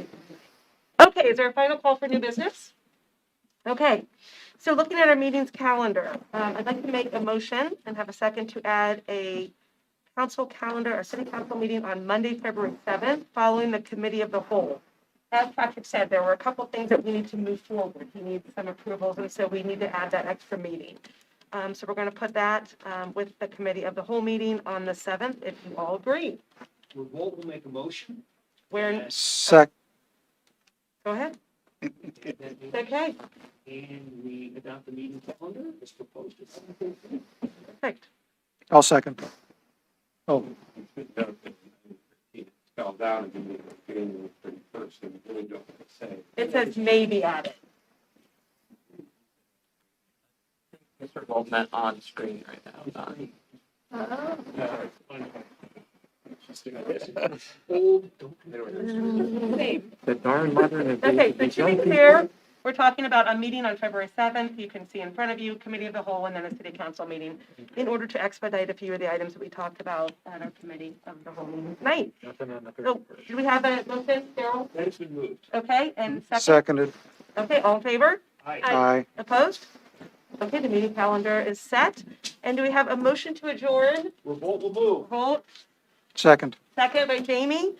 Okay, is there a final call for new business? Okay, so looking at our meetings calendar, I'd like to make a motion and have a second to add a council calendar, a city council meeting on Monday, February 7th, following the committee of the whole. As Patrick said, there were a couple things that we need to move forward. He needs some approvals, and so we need to add that extra meeting. So we're going to put that with the committee of the whole meeting on the 7th, if you all agree. Revolt will make a motion. Where, Sec, go ahead. Okay, And we adopt the meeting calendar as proposed. perfect. I'll second. Spelled out and give me the January 31st, and we really don't say. It says maybe added. Mr. Goldman on screen right now. The darn modernization. Okay, so to be clear, we're talking about a meeting on February 7th. You can see in front of you, committee of the whole, and then a city council meeting in order to expedite a few of the items that we talked about at our committee of the whole meeting tonight. Nothing on the So, do we have a motion, Daryl? That's been moved. Okay, and second? Seconded. Okay, all in favor? Aye. Opposed? Okay, the meeting calendar is set. And do we have a motion to adjourn? Revolt will move. Vote, Second. second by Jamie.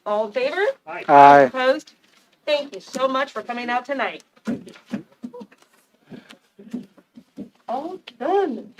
All in favor? Aye. Opposed? Thank you so much for coming out tonight. All done.